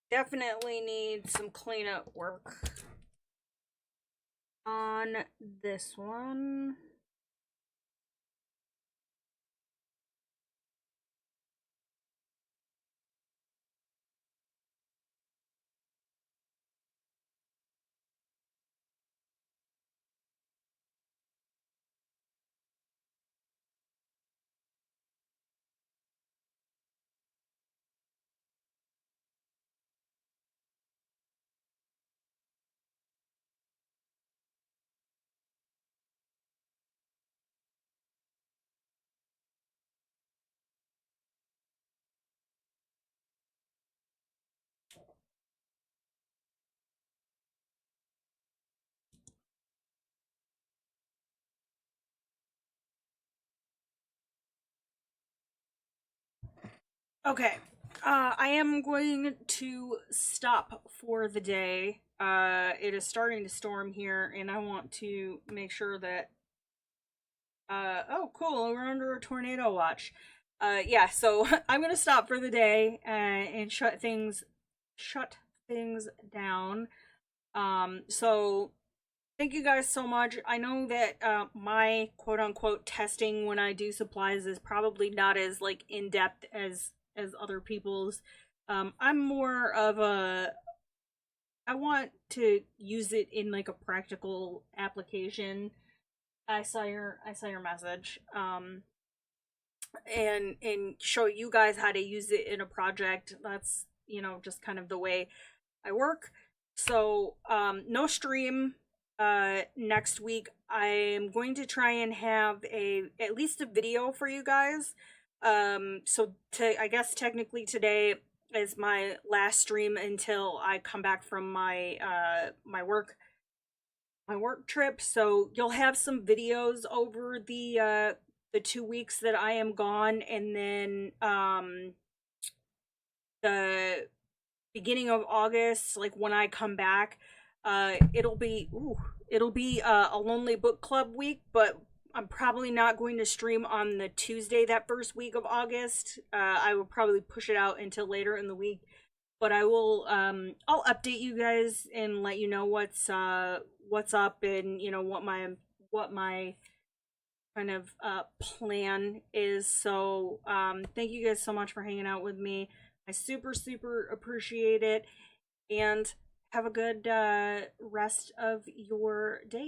definitely need some cleanup work on this one. Okay. I am going to stop for the day. It is starting to storm here, and I want to make sure that. Oh, cool. We're under a tornado watch. Yeah. So I'm gonna stop for the day and shut things down. So thank you guys so much. I know that my quote unquote testing when I do supplies is probably not as like in depth as other people's. I'm more of a I want to use it in like a practical application. I saw your message. And show you guys how to use it in a project. That's, just kind of the way I work. So, no stream next week. I'm going to try and have a at least a video for you guys. So I guess technically today is my last stream until I come back from my work trip. So you'll have some videos over the 2 weeks that I am gone, and then the beginning of August, like when I come back, it'll be a lonely book club week, but I'm probably not going to stream on the Tuesday that first week of August. I will probably push it out until later in the week, but I'll update you guys and let you know what's up, and what my kind of plan is. So thank you guys so much for hanging out with me. I super super appreciate it, and have a good rest of your day.